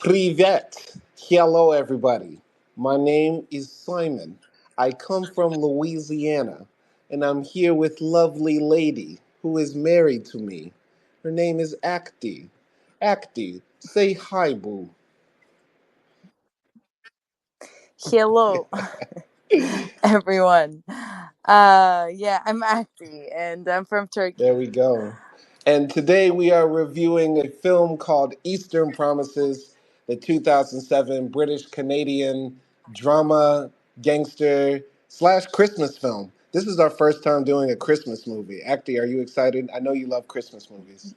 Privet. Hello, everybody. My name is Simon. I come from Louisiana, and I'm here with lovely lady who is married to me. Her name is AKDI. AKDI, say hi, boo. Hello, everyone. Yeah, I'm Akti, and I'm from There Turkey. we go. And today we are reviewing a film called Eastern Promises, the 2007 British Canadian drama, gangster slash Christmas film. This is our first time doing a Christmas movie. Actually, are you excited? I know you love Christmas movies.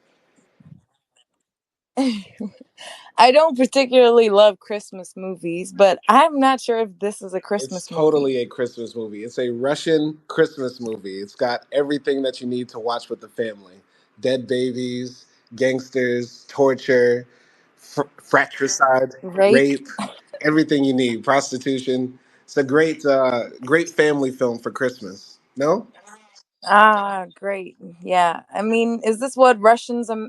I don't particularly love Christmas movies, but I'm not sure if this is a It's Christmas movie. totally a Christmas movie. It's a Russian Christmas movie. It's got everything that you need to watch with the family: dead babies, gangsters, torture, fratricide, Rape? rape, everything you need, prostitution. It's a great family film for Christmas. No? Ah, great. Yeah. I mean, is this what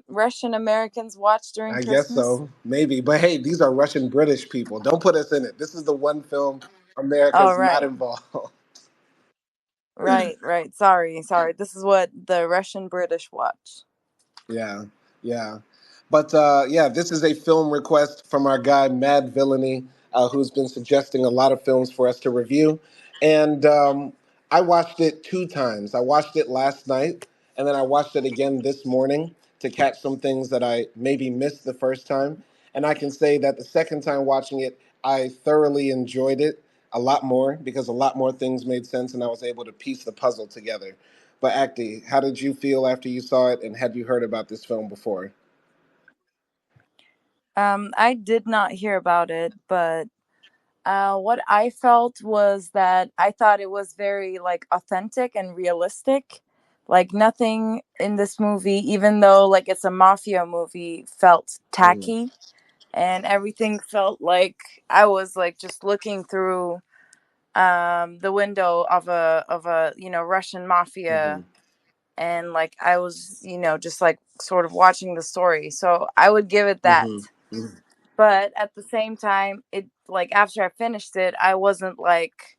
Russian Americans watch during I guess Christmas? so. Maybe. But hey, these are Russian British people. Don't put us in it. This is the one film Oh, America's not right. involved. Right, right. Sorry. This is what the Russian British watch. Yeah, yeah. But yeah, this is a film request from our guy Mad Villainy, who's been suggesting a lot of films for us to review. And I watched it two times. I watched it last night, and then I watched it again this morning to catch some things that I maybe missed the first time. And I can say that the second time watching it, I thoroughly enjoyed it a lot more because a lot more things made sense, and I was able to piece the puzzle together. But Acti, how did you feel after you saw it, and had you heard about this film before? I did not hear about it, but what I felt was that I thought it was very like authentic and realistic. Like nothing in this movie, even though like it's a mafia movie, felt Mm, tacky, and everything felt like I was like just looking through the window of a Russian mm-hmm, mafia, and like I was just like sort of watching the story. So I would give it that. mm-hmm, mm-hmm, But at the same time, it like after I finished it, I wasn't like,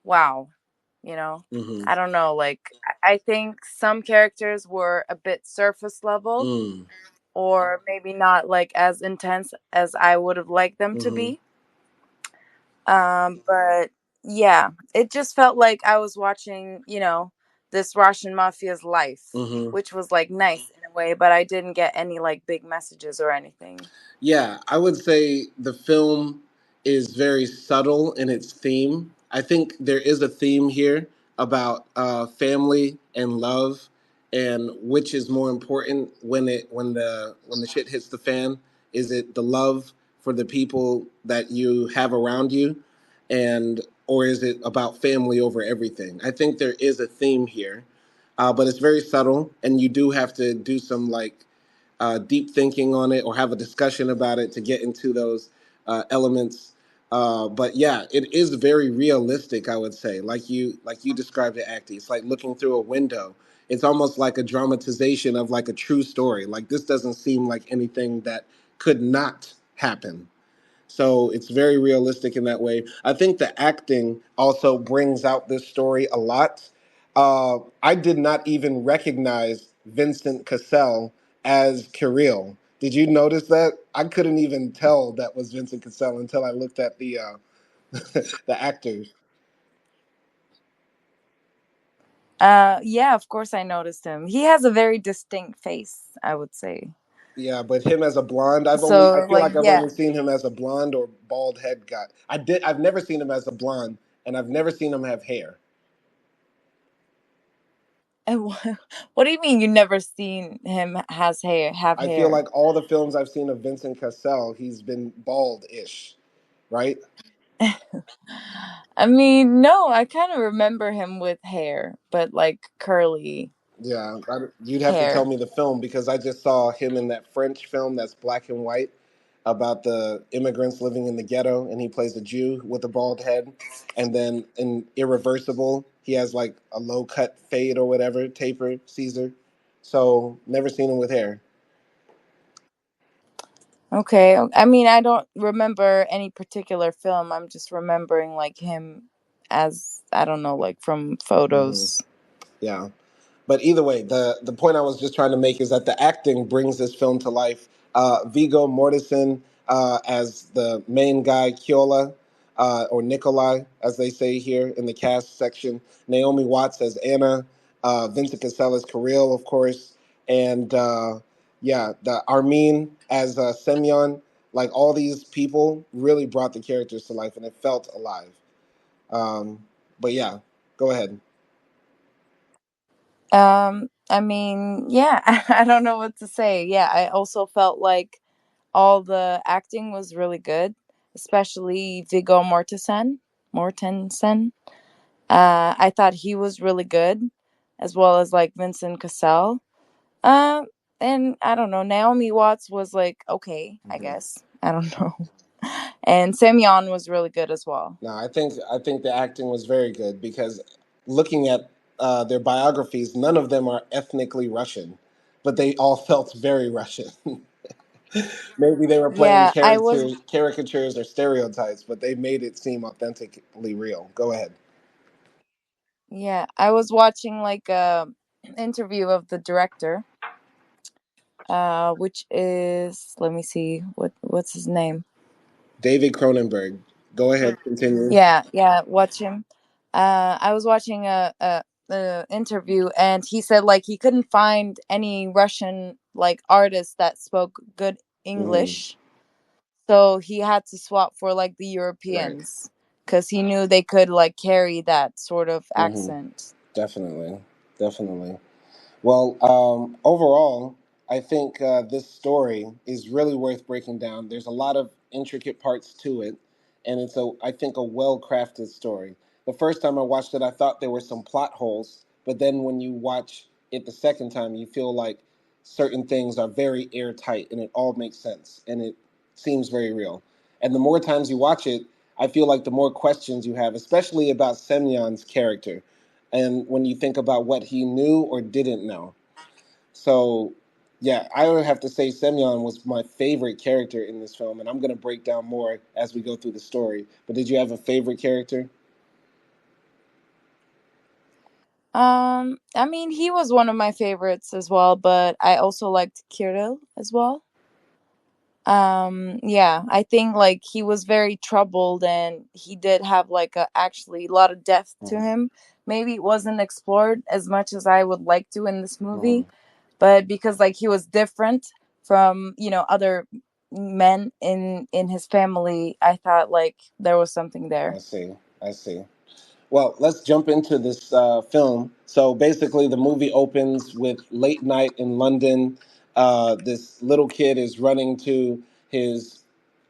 wow, you know. mm-hmm, I don't know, like I think some characters were a bit surface level, mm, or maybe not like as intense as I would have liked them to mm-hmm, be. But yeah, it just felt like I was watching, this Russian mafia's life, mm-hmm. which was like nice in a way, but I didn't get any like big messages or anything. Yeah, I would say the film is very subtle in its theme. I think there is a theme here about family and love, and which is more important when the shit hits the fan. Is it the love for the people that you have around you, and or is it about family over everything? I think there is a theme here, but it's very subtle, and you do have to do some like deep thinking on it or have a discussion about it to get into those elements. But yeah, it is very realistic. I would say, like you described it, acting. It's like looking through a window. It's almost like a dramatization of like a true story. Like this doesn't seem like anything that could not happen. So it's very realistic in that way. I think the acting also brings out this story a lot. I did not even recognize Vincent Cassell as Kirill. Did you notice that? I couldn't even tell that was Vincent Cassell until I looked at the the actors. Yeah, of course I noticed him. He has a very distinct face, I would say. Yeah, but him as a blonde, I So, feel like, like I've yeah. only seen him as a blonde or bald head guy. I've never seen him as a blonde, and I've never seen him have hair. And what do you mean you never seen him have I feel hair? like all the films I've seen of Vincent Cassell, he's been bald-ish, right? I mean, no, I kind of remember him with hair, but like curly Yeah, you'd have to tell hair. me the film because I just saw him in that French film that's black and white about the immigrants living in the ghetto, and he plays a Jew with a bald head. And then in Irreversible, he has like a low cut fade or whatever, taper, Caesar. So never seen him with hair. Okay. I mean, I don't remember any particular film. I'm just remembering like him as I don't know, like from Hmm. photos. Yeah. But either way, the point I was just trying to make is that the acting brings this film to life. Viggo Mortensen as the main guy, Kyola, or Nikolai, as they say here in the cast section. Naomi Watts as Anna. Vincent Cassel as Kirill, of course. And yeah, the Armin as Semyon. Like all these people really brought the characters to life and it felt alive. Um, but yeah, go ahead. I mean, yeah, I don't know what to say. Yeah, I also felt like all the acting was really good, especially Viggo Mortensen. Mortensen. I thought he was really good, as well as like Vincent Cassel. Um, and I don't know, Naomi Watts was like okay, I Mhm. guess. I don't know. And Semyon was really good as well. No, I think the acting was very good because looking at their biographies, none of them are ethnically Russian, but they all felt very Russian. Maybe they were playing Yeah, I was caricatures or stereotypes, but they made it seem authentically real. Go ahead. yeah, I was watching like a interview of the director, which is let me see what's his name. David Cronenberg. Go ahead, continue. Yeah, yeah, watch him. I was watching a interview, and he said like he couldn't find any Russian like artists that spoke good Hmm. English, so he had to swap for like the Right. Europeans because he knew they could like carry that sort of Hmm. accent. Definitely. Definitely. Well, overall, I think this story is really worth breaking down. There's a lot of intricate parts to it, and I think, a well-crafted story. The first time I watched it, I thought there were some plot holes, but then when you watch it the second time, you feel like certain things are very airtight, and it all makes sense, and it seems very real. And the more times you watch it, I feel like the more questions you have, especially about Semyon's character and when you think about what he knew or didn't know. So, yeah, I would have to say Semyon was my favorite character in this film, and I'm going to break down more as we go through the story. But did you have a favorite character? I mean, he was one of my favorites as well, but I also liked Kirill as well. Yeah, I think like he was very troubled, and he did have like a actually a lot of depth to Hmm. him. Maybe it wasn't explored as much as I would like to in this Hmm. movie, but because like he was different from other men in his family, I thought like there was something I there. see. I see. Well, let's jump into this film. So basically, the movie opens with late night in London. This little kid is running to his,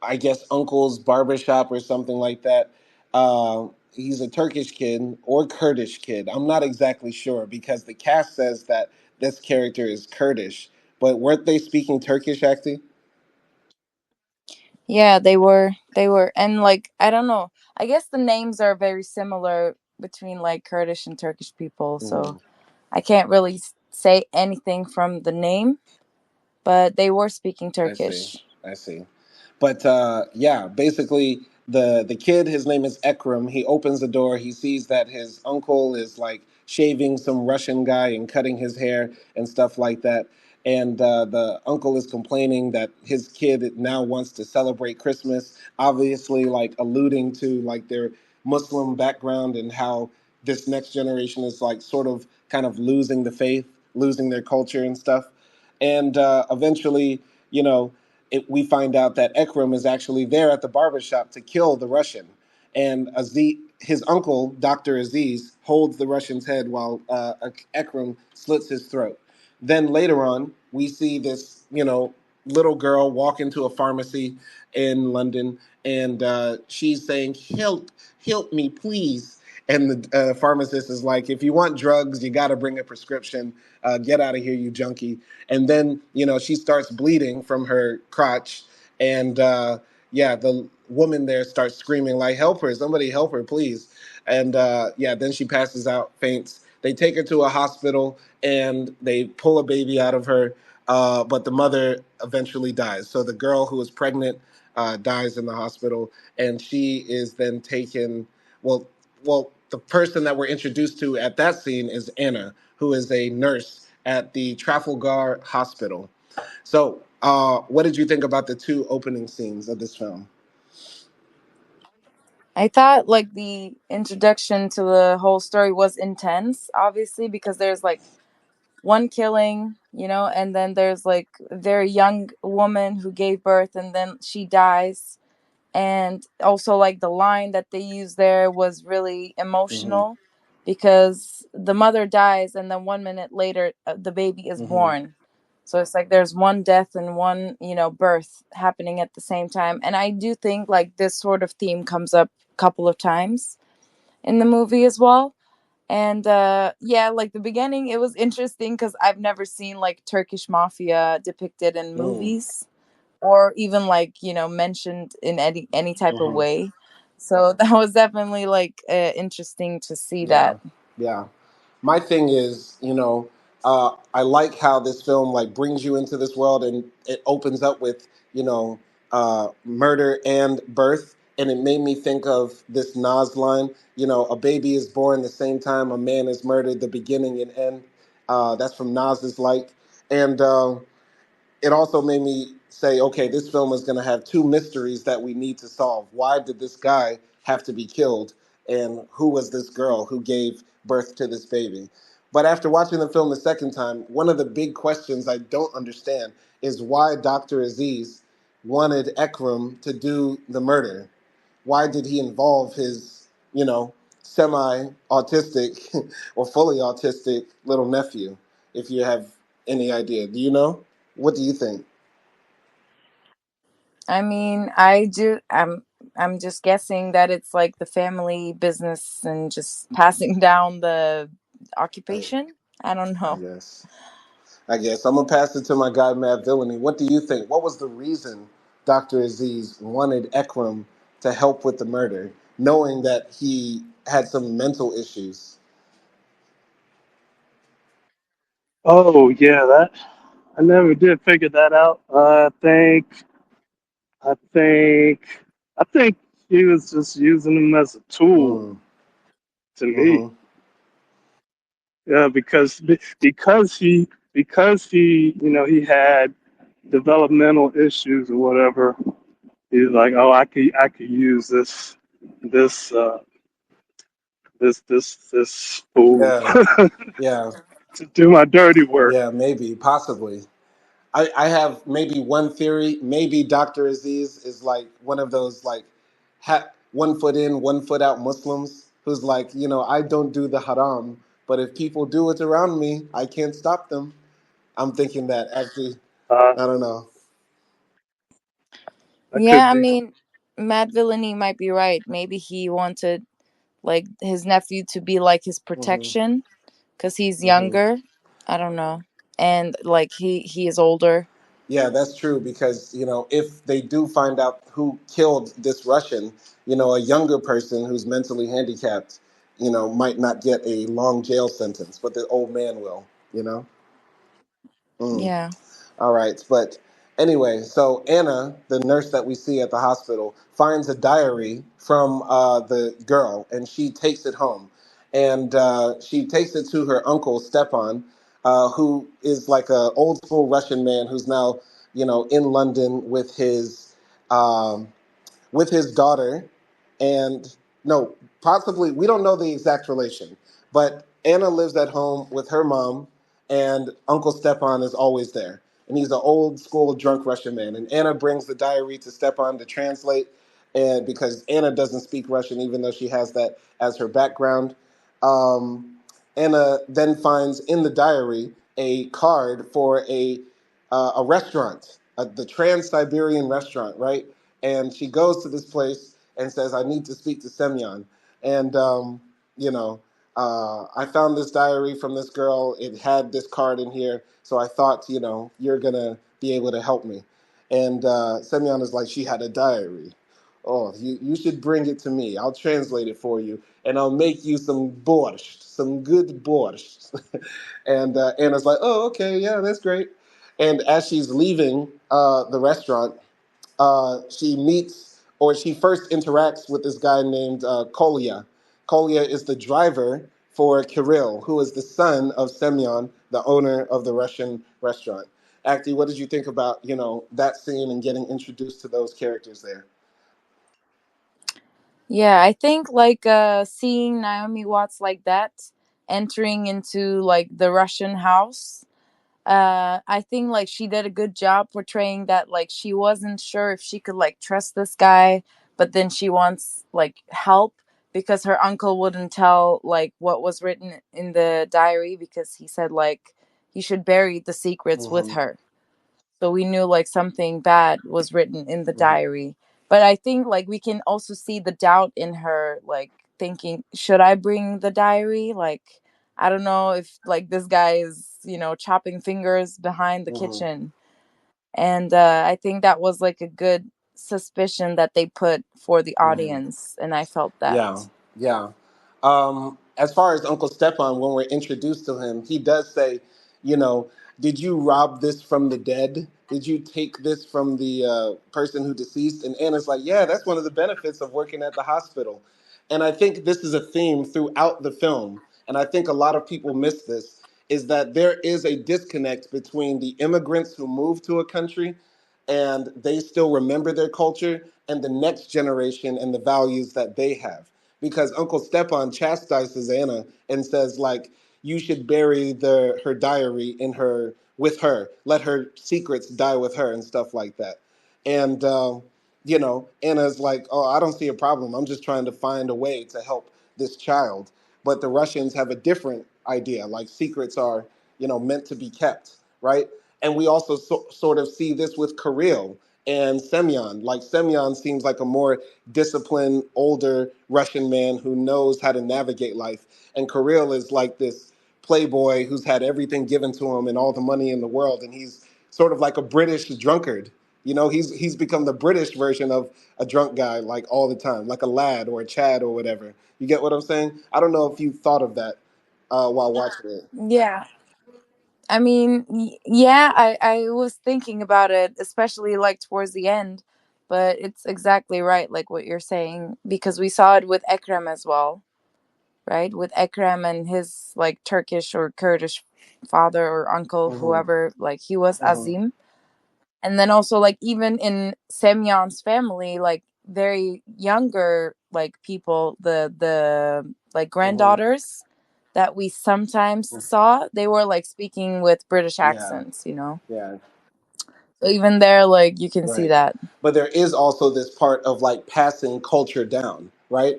I guess, uncle's barbershop or something like that. He's a Turkish kid or Kurdish kid. I'm not exactly sure because the cast says that this character is Kurdish, but weren't they speaking Turkish, actually? Yeah, they were, and like I don't know, I guess the names are very similar between like Kurdish and Turkish people, Hmm. so I can't really say anything from the name, but they were speaking I see. Turkish. I see. But yeah, basically the kid, his name is Ekram. He opens the door. He sees that his uncle is like shaving some Russian guy and cutting his hair and stuff like that. And the uncle is complaining that his kid now wants to celebrate Christmas, obviously like alluding to like their Muslim background and how this next generation is like sort of kind of losing the faith, losing their culture and stuff. And eventually, you know, we find out that Ekram is actually there at the barbershop to kill the Russian. And his uncle, Dr. Aziz, holds the Russian's head while Ekram slits his throat. Then later on, we see this, little girl walk into a pharmacy in London, and she's saying, help me, please." And the pharmacist is like, "If you want drugs, you got to bring a prescription. Get out of here, you junkie." And then, she starts bleeding from her crotch, and yeah, the woman there starts screaming like, "Help her! Somebody help her, please!" And yeah, then she passes out, faints. They take her to a hospital, and they pull a baby out of her. but the mother eventually dies. So the girl who is pregnant dies in the hospital, and she is then taken. Well, the person that we're introduced to at that scene is Anna, who is a nurse at the Trafalgar Hospital. So, what did you think about the two opening scenes of this film? I thought like the introduction to the whole story was intense, obviously, because there's like one killing, and then there's like a very young woman who gave birth and then she dies. And also, like, the line that they used there was really Mm-hmm. emotional because the mother dies and then 1 minute later the baby is Mm-hmm. born. So it's like there's one death and one, birth happening at the same time. And I do think like this sort of theme comes up a couple of times in the movie as well. And yeah, like the beginning, it was interesting because I've never seen like Turkish mafia depicted in Mm. movies or even like mentioned in any type of Mm-hmm. way. So that was definitely like interesting to see Yeah, that. yeah. My thing is, I like how this film like brings you into this world, and it opens up with murder and birth, and it made me think of this Nas line. A baby is born the same time a man is murdered, the beginning and end. That's from Nas's like, and it also made me say, okay, this film is going to have two mysteries that we need to solve. Why did this guy have to be killed? And who was this girl who gave birth to this baby? But after watching the film the second time, one of the big questions I don't understand is why Dr. Aziz wanted Ekram to do the murder. Why did he involve his, semi autistic or fully autistic little nephew? If you have any idea, do you know? What do you think? I mean, I'm just guessing that it's like the family business and just passing down the I, occupation. I don't I know. guess. I guess I'm gonna pass it to my guy Matt Villainy. What do you think? What was the reason Dr. Aziz wanted Ekram to help with the murder, knowing that he had some mental issues? Oh yeah, that I never did figure that out. I think, I think he was just using him as a tool Mm, to me. mm-hmm. Yeah, because he he had developmental issues or whatever. He's like, oh, I could use this this fool Yeah, yeah, to do my dirty work. yeah. Maybe, possibly. I have maybe one theory. Maybe Dr. Aziz is like one of those like 1 foot in, 1 foot out Muslims who's like, I don't do the haram, but if people do it around me, I can't stop them. I'm thinking that actually, Uh, I don't know. that could Yeah, I be. mean, Matt Villainy might be right. Maybe he wanted like his nephew to be like his Hmm. protection because he's Hmm. younger. I don't know, and like he is older. Yeah, that's true because, if they do find out who killed this Russian, a younger person who's mentally handicapped, might not get a long jail sentence, but the old man will, you know? Mm. Yeah. All right. But anyway, so Anna, the nurse that we see at the hospital, finds a diary from the girl and she takes it home. And she takes it to her uncle, Stepan, who is like a old school Russian man who's now, in London um, with his daughter, and no, possibly we don't know the exact relation, but Anna lives at home with her mom, and Uncle Stepan is always there, and he's an old school drunk Russian man. And Anna brings the diary to Stepan to translate, and because Anna doesn't speak Russian, even though she has that as her background, um, Anna then finds in the diary a card for a restaurant, the Trans Siberian restaurant, right? And she goes to this place and says, "I need to speak to Semyon." And you know, I found this diary from this girl. It had this card in here, so I thought, you're gonna be able to help me. And Semyon is like, "She had a diary. Oh, you should bring it to me. I'll translate it for you, and I'll make you some borscht, some good borscht." And Anna's like, "Oh, okay, yeah, that's great." And as she's leaving the restaurant, she meets or she first interacts with this guy named Kolya. Kolya is the driver for Kirill, who is the son of Semyon, the owner of the Russian restaurant. Acti, what did you think about that scene and getting introduced to those characters there? Yeah, I think like seeing Naomi Watts like that entering into like the Russian house, I think like she did a good job portraying that like she wasn't sure if she could like trust this guy, but then she wants like help because her uncle wouldn't tell like what was written in the diary because he said like he should bury the secrets with Hmm. her. So we knew like something bad was written in the Hmm. diary. But I think like we can also see the doubt in her, like thinking, should I bring the diary? Like, I don't know if like this guy is, chopping fingers behind the Hmm. kitchen. And I think that was like a good suspicion that they put for the Hmm. audience. And I felt that. Yeah, yeah. As far as Uncle Stepan, when we're introduced to him, he does say, you know, did you rob this from the dead? Did you take this from the person who deceased? And Anna's like, yeah, that's one of the benefits of working at the hospital. And I think this is a theme throughout the film. And I think a lot of people miss this is that there is a disconnect between the immigrants who move to a country and they still remember their culture and the next generation and the values that they have. Because Uncle Stepan chastises Anna and says, like, you should bury her diary in her with her, let her secrets die with her and stuff like that. And Anna's like, oh, I don't see a problem. I'm just trying to find a way to help this child. But the Russians have a different idea. Like secrets are, meant to be kept, right? And we also sort of see this with Kirill and Semyon. Like Semyon seems like a more disciplined, older Russian man who knows how to navigate life, and Kirill is like this playboy who's had everything given to him and all the money in the world, and he's sort of like a British drunkard. He's become the British version of a drunk guy, like all the time, like a lad or a Chad or whatever. You get what I'm saying? I don't know if you thought of that while watching it. Yeah. I mean, yeah, I was thinking about it, especially like towards the end, but it's exactly right, like what you're saying, because we saw it with Ekrem as well, right? With Ekrem and his like Turkish or Kurdish father or uncle, Hmm. whoever, like he was Hmm. Azim. And then also, like, even in Semyon's family, like very younger, like people, the like Hmm. granddaughters that we sometimes saw, they were like speaking with British Yeah, accents. yeah. So even there, like you can see Right. that. But there is also this part of like passing culture down, right?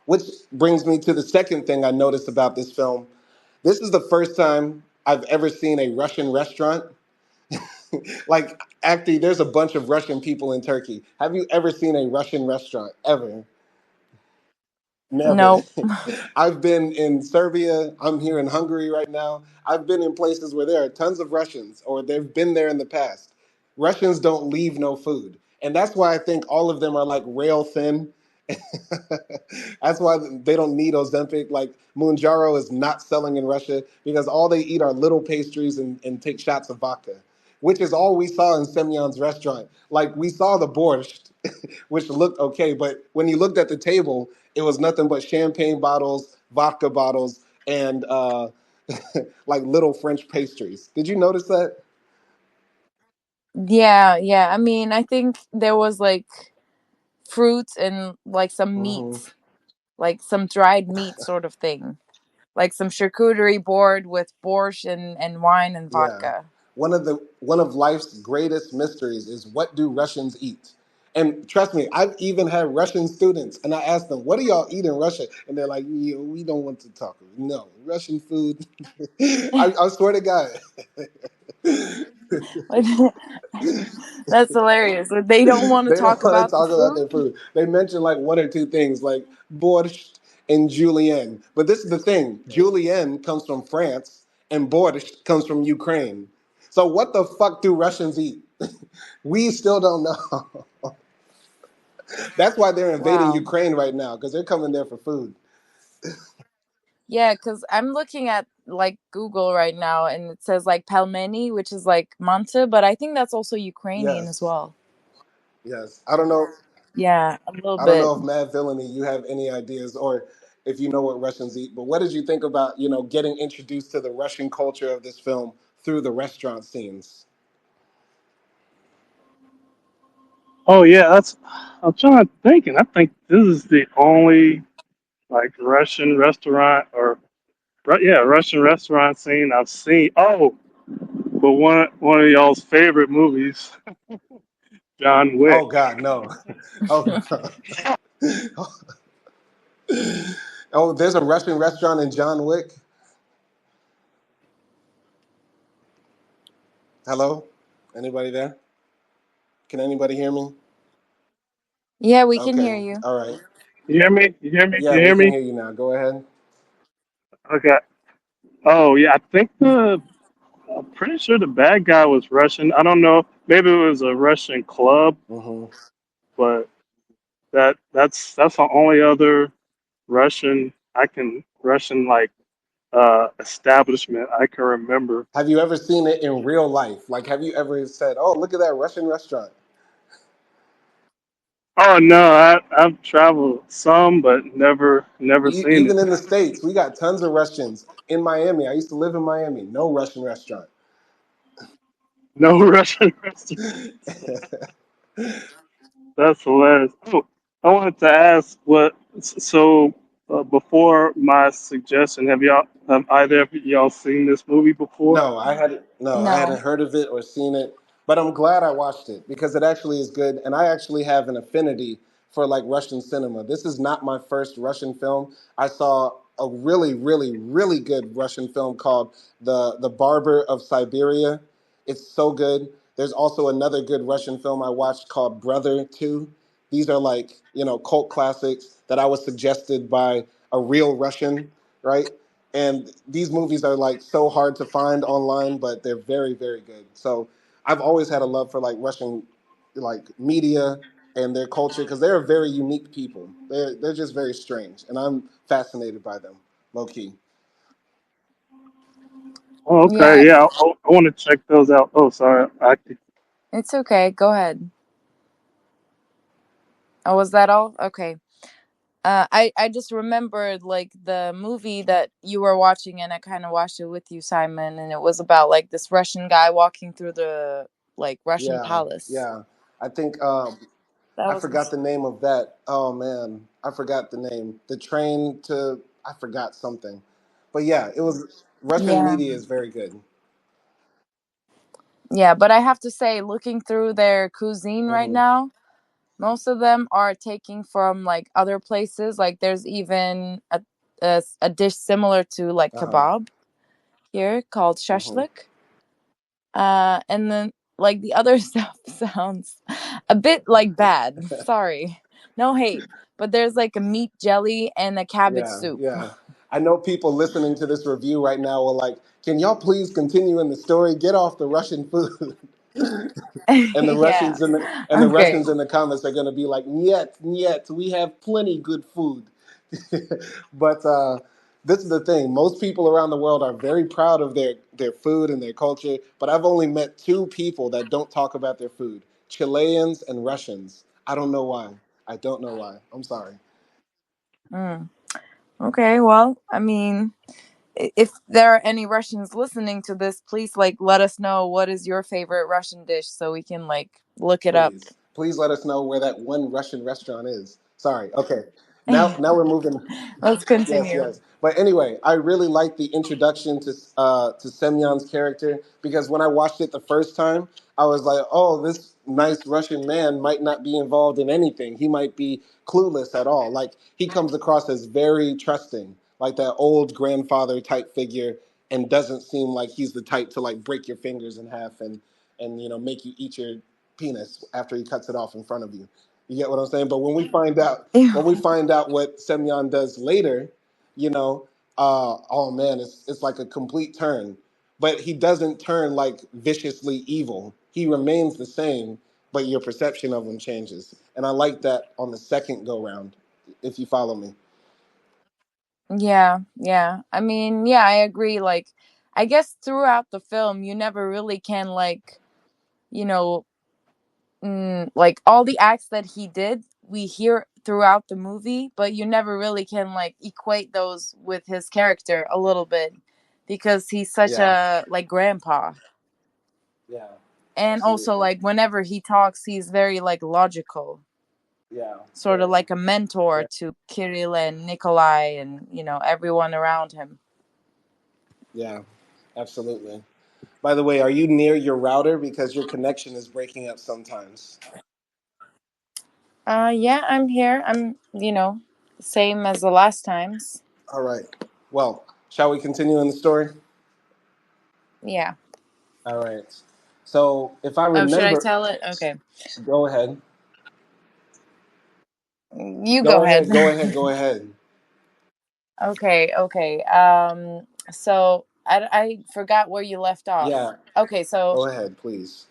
Which brings me to the second thing I noticed about this film. This is the first time I've ever seen a Russian restaurant. Like, actually, there's a bunch of Russian people in Turkey. Have you ever seen a Russian restaurant? Ever? Never. No. I've been in Serbia. I'm here in Hungary right now. I've been in places where there are tons of Russians, or they've been there in the past. Russians don't leave no food. And that's why I think all of them are like rail thin. That's why they don't need Ozempic. Like Mounjaro is not selling in Russia because all they eat are little pastries and take shots of vodka, which is all we saw in Semyon's restaurant. Like we saw the borscht, which looked okay, but when you looked at the table, it was nothing but champagne bottles, vodka bottles, and like little French pastries. Did you notice that? Yeah, yeah. I mean, I think there was like fruits and like some Hmm. meat, like some dried meat sort of thing. Like some charcuterie board with borscht and wine and Yeah. vodka. One of life's greatest mysteries is what do Russians eat? And trust me, I've even had Russian students, and I asked them, "What do y'all eat in Russia?" And they're like, "Yeah, we don't want to talk. No, Russian food." I swear to God, That's hilarious. They don't want to they don't talk want to about the talk about their food. food. They mention like one or two things, like borscht and julienne. But this is the thing: julienne comes from France, and borscht comes from Ukraine. So what the fuck do Russians eat? We still don't know. That's why they're invading Wow. Ukraine right now because they're coming there for food. Yeah, because I'm looking at like Google right now, and it says like pelmeni, which is like manta, but I think that's also Ukrainian as Yes, well. yes. I don't know. Yeah, a little I don't bit. know if Mad Villainy, you have any ideas, or if you know what Russians eat. But what did you think about getting introduced to the Russian culture of this film through the restaurant scenes? Oh yeah, that's. I'm trying to think, and I think this is the only like Russian restaurant or yeah, Russian restaurant scene I've seen. Oh, but one of y'all's favorite movies, John Wick. Oh God, no. Oh, oh, there's a Russian restaurant in John Wick. Hello, anybody there? Can anybody hear me? Yeah, we can hear Okay, you. all right. You hear me? You hear me? Yeah, You we hear can me? hear you now. Go ahead. Okay. Oh yeah, I think the. I'm pretty sure the bad guy was Russian. I don't know. Maybe it was a Russian club, Hmm. but that's the only other Russian like establishment I can remember. Have you ever seen it in real life? Like, have you ever said, "Oh, look at that Russian restaurant"? Oh no, I've traveled some, but never seen it. Even in the States, we got tons of Russians. In Miami, I used to live in Miami. No Russian restaurant. No Russian restaurants. That's hilarious. Oh, I wanted to ask so before my suggestion, have either of y'all seen this movie before? No, I hadn't. No, I No. hadn't heard of it or seen it, but I'm glad I watched it because it actually is good, and I actually have an affinity for like Russian cinema. This is not my first Russian film. I saw a really, really, really good Russian film called the Barber of Siberia. It's so good. There's also another good Russian film I watched called Brother Two. These are like cult classics that I was suggested by a real Russian, right? And these movies are like so hard to find online, but they're very, very good. So I've always had a love for like Russian like media and their culture because they're very unique people. They're just very strange, and I'm fascinated by them, low key. Oh, Yeah, okay, yeah, I want to check those out. Oh, sorry, it's okay. Go ahead. Oh, was that all? Okay. I just remembered like the movie that you were watching, and I kind of watched it with you, Simon, and it was about like this Russian guy walking through the like Russian Yeah, palace. yeah. I think That I was forgot the name of that. Oh man, I forgot the name. The train to I forgot something, but yeah, it was Russian yeah. media is very good. Yeah, but I have to say, looking through their cuisine right Hmm. now, most of them are taking from like other places. Like there's even a dish similar to like Uh huh. kebab here called Hmm. shashlik. And then like the other stuff sounds a bit like bad. Sorry, no hate, but there's like a meat jelly and a cabbage Yeah, soup. yeah. I know people listening to this review right now are like, "Can y'all please continue in the story? Get off the Russian food." And the Yeah. Russians and the Okay. Russians in the comments are going to be like, "Niet, niet, we have plenty good food." But this is the thing: most people around the world are very proud of their food and their culture. But I've only met two people that don't talk about their food: Chileans and Russians. I don't know why. I don't know why. I'm sorry. Mm. Okay. Well, I mean, if there are any Russians listening to this, please like let us know what is your favorite Russian dish so we can like look it up. Please, please let us know where that one Russian restaurant is. Sorry. Okay. Now we're moving. Let's Yes, continue. yes. But anyway, I really like the introduction to Semyon's character because when I watched it the first time, I was like, "Oh, this nice Russian man might not be involved in anything. He might be clueless at all." Like he comes across as very trusting, like that old grandfather type figure, and doesn't seem like he's the type to like break your fingers in half and make you eat your penis after he cuts it off in front of you. You get what I'm saying? But when we Ew. find out what Semyon does later, you know, oh man, it's like a complete turn. But he doesn't turn like viciously evil. He remains the same, but your perception of him changes. And I like that on the second go round, if you follow me. Yeah, yeah. I mean, yeah, I agree. Like, I guess throughout the film, you never really can, like, you know, like all the acts that he did, we hear throughout the movie, but you never really can, like, equate those with his character a little bit because he's such Yeah, a, like, grandpa. yeah, And also, absolutely. like, whenever he talks, he's very, like, logical, Yeah, sort of very. like a mentor Yeah, to Kirill and Nikolai and, everyone around him. yeah, absolutely. By the way, are you near your router because your connection is breaking up sometimes? Yeah, I'm here. Same as the last times. All right. Well, shall we continue in the story? Yeah. All right. So, if I Oh, should I remember, tell it? Okay. go ahead. You go Go ahead. ahead. Go ahead. Go ahead. Okay, okay. So I forgot where you left off. Yeah, Okay, so go ahead, please.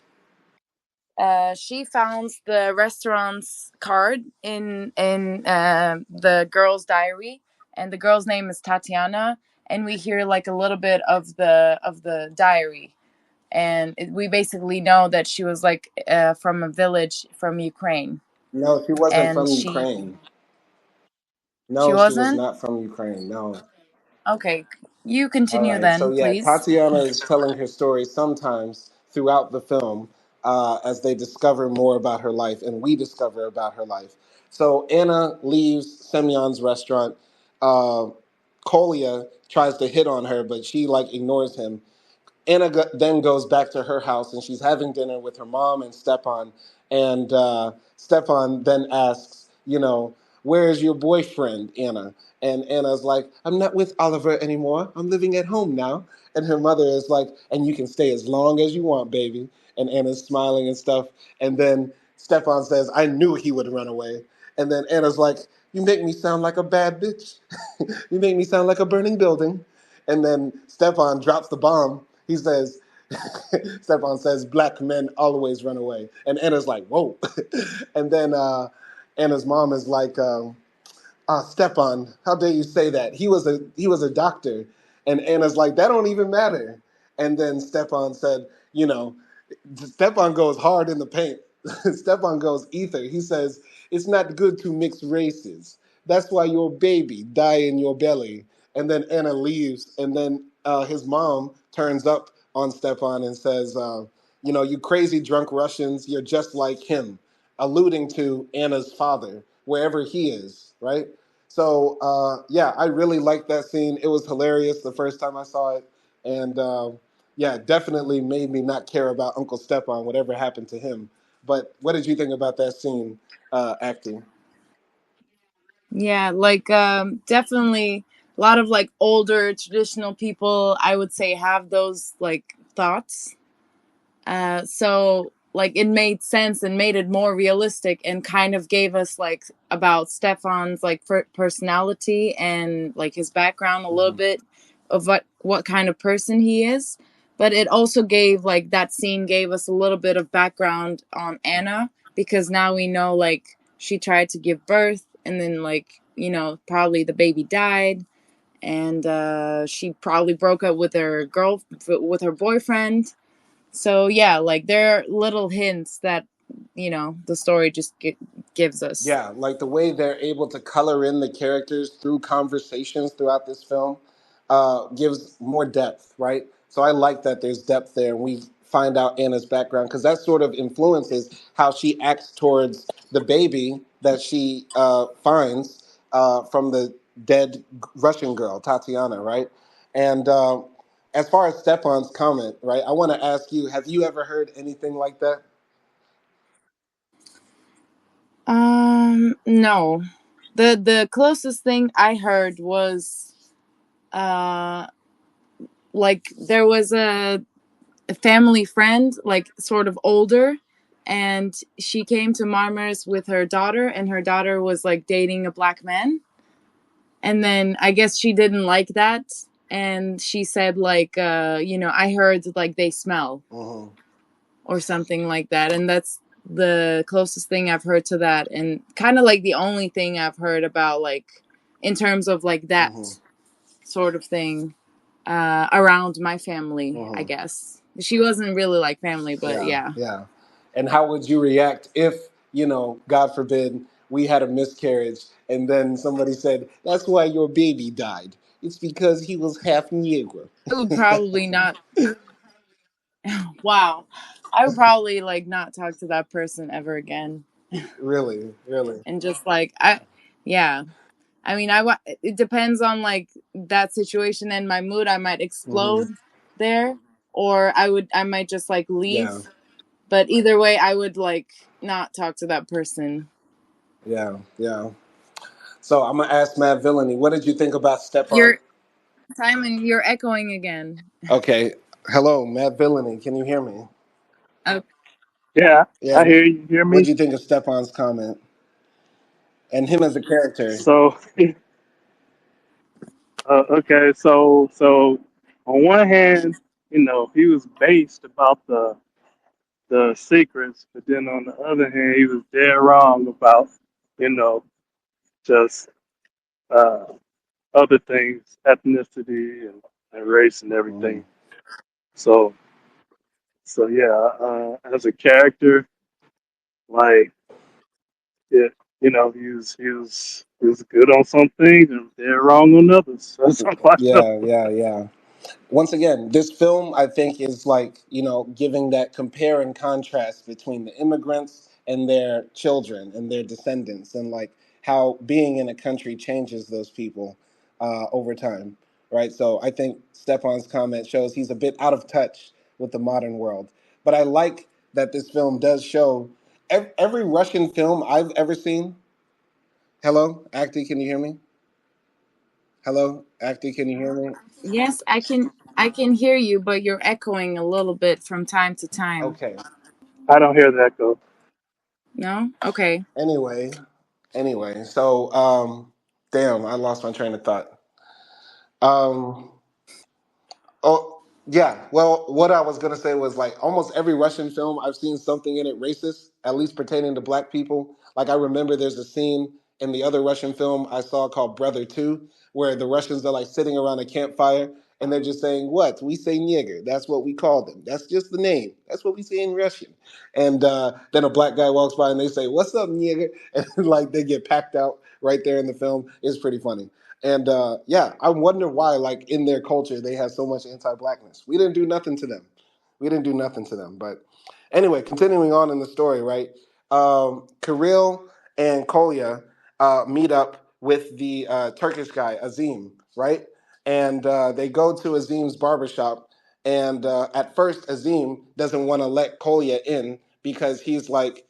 she found the restaurant's card in the girl's diary, and the girl's name is Tatiana, and we hear like a little bit of the diary, and we basically know that she was like from a village from Ukraine, No, she wasn't and from she Ukraine. she No, she was wasn't. not from Ukraine. No. Okay, you All continue right. So then, yeah, please. Tatiana is telling her story sometimes throughout the film as they discover more about her life, and we discover about her life. So Anna leaves Semyon's restaurant. Uh, Kolya tries to hit on her, but she like ignores him. Then goes back to her house and she's having dinner with her mom and Stepan. And Stepan then asks, where's your boyfriend, Anna? And Anna's like, I'm not with Oliver anymore. I'm living at home now. And her mother is like, and you can stay as long as you want, baby. And Anna's smiling and stuff. And then Stepan says, I knew he would run away. And then Anna's like, you make me sound like a bad bitch. You make me sound like a burning building. And then Stepan drops the bomb. He says, Stepan says, black men always run away. And Anna's like, whoa. And then Anna's mom is like, Stepan, how dare you say that? He was a doctor. And Anna's like, that don't even matter. And then Stepan said, Stepan goes hard in the paint. Stepan goes ether. He says, it's not good to mix races. That's why your baby die in your belly. And then Anna leaves. And then his mom turns up on Stepan and says, you crazy drunk Russians, you're just like him, alluding to Anna's father, wherever he is, right? So, yeah, I really liked that scene. It was hilarious the first time I saw it. And yeah, definitely made me not care about Uncle Stepan, whatever happened to him. But what did you think about that scene, acting? Yeah, like definitely a lot of like older traditional people I would say have those like thoughts. So like it made sense and made it more realistic and kind of gave us like about Stefan's like personality and like his background a little Hmm. bit of what kind of person he is. But it also gave like that scene gave us a little bit of background on Anna because now we know like she tried to give birth and then like probably the baby died and she probably broke up with her boyfriend, so yeah, like there are little hints that the story just gives us. Yeah, like the way they're able to color in the characters through conversations throughout this film gives more depth, right? So I like that there's depth there, and we find out Anna's background because that sort of influences how she acts towards the baby that she finds from the dead Russian girl, Tatiana, right? And as far as Stefan's comment, right, I want to ask you: have you ever heard anything like that? No, the closest thing I heard was uh like there was a family friend, like sort of older, and she came to Marmaris with her daughter, and her daughter was like dating a black man, and then I guess she didn't like that, and she said like I heard like they smell Hmm. or something like that, and that's the closest thing I've heard to that, and kind of like the only thing I've heard about like in terms of like that. sort of thing around my family, I Hmm. guess. She wasn't really like family, but Yeah, yeah. yeah. And how would you react if, God forbid, we had a miscarriage and then somebody said, "That's why your baby died. It's because he was half Negro." I would probably not. Wow. I would probably like not talk to that person ever again. Really, really. And just like, yeah. I mean, it depends on like that situation and my mood. I might Hmm. explode there, or I might just like leave. Yeah, But either way, I would like not talk to that person. yeah, yeah. So I'm gonna ask Matt Villainy, what did you think about Stepan? You're Simon, you're echoing again. Okay, hello, Matt Villainy. Can you hear me? Oh, Yeah, Yeah. I hear you. Hear What me? do you think of Stepan's comment and him as a character? So, okay, so on one hand, he was based about the secrets, but then on the other hand, he was dead wrong about, you know, just uh, other things, ethnicity and race and Hmm. everything. So, so yeah, as a character, like it, he was good on some things and dead wrong on others. That's all I know. Yeah, yeah, yeah. Once again, this film I think is like, giving that compare and contrast between the immigrants and their children and their descendants, and like how being in a country changes those people over time, right? So I think Stepan's comment shows he's a bit out of touch with the modern world. But I like that this film does show every Russian film I've ever seen. Hello, Acty, can you hear me? Hello, Acty, can you hear me? yes, I can hear you, but you're echoing a little bit from time to time. Okay. I don't hear that go. No? Okay. Anyway, so damn, I lost my train of thought. Um, Oh, yeah. Well, what I was gonna say was like almost every Russian film I've seen something in it racist, at least pertaining to black people. Like I remember there's a scene in the other Russian film I saw called Brother Two, where the Russians are like sitting around a campfire and they're just saying, "What? We say nigger. That's what we call them. That's just the name. That's what we say in Russian." And then a black guy walks by and they say, "What's up, nigger?" And like they get packed out right there in the film. It's pretty funny. And yeah, I wonder why, like in their culture, they have so much anti-blackness. We didn't do nothing to them. We didn't do nothing to them. But anyway, continuing on in the story, right? Kirill and Kolya meet up with the Turkish guy Azim, right? And they go to Azim's barbershop. And at first, Azim doesn't want to let Kolya in because he's like,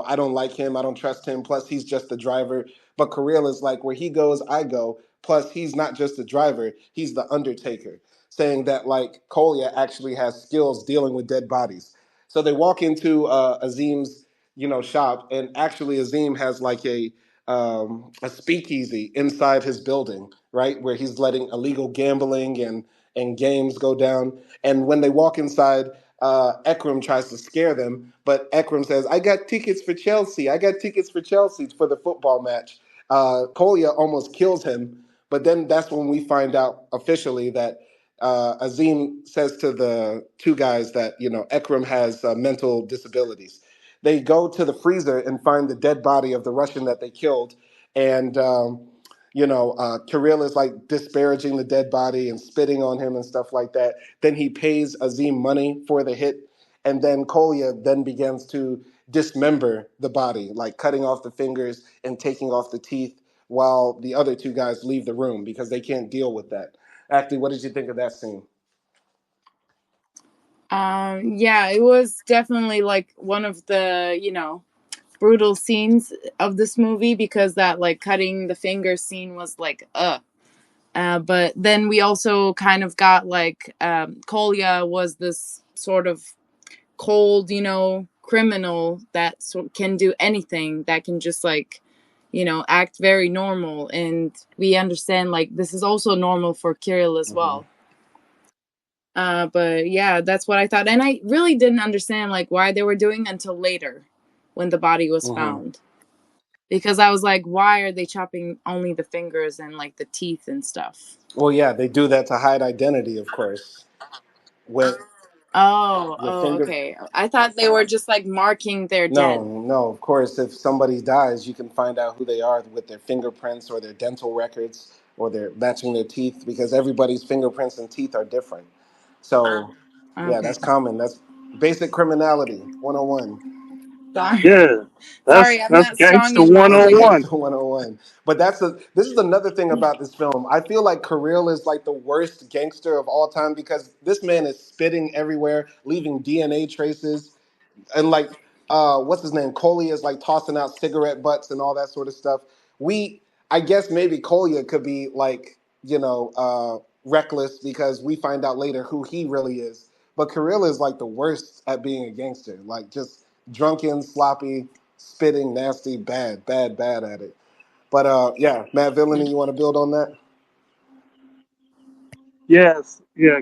I don't like him. I don't trust him. Plus, he's just the driver. But Kirill is like, where he goes, I go. Plus, he's not just a driver, he's the undertaker, saying that like Kolya actually has skills dealing with dead bodies. So they walk into Azim's, shop, and actually Azim has like a speakeasy inside his building, right, where he's letting illegal gambling and games go down. And when they walk inside, Ekram tries to scare them, but Ekram says, "I got tickets for Chelsea. I got tickets for Chelsea for the football match." Kolya almost kills him, but then that's when we find out officially that Azim says to the two guys that Ekram has mental disabilities. They go to the freezer and find the dead body of the Russian that they killed, and Kirill is like disparaging the dead body and spitting on him and stuff like that. Then he pays Azim money for the hit, and then Kolya then begins to dismember the body, like cutting off the fingers and taking off the teeth, while the other two guys leave the room because they can't deal with that. Actually, what did you think of that scene? Yeah, it was definitely like one of the, brutal scenes of this movie because that like cutting the finger scene was like but then we also kind of got like Kolya was this sort of cold, criminal that can do anything, that can just like, act very normal. And we understand like this is also normal for Kirill as Hmm. well. But yeah, that's what I thought. And I really didn't understand like why they were doing until later when the body was Hmm. found. because I was like, why are they chopping only the fingers and like the teeth and stuff? Well, yeah, they do that to hide identity, of course. With Oh, your oh, finger. okay. I thought they were just like marking their No, dead. no, of course, if somebody dies, you can find out who they are with their fingerprints or their dental records or their matching their teeth because everybody's fingerprints and teeth are different. So, yeah, Okay. that's common. That's basic criminality 101. Sorry. Yeah, Sorry, I'm that's not strong gangster in one math. on one. Gangster 101. But this is another thing about this film. I feel like Kirill is like the worst gangster of all time because this man is spitting everywhere, leaving DNA traces and like what's his name Coley is like tossing out cigarette butts and all that sort of stuff. We I guess maybe Coley could be like reckless because we find out later who he really is, but Kirill is like the worst at being a gangster, like just drunken, sloppy, spitting, nasty, bad at it. But yeah, Matt Villainy, you want to build on that? Yes, yeah.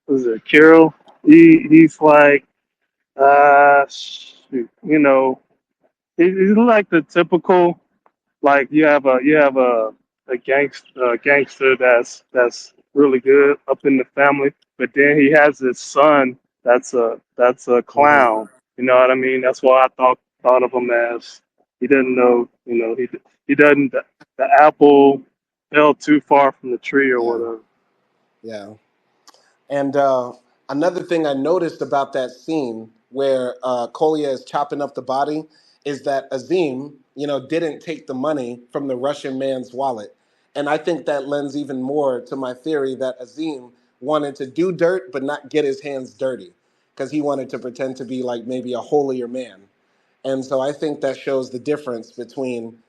Was it Carol? He's like, shoot, he's like the typical, like you have a gangster that's really good up in the family, but then he has this son that's a Hmm. clown. You know what I mean? That's why I thought of him as he doesn't know. He doesn't. The apple fell too far from the tree or Yeah, whatever. yeah. And another thing I noticed about that scene where Kolya is chopping up the body is that Azim, didn't take the money from the Russian man's wallet. And I think that lends even more to my theory that Azim wanted to do dirt but not get his hands dirty because he wanted to pretend to be like maybe a holier man. And so I think that shows the difference between,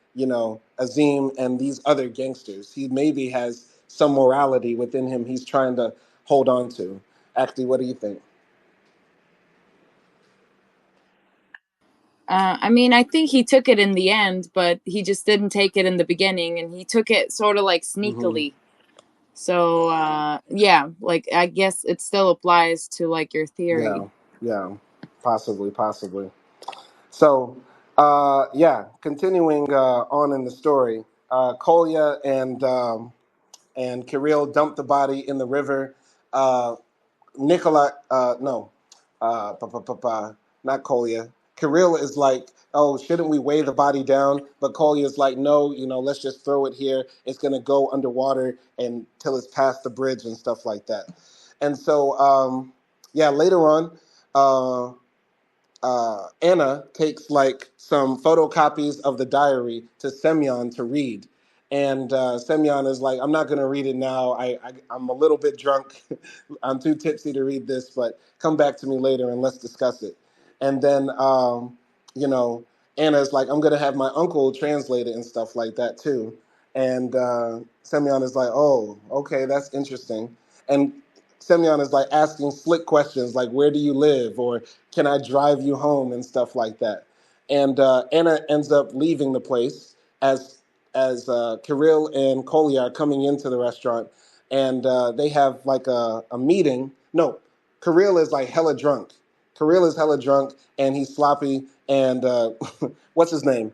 Azim and these other gangsters. He maybe has some morality within him he's trying to hold on to. Actually, what do you think? I mean, I think he took it in the end, but he just didn't take it in the beginning, and he took it sort of like Hmm. sneakily. So, yeah, like I guess it still applies to like your Yeah, theory. yeah, possibly. So, yeah, continuing on in the story, Kolya and Kirill dumped the body in the river. Uh, Nikolai, no, not Kolya. Kirill is like, oh, shouldn't we weigh the body down? But Kolya is like, no, let's just throw it here. It's gonna go underwater until it's past the bridge and stuff like that. And so, yeah, later on, uh, Anna takes like some photocopies of the diary to Semyon to read. And Semyon is like, I'm not going to read it now. I'm a little bit drunk. I'm too tipsy to read this, but come back to me later and let's discuss it. And then, you know, Anna's like, I'm going to have my uncle translate it and stuff like that too. And Semyon is like, oh, okay, that's interesting. And Semyon is like asking slick questions like, where do you live? Or can I drive you home and stuff like that. And Anna ends up leaving the place as Kirill and Kolya are coming into the restaurant, and they have like a meeting. No, Kirill is like hella drunk. Kirill is hella drunk, and he's sloppy. And what's his name?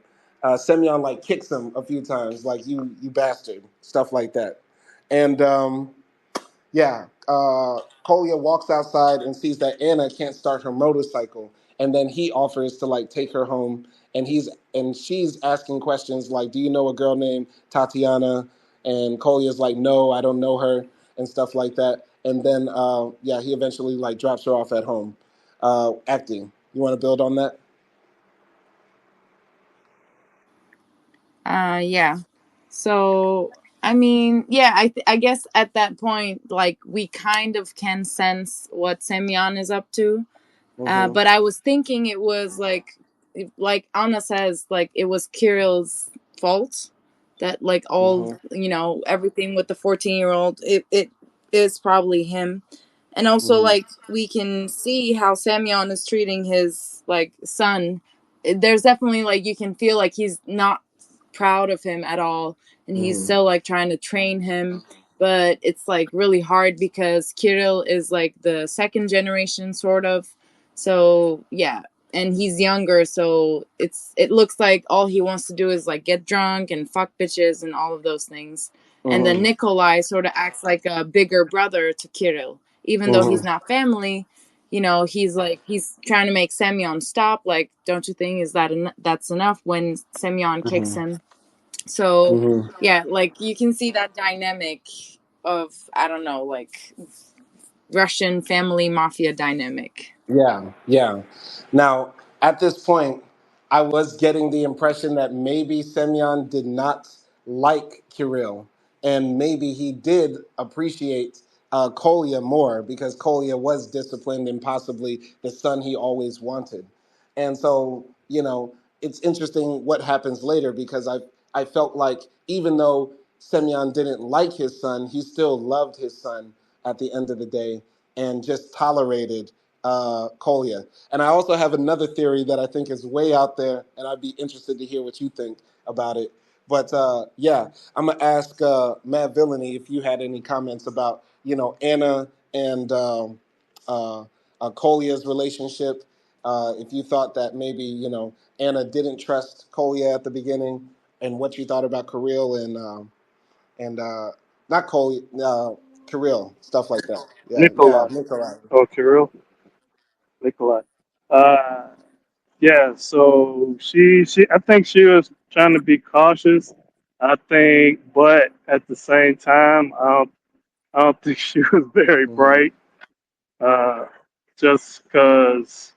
Semyon like kicks him a few times, like you bastard, stuff like that. And yeah, Kolya walks outside and sees that Anna can't start her motorcycle, and then he offers to like take her home, and she's asking questions like, "Do you know a girl named Tatiana?" And Kolya's like, "No, I don't know her," and stuff like that. And then yeah, he eventually like drops her off at home. Acting. You want to build on that? Yeah. So, I mean, yeah, I guess at that point, like we kind of can sense what Semyon is up to. Mm-hmm. But I was thinking it was like Anna says, like it was Kirill's fault that like all Mm-hmm. everything with the 14-year-old, it is probably him. And also Mm-hmm. like we can see how Semyon is treating his like son. There's definitely like you can feel like he's not proud of him at all, and he's Mm-hmm. still like trying to train him, but it's like really hard because Kirill is like the second generation sort of. So yeah, and he's younger, so it looks like all he wants to do is like get drunk and fuck bitches and all of those things. And then Mhm. Nikolai sort of acts like a bigger brother to Kirill, even though he's Mhm. not family. He's trying to make Semyon stop. Like, don't you think is that's enough? When Semyon kicks Mhm. him, so Mhm. yeah, like you can see that dynamic of, I don't know, like Russian family mafia dynamic. Yeah, yeah. Now, at this point, I was getting the impression that maybe Semyon did not like Kirill, and maybe he did appreciate Kolya more because Kolya was disciplined and possibly the son he always wanted. And so, it's interesting what happens later because I felt like even though Semyon didn't like his son, he still loved his son at the end of the day and just tolerated Kolya. And I also have another theory that I think is way out there, and I'd be interested to hear what you think about it. But yeah, I'm gonna ask Matt Villainy if you had any comments about Anna and Kolya's relationship. If you thought that maybe Anna didn't trust Kolya at the beginning, and what you thought about Kirill and not Kolya, Kirill, stuff like that. Yeah, yeah, Nikolai. Nikolai. Oh, Kirill. Nikolai. Uh, yeah. So I think she was trying to be cautious. I think, but at the same time, I don't think she was very Hmm. bright. Uh, just because,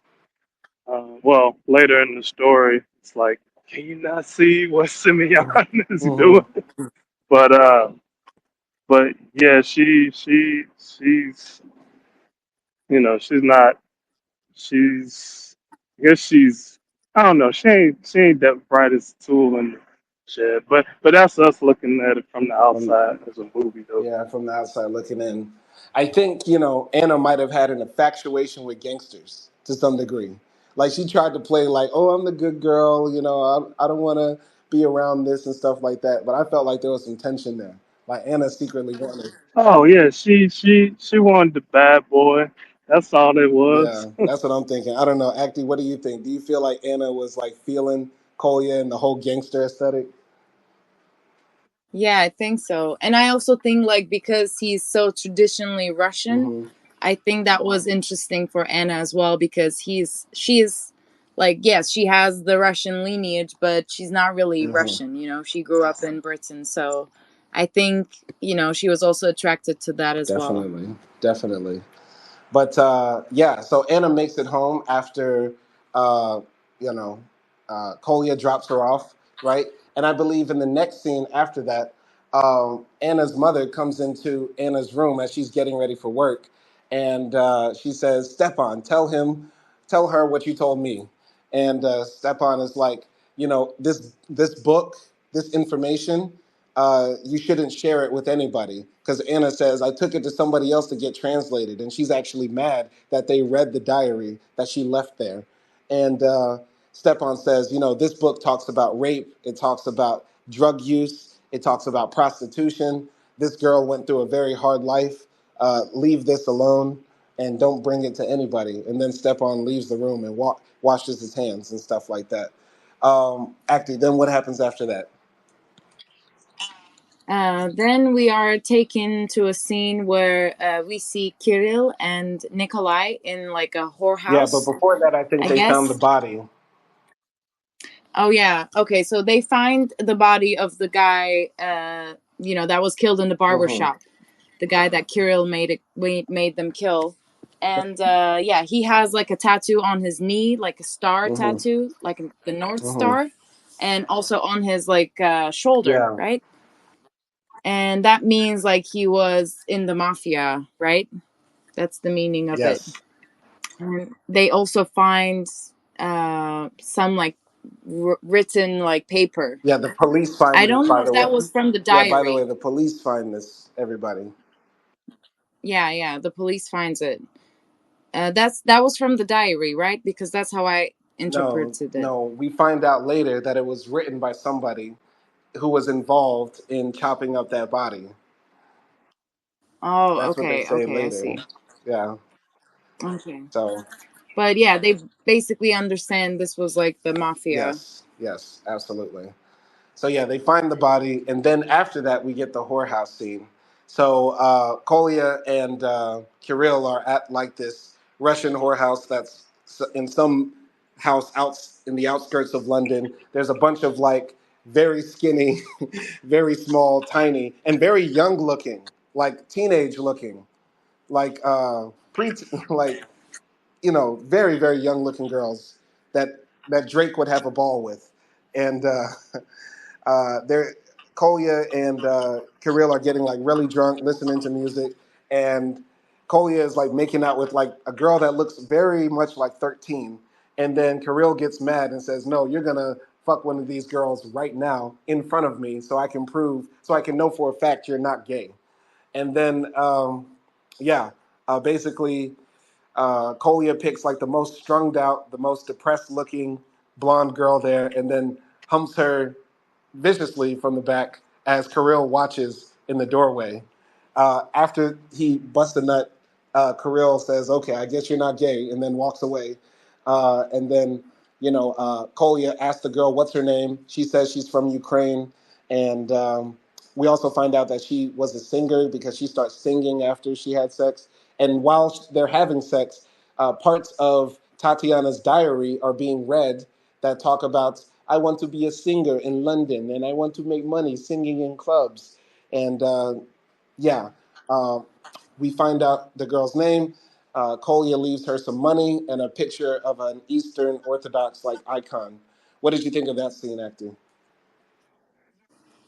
well, later in the story, it's like, can you not see what Simeon is doing? Hmm. But but yeah, she's she's not she's I guess she's I don't know, she ain't that brightest tool in the shed. But that's us looking at it from the From outside as a movie though. Yeah, from the outside looking in, I think Anna might have had an infatuation with gangsters to some degree. Like she tried to play like, oh, I'm the good girl, I don't want to be around this and stuff like that. But I felt like there was some tension there. Like Anna secretly wanted. Oh yeah, she wanted the bad boy. That's all it was. Yeah, that's what I'm thinking. I don't know, Acty, what do you think? Do you feel like Anna was like feeling Kolya and the whole gangster aesthetic? Yeah, I think so. And I also think, like, because he's so traditionally Russian, Mm-hmm. I think that was interesting for Anna as well, because she is like, yes, she has the Russian lineage, but she's not really Mm-hmm. Russian, she grew up in Britain. So I think, she was also attracted to that as well. Definitely, definitely. But yeah, so Anna makes it home after uh, you know Kolya drops her off, right? And I believe in the next scene after that, Anna's mother comes into Anna's room as she's getting ready for work, and she says, "Stepan, tell her what you told me." And Stepan is like, this book, this information, you shouldn't share it with anybody. Because Anna says, I took it to somebody else to get translated. And she's actually mad that they read the diary that she left there. And Stepan says, this book talks about rape, it talks about drug use, it talks about prostitution. This girl went through a very hard life. Leave this alone and don't bring it to anybody. And then Stepan leaves the room and washes his hands and stuff like that. Actually, then what happens after that? Then we are taken to a scene where we see Kirill and Nikolai in like a Yeah, but whorehouse, before that, I think I they found the guess. body. Oh yeah. Okay, so they find the body of the guy that was killed in the barber Hmm. shop. The guy that Kirill made them kill. And yeah, he has like a tattoo on his knee, like a star Hmm. tattoo, like the North Hmm. Star, and also on his like shoulder, Yeah. right? And that means like he was in the mafia, right? That's the meaning of it. Yes. And they also find some like written like paper. Yeah. The police I find this, don't know by if the way. that was from the Yeah. By the way, diary. the police find this. Everybody. Yeah, yeah, the police finds it. That was from the diary, right? Because that's how I No, interpreted it. no. We find out later that it was written by somebody who was involved in chopping up that body. Oh, That's what they okay, say okay, I later. see. Yeah. Okay. So. But yeah, they basically understand this was like the mafia. Yes, yes, absolutely. So yeah, they find the body, and then after that, we get the whorehouse scene. So Kolya and Kirill are at like this Russian whorehouse that's in some house out in the outskirts of London. There's a bunch of like very skinny, very small, tiny, and very young looking, like teenage looking, like pre, like very very young looking girls that Drake would have a ball with, and. They're Kolya and Kirill are getting like really drunk, listening to music, and Kolya is like making out with like a girl that looks very much like 13, and then Kirill gets mad and says, "No, you're gonna fuck one of these girls right now in front of me, so I can know for a fact you're not gay." And then, yeah, basically, Kolya picks like the most strung out, the most depressed looking blonde girl there, and then humps her viciously from the back as Kirill watches in the doorway. After he busts a nut, Kirill says, "Okay, I guess you're not gay," and then walks away. And then, Kolya asks the girl, "What's her name?" She says she's from Ukraine, and we also find out that she was a singer because she starts singing after she had sex. And while they're having sex, parts of Tatiana's diary are being read that talk about I want to be a singer in London and I want to make money singing in clubs. And yeah, uh, we find out the girl's name. Kolya leaves her some money and a picture of an Eastern Orthodox like icon. What did you think of that scene acting?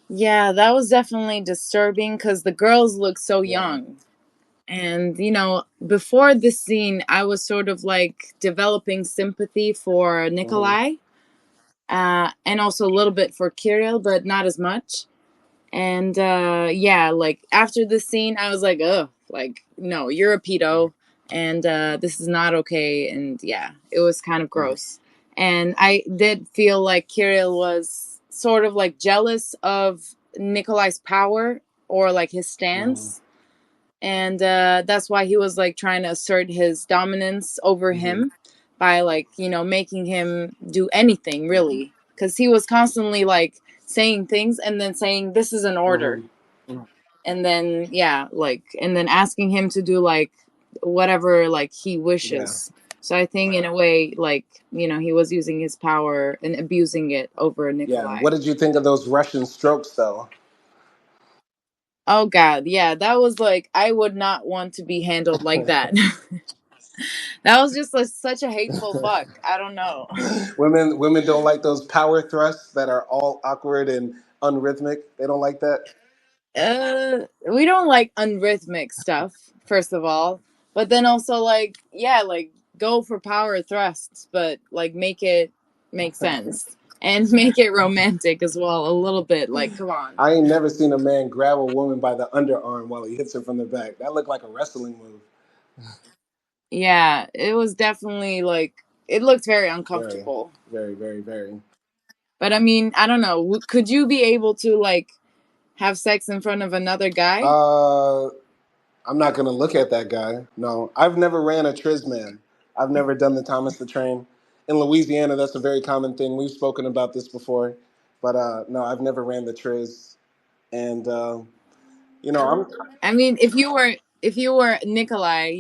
Yeah, that was definitely disturbing because the girls look so Yeah. young. And, before this scene, I was sort of like developing sympathy for Hmm. Nikolai, and also a little bit for Kirill, but not as much. And yeah, like after this scene, I was like, ugh, like, no, you're a pedo, and this is not okay. And yeah, it was kind of gross. And I did feel like Kirill was sort of like jealous of Nikolai's power or like his Hmm. stance, and that's why he was like trying to assert his dominance over Hmm. him by like making him do anything really, because he was constantly like saying things and then saying this is an order, Hmm. and then yeah, like, and then asking him to do like whatever like he Yeah. wishes. So I think in a way, like, he was using his power and abusing it over Yeah. Nikolai. What did you think of those Russian strokes, though? Oh god, yeah, that was like, I would not want to be handled like that. That was just like such a hateful fuck. I don't know. Women don't like those power thrusts that are all awkward and unrhythmic. They don't like that. We don't like unrhythmic stuff, first of all. But then also like, yeah, like go for power thrusts, but like make it make sense. And make it romantic as well, a little bit. Like, come on. I ain't never seen a man grab a woman by the underarm while he hits her from the back. That looked like a wrestling move. Yeah, it was definitely like, it looked very Very, uncomfortable. very, very, very. But I mean, I don't know. Could you be able to like have sex in front of another guy? Uh, I'm not gonna look at that guy. No, I've never ran a Triz man. I've never done the Thomas the Train. In Louisiana, that's a very common thing. We've spoken about this before, but no, I've never ran the Triz. And I'm I mean, if you were Nikolai,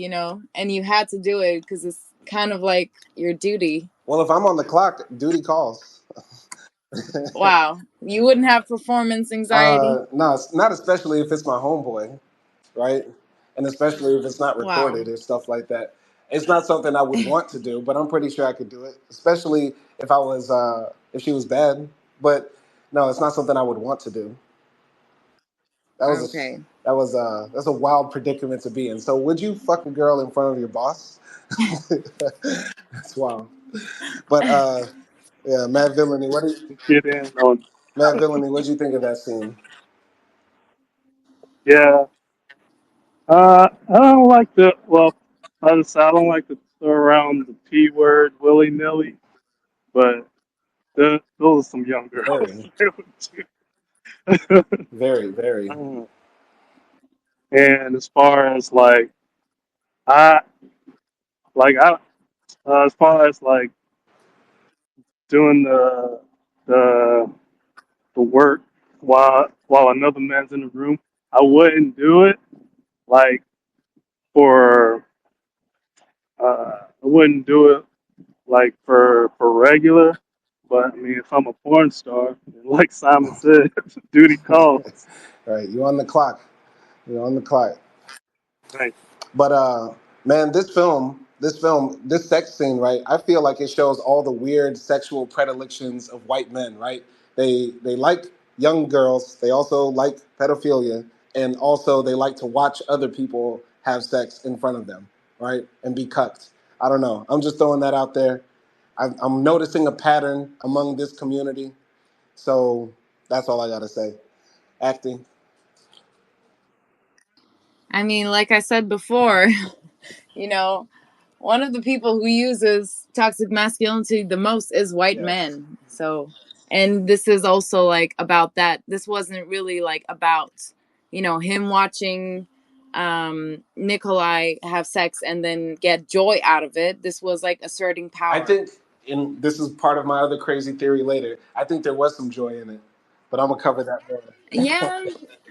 and you had to do it because it's kind of like your duty. well. If I'm on the clock, duty calls. Wow, you wouldn't have performance anxiety. No, not especially if it's my homeboy, right? And especially if it's not Wow. recorded or stuff like that. It's not something I would want to do, but I'm pretty sure I could do it. Especially if she was bad. But no, it's not something I would want to do. Okay. That's a wild predicament to be in. So would you fuck a girl in front of your boss? That's wild. But yeah, Get in on. Matt Villainy, what did you think of that scene? Yeah. I don't like the, well, I don't like to throw around the P word willy nilly, but those are some young girls. Very, very, very. Mm. And as far as like, I, like, I, As far as like doing the the work while another man's in the room, I wouldn't do it. Like for I wouldn't do it like for regular. But I mean, if I'm a porn star, like Simon said, duty calls. Right, you're on the clock. You're on the clock. Thank But man, this sex scene, right? I feel like it shows all the weird sexual predilections of white men, right? They like young girls. They also like pedophilia, and also they like to watch other people have sex in front of them, right? And be cucked. I don't know. I'm just throwing that out there. I'm noticing a pattern among this community, so that's all I gotta say. Acting. I mean, like I said before, you know, one of the people who uses toxic masculinity the most is white Yes. men. So, and this is also like about that. This wasn't really like about, him watching Nikolai have sex and then get joy out of it. This was like asserting I power. think, and this is part of my other crazy theory later. I think there was some joy in it, but I'm gonna cover that later. Yeah,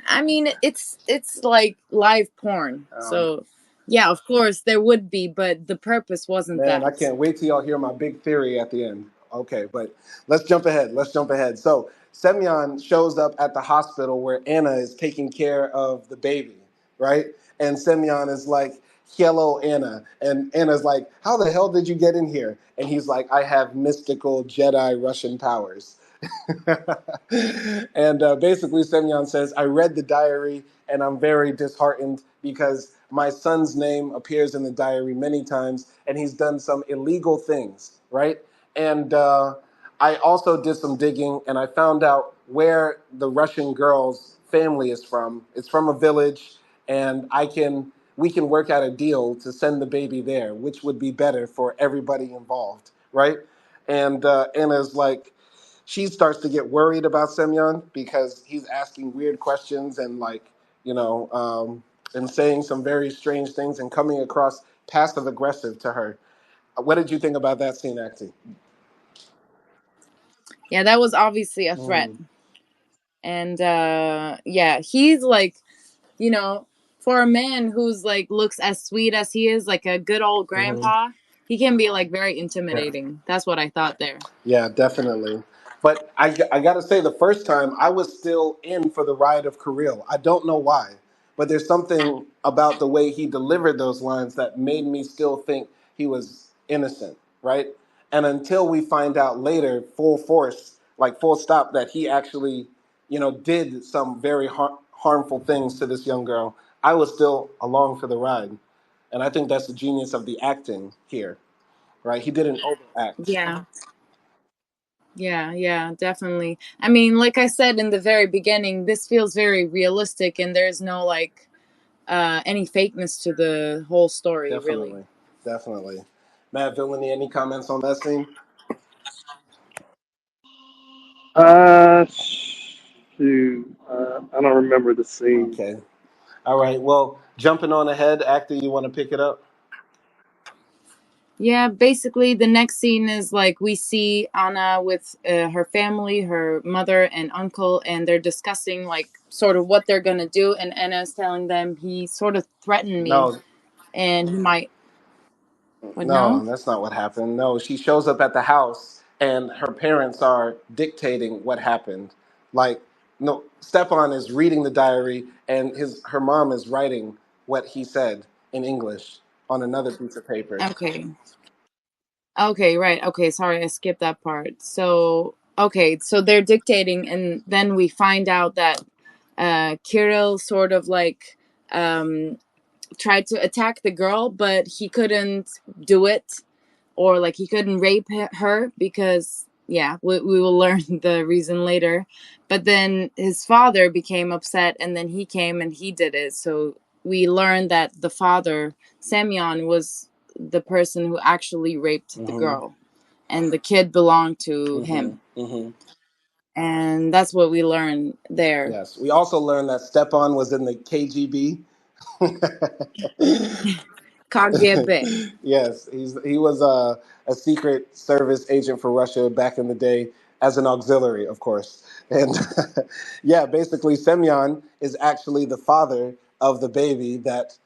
I mean, it's like live porn. um, So, yeah, of course there would be, but the purpose wasn't Man, I that. can't wait till y'all hear my big theory at the end. Okay, but let's jump ahead. Let's jump ahead. So Semyon shows up at the hospital where Anna is taking care of the baby, right? And Semyon is like, "Hello, Anna," and Anna's like, "How the hell did you get in here?" And he's like, "I have mystical Jedi Russian powers." And basically, Semyon says, I read the diary and I'm very disheartened because my son's name appears in the diary many times and he's done some illegal things, right? And I also did some digging and I found out where the Russian girl's family is from. It's from a village, and we can work out a deal to send the baby there, which would be better for everybody involved, right? And Anna's like, she starts to get worried about Semyon because he's asking weird questions and and saying some very strange things and coming across passive aggressive to her. What did you think about that scene acting? Yeah, that was obviously a threat. Mm, And yeah, he's like, you know, for a man who's like looks as sweet as he is, like a good old hmm. grandpa, he can be like very Yeah. intimidating. That's what I thought there. Yeah, definitely. But I got to say, the first time I was still in for the ride of Kirill. I don't know why, but there's something about the way he delivered those lines that made me still think he was innocent, right? And until we find out later, full force, like full stop, that he actually, did some very harmful things to this young girl, I was still along for the ride. And I think that's the genius of the acting here, right? He didn't overact. Yeah. Yeah, definitely. I mean, like I said in the very beginning, this feels very realistic and there's no like any fakeness to the whole story, really. Definitely, definitely. Matt Villainy, any comments on that scene? Shoot, I don't remember the scene. Okay. All right. Well, jumping on ahead, actor, you want to pick it up? Yeah, basically the next scene is like we see Anna with her family, her mother and uncle, and they're discussing like sort of what they're gonna do. And Anna's telling them he sort of threatened me, No, and he might. What no, now? that's not what happened. No, she shows up at the house and her parents are dictating what happened. Like, no, Stepan is reading the diary and her mom is writing what he said in English on another piece of paper. Okay. Okay, right. Okay, sorry, I skipped that part. So, okay, so they're dictating, and then we find out that Kirill sort of like um, tried to attack the girl, but he couldn't do it, or like he couldn't rape her because, yeah, we will learn the reason later. But then his father became upset, and then he came and he did it. So we learned that the father, Semyon, was the person who actually raped the Mm-hmm. girl, and the kid belonged to Mm-hmm. him. Mm-hmm. And that's what we learned there. Yes. We also learned that Stepan was in the KGB. KGB. Yes, he was a secret service agent for Russia back in the day as an auxiliary, of course. And yeah, basically, Semyon is actually the father of the baby that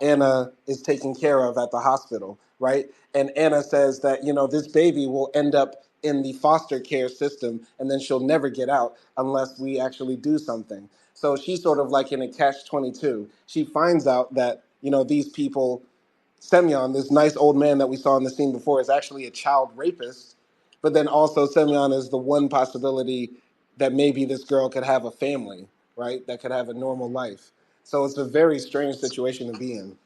Anna is taking care of at the hospital, right? And Anna says that, this baby will end up in the foster care system and then she'll never get out unless we actually do something. So she's sort of like in a catch 22. She finds out that, these people, Semyon, this nice old man that we saw in the scene before, is actually a child rapist. But then also, Semyon is the one possibility that maybe this girl could have a family, right? That could have a normal life. So it's a very strange situation to be in.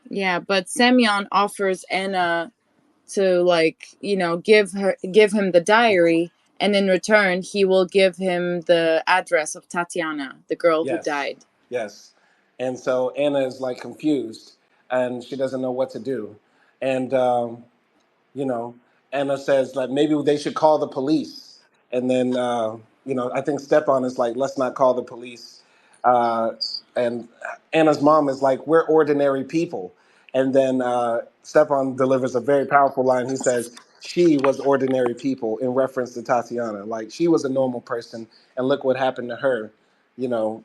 Yeah, but Semyon offers Anna to, like, give him the diary, and in return he will give him the address of Tatiana, the girl who Yes, died. yes. And so Anna is like confused and she doesn't know what to do. And you know, Anna says like maybe they should call the police, and then I think Stepan is like, let's not call the police, uh, and Anna's mom is like, we're ordinary people, and then Stepan delivers a very powerful line. He says she was ordinary people in reference to Tatiana, like she was a normal person, and look what happened to her,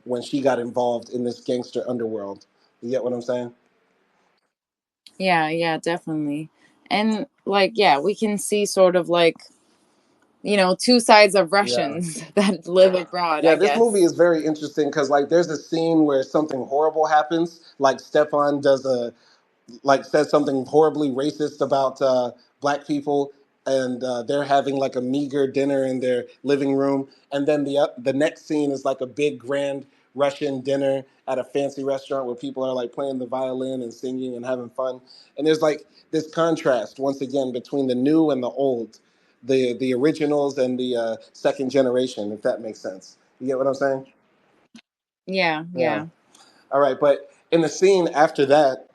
when she got involved in this gangster underworld. You get what I'm saying? Yeah, yeah, definitely. And, like, yeah, we can see sort of like, two sides of Yeah. Russians that live abroad, Yeah, I this movie guess. is very interesting because like there's a scene where something horrible happens. Like Stepan does a like says something horribly racist about black people, and they're having like a meager dinner in their living room, and then the next scene is like a big grand Russian dinner at a fancy restaurant where people are like playing the violin and singing and having fun, and there's like this contrast once again between the new and the old, the originals and the second generation, if that makes sense. You get what I'm saying? Yeah, Yeah. yeah. All right, but in the scene after that,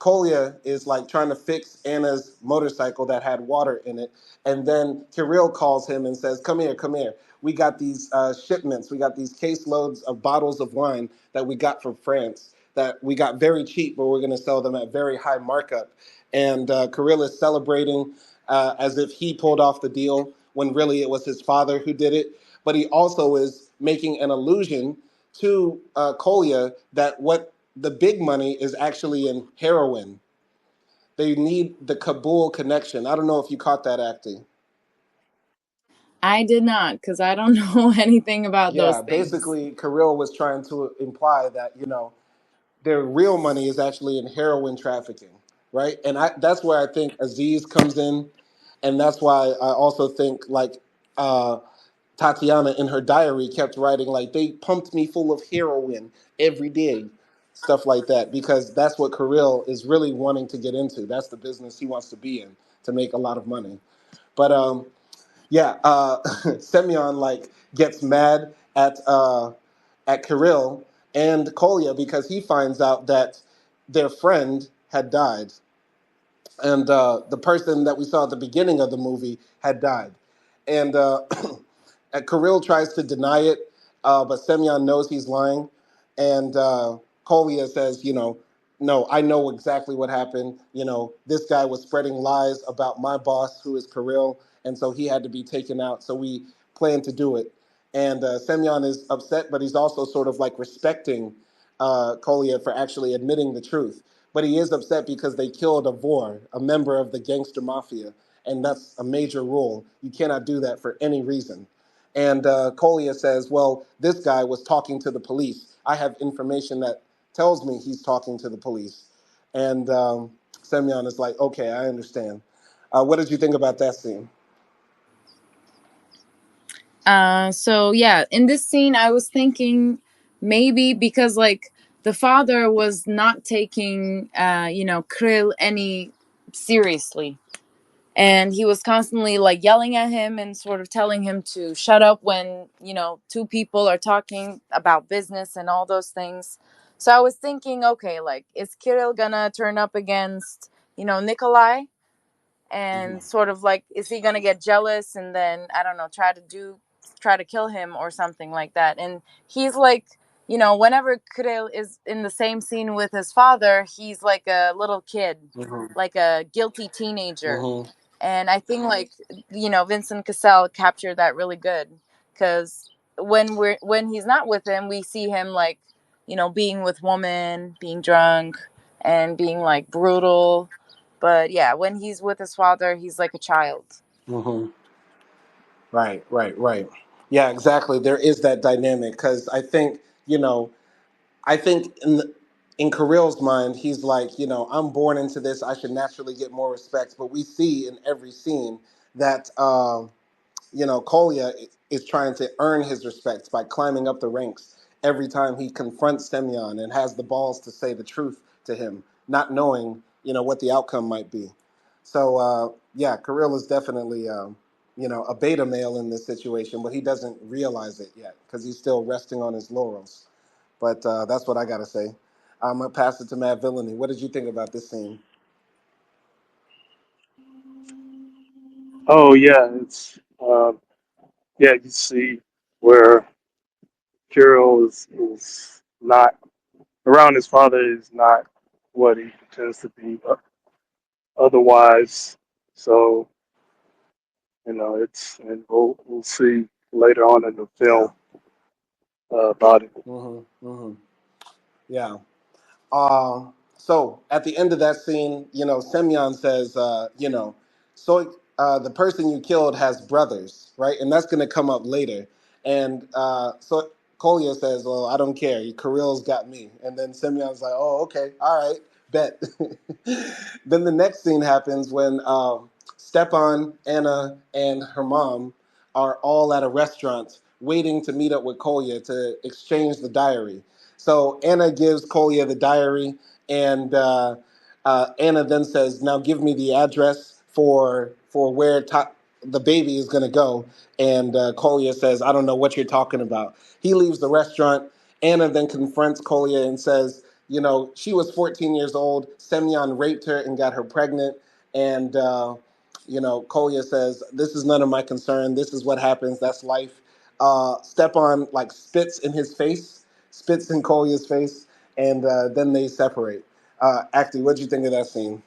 Kolya is like trying to fix Anna's motorcycle that had water in it, and then Kirill calls him and says, "Come here, come here. We got these shipments. We got these caseloads of bottles of wine that we got from France that we got very cheap, but we're going to sell them at very high markup." And Kirill is celebrating as if he pulled off the deal when really it was his father who did it. But he also is making an allusion to Kolya that what the big money is actually in heroin. They need the Kabul connection. I don't know if you caught that acting. I did not, because I don't know anything about those Yeah, things. basically, Kirill was trying to imply that their real money is actually in heroin trafficking, right? And that's where I think Aziz comes in, and that's why I also think like uh, Tatiana in her diary kept writing like they pumped me full of heroin every day, stuff like that, because that's what Kirill is really wanting to get into. That's the business he wants to be in to make a lot of money. But yeah, Semyon like gets mad at Kirill and Kolya because he finds out that their friend had died, and the person that we saw at the beginning of the movie had died, and Kirill tries to deny it, but Semyon knows he's lying, and Kolya says, no, I know exactly what happened. This guy was spreading lies about my boss, who is Kirill, and so he had to be taken out. So we planned to do it, and Semyon is upset, but he's also sort of like respecting Kolya for actually admitting the truth. But he is upset because they killed a Vor, a member of the gangster mafia, and that's a major rule. You cannot do that for any reason. And Kolya says, well, this guy was talking to the police. I have information that tells me he's talking to the police. And Semyon is like, okay, I understand. What did you think about that scene? So yeah, in this scene, I was thinking maybe because, like, the father was not taking, Krill any seriously, and he was constantly like yelling at him and sort of telling him to shut up when two people are talking about business and all those things. So I was thinking, okay, like, is Kirill gonna turn up against Nikolai, and Mhm. sort of like, is he gonna get jealous and then, I don't know, try to kill him or something like that? And he's like, whenever Kirill is in the same scene with his father, he's like a little kid, Hmm. like a guilty teenager. Hmm. And I think like Vincent Cassell captured that really good, because when he's not with him, we see him like being with women, being drunk, and being like brutal. But yeah, when he's with his father, he's like a child. Hmm. Right, right, right. Yeah, exactly. There is that dynamic because I think in Kirill's mind, he's like, I'm born into this. I should naturally get more respect. But we see in every scene that Kolya is trying to earn his respect by climbing up the ranks every time he confronts Semyon and has the balls to say the truth to him, not knowing, what the outcome might be. So, yeah, Kirill is definitely, a beta male in this situation, but he doesn't realize it yet because he's still resting on his laurels. But that's what I got to say. I'm going to pass it to Matt Villainy. What did you think about this scene? Oh yeah, it's yeah. You see where Kirill is not around his father is not what he pretends to be, but otherwise. So it's and we'll see later on in the Yeah. film about it. Hmm. Hmm. Yeah. So at the end of that scene, Semyon says, so the person you killed has brothers, right? And that's going to come up later. And so Kolya says, well, I don't care. Kirill's got me. And then Semyon's like, oh, okay, all right, bet. Then the next scene happens when Stepan, Anna, and her mom are all at a restaurant waiting to meet up with Kolya to exchange the diary. So Anna gives Kolya the diary, and Anna then says, "Now give me the address for where the baby is going to go." And Kolya says, "I don't know what you're talking about." He leaves the restaurant. Anna then confronts Kolya and says, she was 14 years old. Semyon raped her and got her pregnant. And Kolya says, "This is none of my concern. This is what happens. That's life." Stepan like spits in his face, spits in Kolya's face, and then they separate. Acty, what do you think of that scene?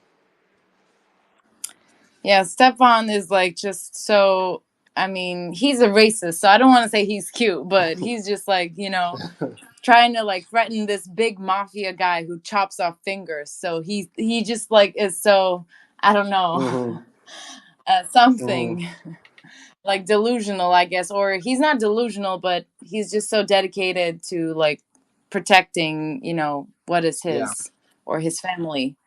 Yeah, Stefan is like just so. I mean, he's a racist, so I don't want to say he's cute, but he's just like trying to like threaten this big mafia guy who chops off fingers. So he just like is so, I don't know, Mm-hmm. Mm-hmm. something like delusional, I guess, or he's not delusional, but he's just so dedicated to like protecting, what is Yeah. his or his family.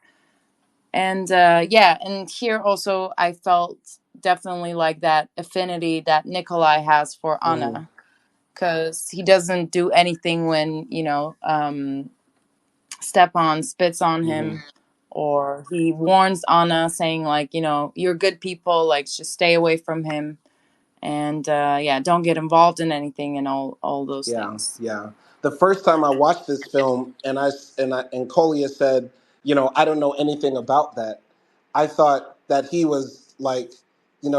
And yeah, and here also I felt definitely like that affinity that Nikolai has for Mm-hmm. Anna, because he doesn't do anything when Stepan spits on Mm-hmm. him, or he warns Anna saying like you're good people, like just stay away from him, and yeah, don't get involved in anything, and all those Yeah, things. yeah. The first time I watched this film, and Kolya said, I don't know anything about that. I thought that he was like,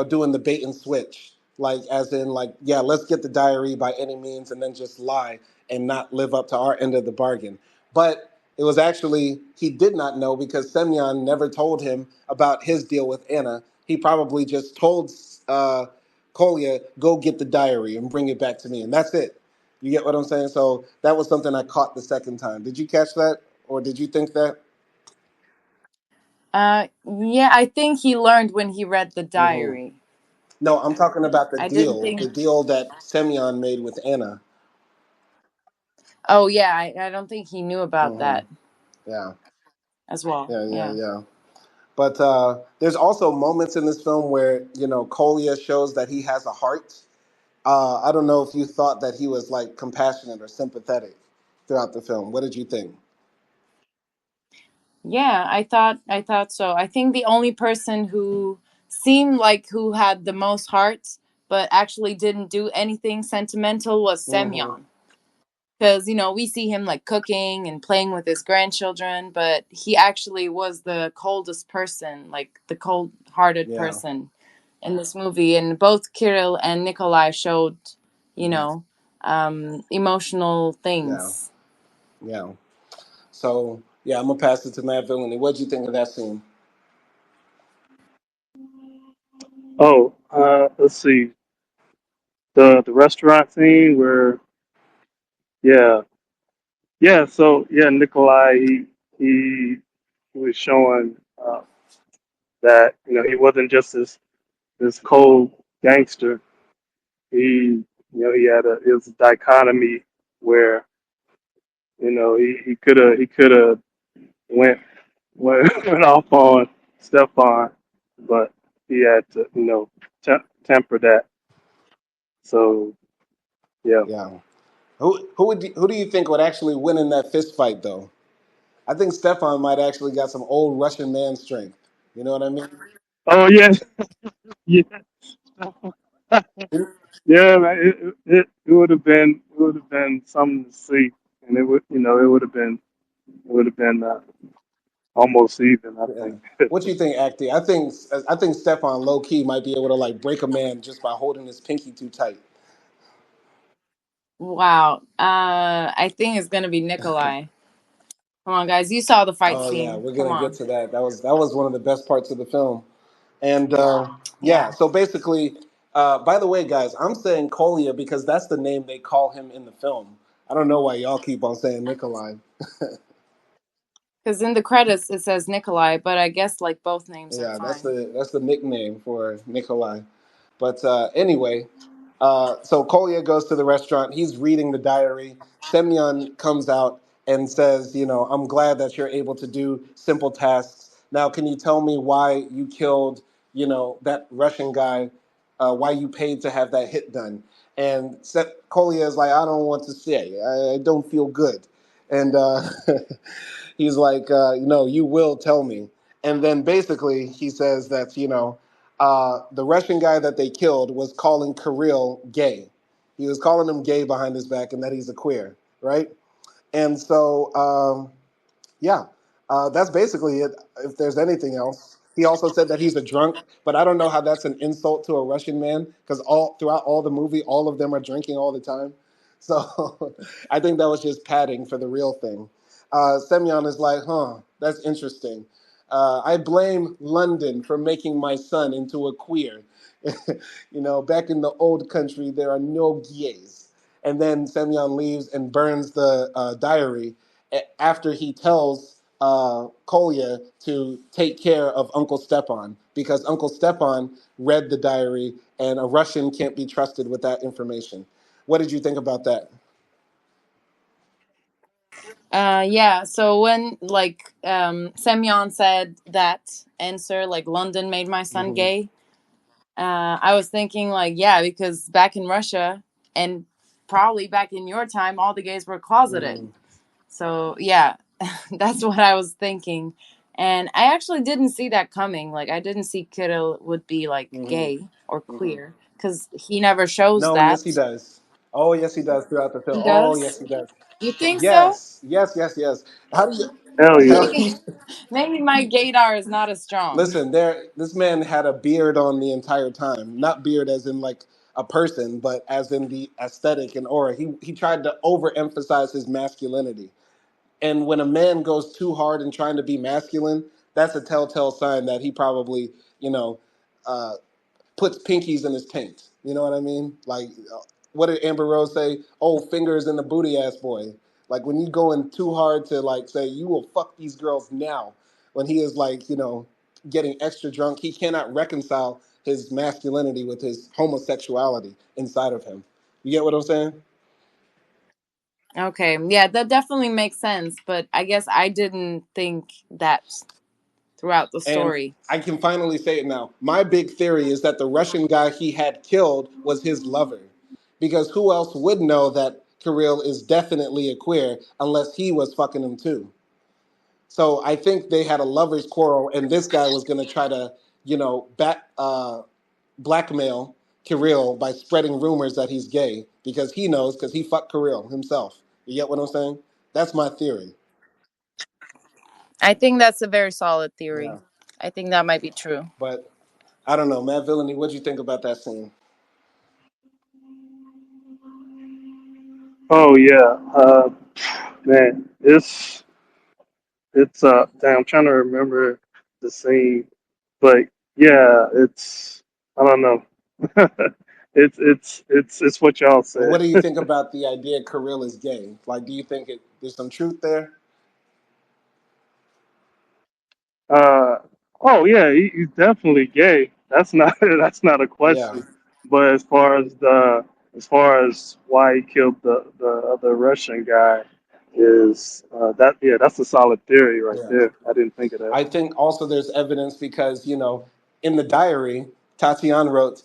doing the bait and switch, like as in like, yeah, let's get the diary by any means, and then just lie and not live up to our end of the bargain. But it was actually he did not know because Semyon never told him about his deal with Anna. He probably just told Kolya, go get the diary and bring it back to me, and that's it. You get what I'm saying? So that was something I caught the second time. Did you catch that, or did you think that? Yeah, I think he learned when he read the Hmm. diary. No, I'm talking about I didn't think. the deal that Semyon made with Anna. Oh yeah, I don't think he knew about Hmm. that Yeah, as well. yeah, yeah, Yeah. yeah. But there's also moments in this film where Kolya shows that he has a heart. I don't know if you thought that he was like compassionate or sympathetic throughout the film. What did you think? Yeah, I thought so. I think the only person who seemed like who had the most heart but actually didn't do anything sentimental was Hmm. Semyon. Because we see him like cooking and playing with his grandchildren, but he actually was the coldest person, like the cold-hearted Yeah. person in this movie. And both Kirill and Nikolai showed, you Hmm. know, emotional Yeah, things. yeah. So yeah, I'm gonna pass it to Matt Villainy. What do you think of that scene? Oh, let's see. The restaurant scene where yeah, yeah. So yeah, Nikolai he was showing that he wasn't just this cold gangster. He had a it was a dichotomy where he could have went went off on Stefan, but he had to temper that. So yeah. Yeah. Who do you think would actually win in that fist fight though? I think Stefan might actually got some old Russian man strength. You know what I mean? Oh yeah, yeah, yeah, man. It would have been something to see, and it would have been almost even. I Yeah. think. What you think, Acty? I think Stefan low key might be able to like break a man just by holding his pinky too tight. Wow. I think it's gonna be Nikolai. Come on, guys. You saw the fight Oh yeah, scene. we're Come gonna get on. to that. That was one of the best parts of the film. And yeah, Yeah. so basically, by the way, guys, I'm saying Kolya because that's the name they call him in the film. I don't know why y'all keep on saying Nikolai. Because in the credits it says Nikolai, but I guess like both names are Yeah, that's fine. the nickname for Nikolai. But anyway, so Kolya goes to the restaurant. He's reading the diary. Semyon comes out and says, I'm glad that you're able to do simple tasks. Now, can you tell me why you killed, that Russian guy? Why you paid to have that hit done? And Kolya is like, I don't want to say. I don't feel good. And he's like, you will tell me. And then basically he says that, the Russian guy that they killed was calling Kirill gay. He was calling him gay behind his back and that he's a queer, right? And so yeah, that's basically it. If there's anything else, he also said that he's a drunk, but I don't know how that's an insult to a Russian man because all throughout all the movie, all of them are drinking all the time. So I think that was just padding for the real thing. Semyon is like, huh, that's interesting. I blame London for making my son into a queer. Back in the old country, there are no gays. And then Semyon leaves and burns the diary after he tells Kolya to take care of Uncle Stepan because Uncle Stepan read the diary and a Russian can't be trusted with that information. What did you think about that? Yeah, so when like Semyon said that answer, like London made my son Hmm. gay, I was thinking like, yeah, because back in Russia and probably back in your time, all the gays were closeted. Hmm. So yeah, that's what I was thinking. And I actually didn't see that coming. Like I didn't see Kirill would be like Hmm. gay or Hmm. queer because he never shows No, yes, he that. does. Oh, yes, he does throughout the film. He Oh, yes, does. he does. You think so? Yes, yes, yes, yes. How do you? Hell yeah. How, Maybe maybe my gaydar is not as strong. listen, this man had a beard on the entire time. Not beard as in like a person, but as in the aesthetic and aura. He tried to overemphasize his masculinity. And when a man goes too hard in trying to be masculine, that's a telltale sign that he probably, you know, uh, puts pinkies in his taint. You know what I mean? Like, what did Amber Rose say? Oh, fingers in the booty ass boy. Like when you going too hard to like say you will fuck these girls now, when he is like getting extra drunk, he cannot reconcile his masculinity with his homosexuality inside of him. You get what I'm saying? Okay, yeah, that definitely makes sense, but I guess I didn't think that throughout the And story. I can finally say it now. My big theory is that the Russian guy he had killed was his lover. Because who else would know that Kirill is definitely a queer unless he was fucking him too? So I think they had a lover's quarrel, and this guy was going to try to, blackmail Kirill by spreading rumors that he's gay because he knows because he fucked Kirill himself. You get what I'm saying? That's my theory. I think that's a very solid Yeah. theory. I think that might be true. But I don't know, Matt Villainy, what'd you think about that scene? Oh yeah, man, it's damn. I'm trying to remember the scene, but yeah, it's I don't know. It's what y'all And what said. do you think about the idea Kirill is gay? Like, do you think there's some truth there? Uh, oh yeah, he's definitely gay. That's not that's not a Yeah, question. But as far as why he killed the other Russian guy is that yeah, that's a solid theory right yeah. there. I didn't think of that. I think also there's evidence because, in the diary, Tatiana wrote,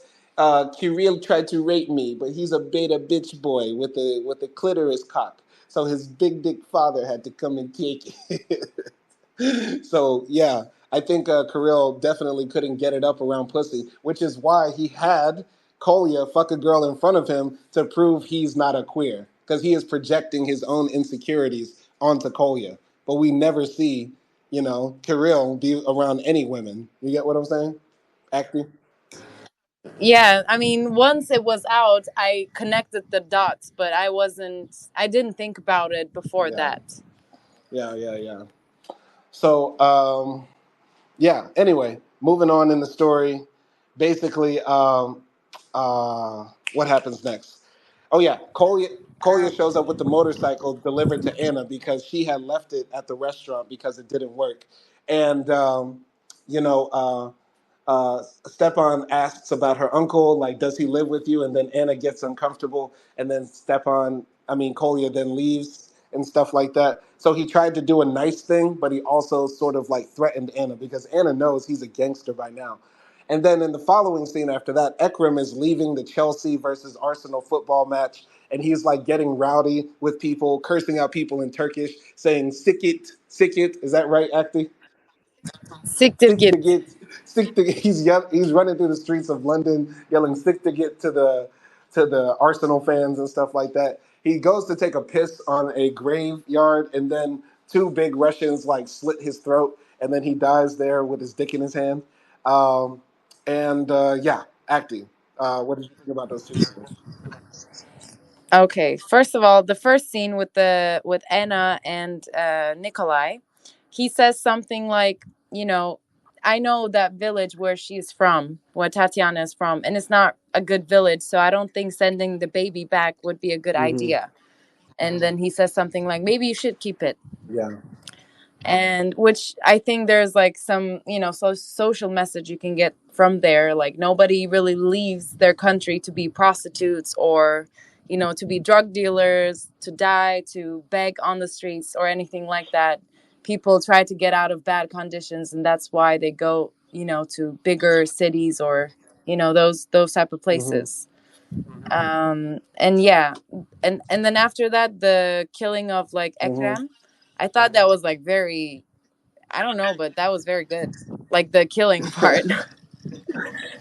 Kirill tried to rape me, but he's a beta bitch boy with a clitoris cock. So his big dick father had to come and take it. So yeah, I think Kirill definitely couldn't get it up around pussy, which is why he had Kolya fuck a girl in front of him to prove he's not a queer, because he is projecting his own insecurities onto Kolya. But we never see, Kirill be around any women. You get what I'm saying? Acting. Yeah, I mean, once it was out, I connected the dots, but I didn't think about it before Yeah, that. yeah, yeah, yeah. So yeah. Anyway, moving on in the story. Basically, what happens next? Oh yeah, Kolya shows up with the motorcycle delivered to Anna because she had left it at the restaurant because it didn't work, and you know. Stepan asks about her uncle, like, does he live with you? And then Anna gets uncomfortable, and then Kolya then leaves and stuff like that. So he tried to do a nice thing, but he also sort of like threatened Anna because Anna knows he's a gangster by now. And then in the following scene after that, Ekrem is leaving the Chelsea versus Arsenal football match, and he's like getting rowdy with people, cursing out people in Turkish, saying "sikit, sikit." Is that right, Acti? Siktir Sick to git. get, he's running through the streets of London yelling "sick to get" to the Arsenal fans and stuff like that. He goes to take a piss on a graveyard, and then two big Russians like slit his throat, and then he dies there with his dick in his hand. Um, and yeah, acting. What did you think about those two scenes? Okay, first of all, the first scene with Anna and Nikolai, he says something like, I know that village where she's from, where Tatiana is from, and it's not a good village, so I don't think sending the baby back would be a good Hmm. idea. And then he says something like, maybe you should keep it. Yeah. And which I think there's like some, social message you can get from there. Like nobody really leaves their country to be prostitutes or, to be drug dealers, to die, to beg on the streets or anything like that. People try to get out of bad conditions, and that's why they go, to bigger cities or, those type of Hmm. places. And yeah, and then after that, the killing of like Hmm. Ekrem, I thought that was like very, I don't know, but that was very good. Like the killing part.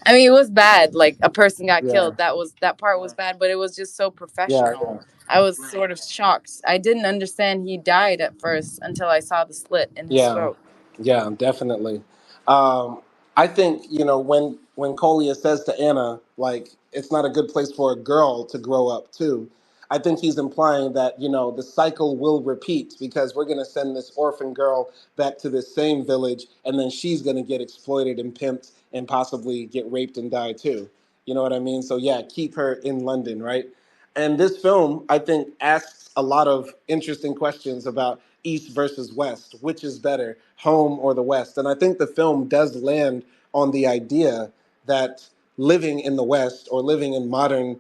I mean, it was bad. Like a person got Yeah. killed. That part was bad, but it was just so Yeah. professional. Yeah. I was sort of shocked. I didn't understand he died at first until I saw the slit in his Yeah, throat. yeah, definitely. I think when Colia says to Anna, like, it's not a good place for a girl to grow up too. I think he's implying that the cycle will repeat because we're going to send this orphan girl back to this same village, and then she's going to get exploited and pimped and possibly get raped and die too. You know what I mean? So yeah, keep her in London, right? And this film, I think, asks a lot of interesting questions about East versus West, which is better, home or the West. And I think the film does land on the idea that living in the West or living in modern,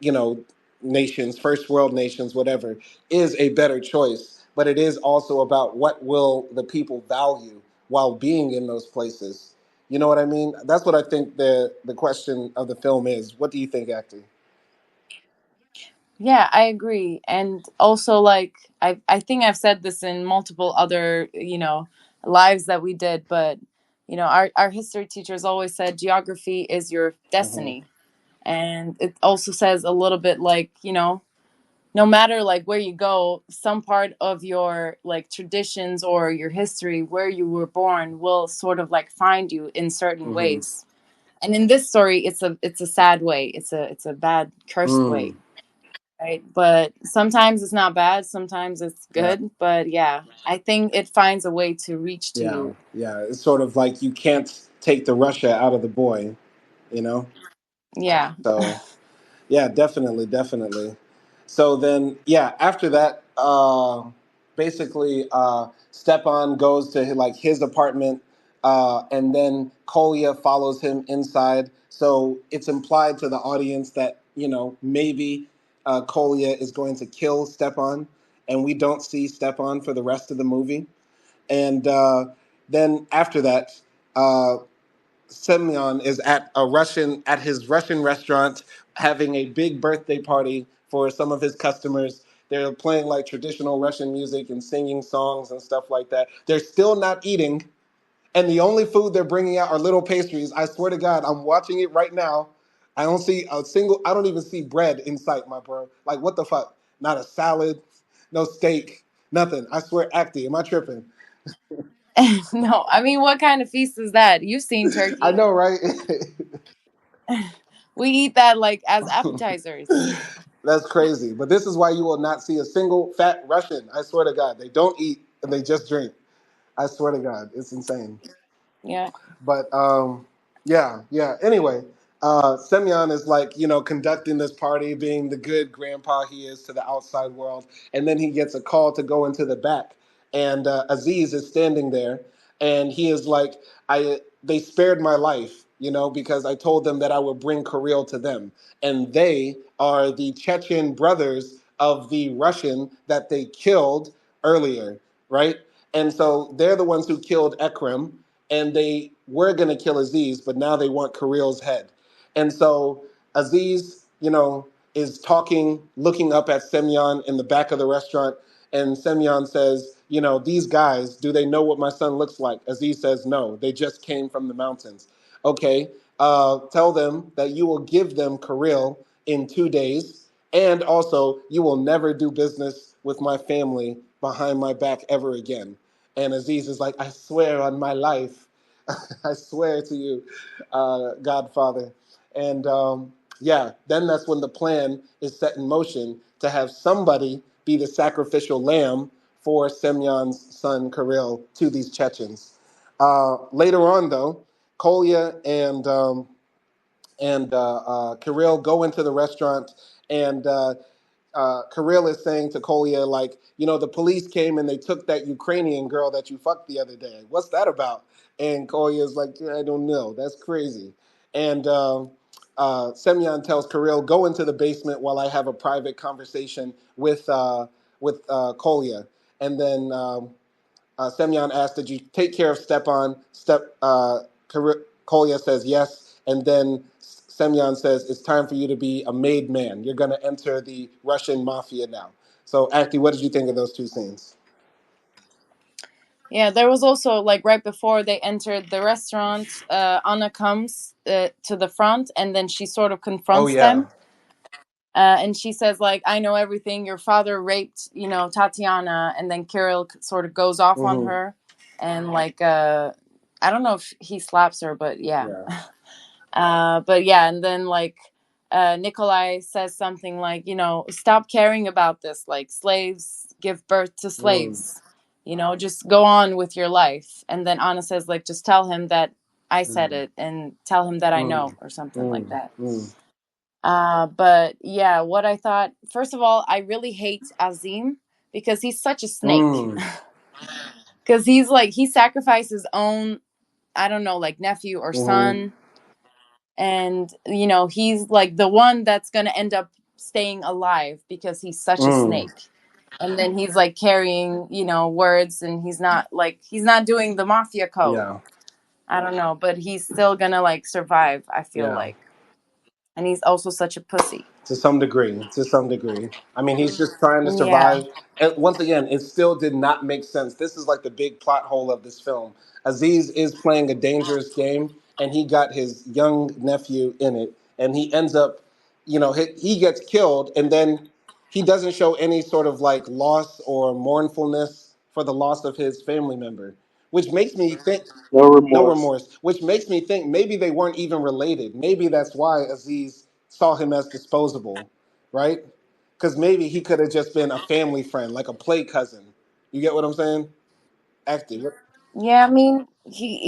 you know, nations, first world nations, whatever, is a better choice. But it is also about what will the people value while being in those places. You know what I mean? That's what I think the question of the film is. What do you think, Acting? Yeah, I agree. And also like I think I've said this in multiple other, lives that we did, but our history teachers always said geography is your Hmm. destiny. And it also says a little bit like, no matter like where you go, some part of your like traditions or your history where you were born will sort of like find you in certain Hmm. ways. And in this story, it's a sad way. It's a bad cursed way. right? But sometimes it's not bad, sometimes it's Yeah. good. But yeah, I think it finds a way to reach Yeah. to, Yeah. It's sort of like you can't take the Russia out of the boy, you know? yeah. So, yeah, definitely, definitely. So then, yeah, after that, basically, Stepan goes to like his apartment, and then Kolya follows him inside. So it's implied to the audience that maybe Kolya is going to kill Stepan, and we don't see Stepan for the rest of the movie. And then after that, uh, Semyon is at his Russian restaurant having a big birthday party for some of his customers. They're playing like traditional Russian music and singing songs and stuff like that. They're still not eating, and the only food they're bringing out are little pastries. I swear to God, I'm watching it right now. I don't see a single. I don't even see bread in sight, my bro. Like what the fuck? Not a salad, no steak, nothing. I swear, Acty, am I tripping? No, I mean, what kind of feast is that? You've seen I turkey. know, right? We eat that like as appetizers. That's crazy. But this is why you will not see a single fat Russian. I swear to God. They don't eat and they just drink. I swear to God. It's insane. Yeah. But yeah, yeah. Anyway, Semyon is like conducting this party, being the good grandpa he is to the outside world, and then he gets a call to go into the back, and Aziz is standing there, and he is like, "I they spared my life, because I told them that I would bring Kirill to them, and they are the Chechen brothers of the Russian that they killed earlier, right?" And so they're the ones who killed Ekrem, and they were going to kill Aziz, but now they want Kirill's head. And so Aziz, is talking, looking up at Semyon in the back of the restaurant, and Semyon says, these guys, do they know what my son looks like? Aziz says, no, they just came from the mountains. Okay, tell them that you will give them Kirill in 2 days, and also you will never do business with my family behind my back ever again. And Aziz is like, I swear on my life, I swear to you, Godfather. And yeah, then that's when the plan is set in motion to have somebody be the sacrificial lamb for Semyon's son Kirill to these Chechens. Later on, though, Kolya and Kirill go into the restaurant, and Kirill is saying to Kolya, like, the police came and they took that Ukrainian girl that you fucked the other day. What's that about? And Kolya is like, "Yeah, I don't know. That's crazy." And Semyon tells Kirill, go into the basement while I have a private conversation with Kolya. And then Semyon asks, "Did you take care of Stepan?" Kolya says yes, and then Semyon says, "It's time for you to be a made man. You're going to enter the Russian mafia now." So, Aki, what did you think of those two scenes? Yeah, there was also like right before they entered the restaurant, Anna comes to the front and then she sort of Oh confronts yeah. them. And she says like, I know everything. Your father raped, Tatiana. And then Kirill sort of goes off on Hmm. her, and like, I don't know if he slaps her, but yeah. Yeah. But yeah, and then like, Nikolai says something like, stop caring about this. Like, slaves give birth to Mm, slaves. Just go on with your life. And then Anna says like, just tell him that I said mm, it, and tell him that I mm, know, or something like mm, that. mm, But yeah, what I thought, first of all, I really hate Azim because he's such a snake. mm, Because he's like, he sacrificed his own, I don't know, like nephew or mm, son. And, he's like the one that's going to end up staying alive because he's such a mm. snake. And then he's like carrying, words, and he's not doing the mafia code. Yeah. I don't know, but he's still going to like survive, I feel Yeah. like. And he's also such a pussy. To some degree, to some degree. I mean, he's just trying to Yeah. survive. And once again, it still did not make sense. This is like the big plot hole of this film. Aziz is playing a dangerous game, and he got his young nephew in it, and he ends up, he gets killed, and then he doesn't show any sort of like loss or mournfulness for the loss of his family member, which makes me think No no remorse. remorse, which makes me think maybe they weren't even related. Maybe that's why Aziz saw him as disposable, right? Because maybe he could have just been a family friend, like a play cousin. You get what I'm saying? Acting. Yeah, I mean,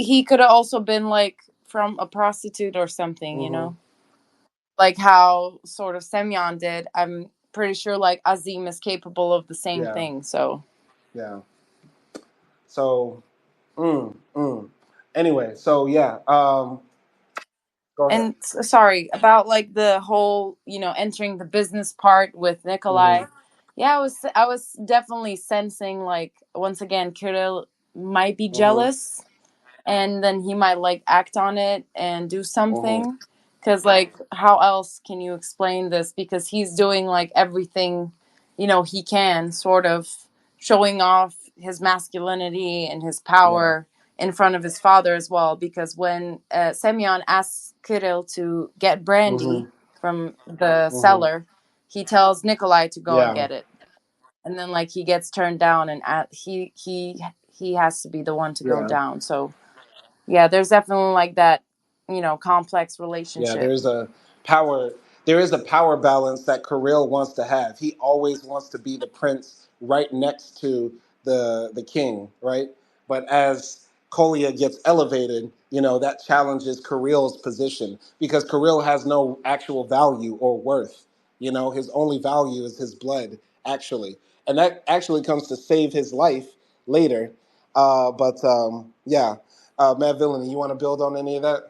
he could have also been like from a prostitute or something, you Mm-hmm. know, like how sort of Semyon did. I'm pretty sure like Azim is capable of the same Yeah. thing. So, Yeah. So, mm, mm. Anyway, so yeah. Go ahead. and sorry about like the whole, you know, entering the business part with Nikolai. Mm-hmm. Yeah, I was definitely sensing like once again Kirill might be Mm-hmm. jealous, and then he might like act on it and do Mm-hmm. something, because like how else can you explain this, because he's doing like everything, you know, he can, sort of showing off his masculinity and his Yeah. power in front of his father as well, because when Semyon asks Kirill to get brandy Mm-hmm. from the Mm-hmm. cellar, he tells Nikolai to go and Yeah. get it, and then like he gets turned down, and he has to be the one to go Yeah. down. So yeah, there's definitely like that, you know, complex Yeah, relationship. power there is a power balance that Kirill wants to have. He always wants to be the prince right next to the king, right? But as Kolya gets elevated, that challenges Kirill's position because Kirill has no actual value or worth. His only value is his blood, actually. And that actually comes to save his life later. But yeah, Matt Villainy, you want to build on any of that?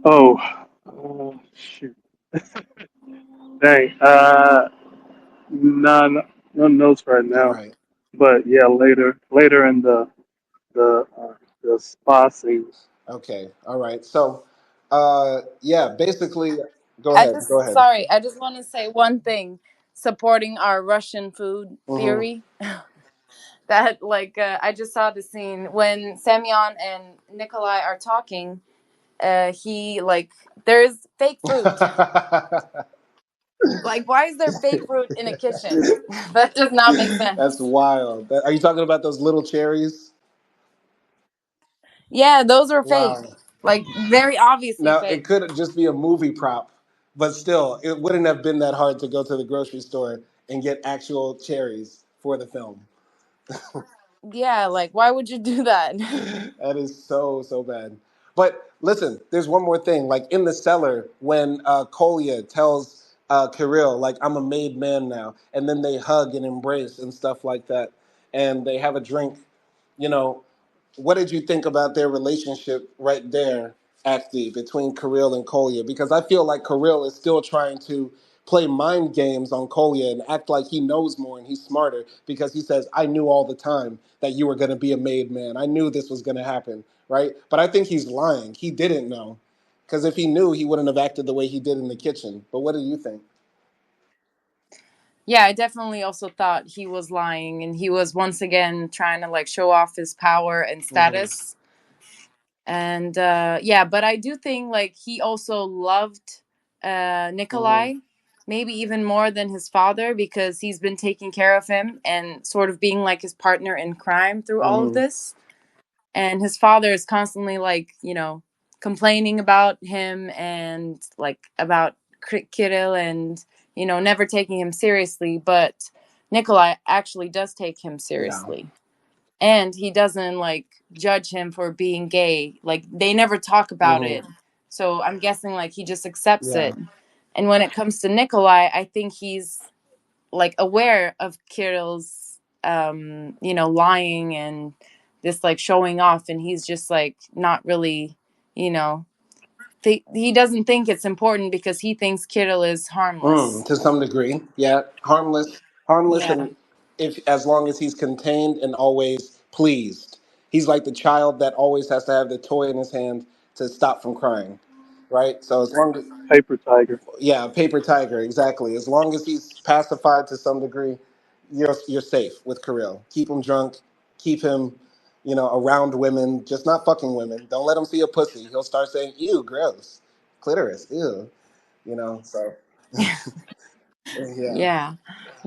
Oh, shoot. Dang. None, no notes right All now. right. But yeah, later in the spa scene. Okay. All right. So, yeah, basically, go I ahead. Go just ahead. sorry, I just want to say one thing supporting our Russian food Hmm. theory. That like I just saw the scene when Semyon and Nikolai are talking. He like there's fake fruit. Like why is there fake fruit in a kitchen? That does not make That's sense. wild. Are you talking about those little cherries? Yeah, those are fake. Wow. Like very obviously Now, it fake. could just be a movie prop, but still, it wouldn't have been that hard to go to the grocery store and get actual cherries for the film. Yeah, like why would you do that? That is so so bad. But listen, there's one more thing. Like in the cellar, when Kolya tells Kirill, like, "I'm a made man now," and then they hug and embrace and stuff like that, and they have a drink. You know, what did you think about their relationship right there, Acti, between Kirill and Kolya? Because I feel like Kirill is still trying to play mind games on Kolya and act like he knows more and he's smarter because he says, "I knew all the time that you were going to be a made man. I knew this was going to happen," right? But I think he's lying. He didn't know. Because if he knew, he wouldn't have acted the way he did in the kitchen. But what do you think? Yeah, I definitely also thought he was lying, and he was once again trying to like show off his power and Hmm. status. And yeah, but I do think like he also loved Hmm. Nikolai, maybe even more than his father, because he's been taking care of him and sort of being like his partner in crime through all of Hmm. this. And his father is constantly like, you know, complaining about him and like about Kirill, and you know, never taking him seriously, but Nikolai actually does take him Yeah. seriously, and he doesn't like judge him for being gay. Like they never talk about Hmm. it, so I'm guessing like he just accepts Yeah. it. And when it comes to Nikolai, I think he's like aware of Kirill's you know, lying and this like showing off, and he's just like not really, you know, he doesn't think it's important because he thinks Kirill is harmless. To some degree, yeah, harmless, Yeah. and if as long as he's contained and always pleased, he's like the child that always has to have the toy in his hand to stop from crying, right? So as long as, Paper tiger. yeah, paper tiger, exactly. As long as he's pacified to some degree, you're safe with Kirill. Keep him drunk, keep him, around women, just not fucking women. Don't let him see a pussy. He'll start saying, "Ew, gross, clitoris, ew," So yeah. Yeah.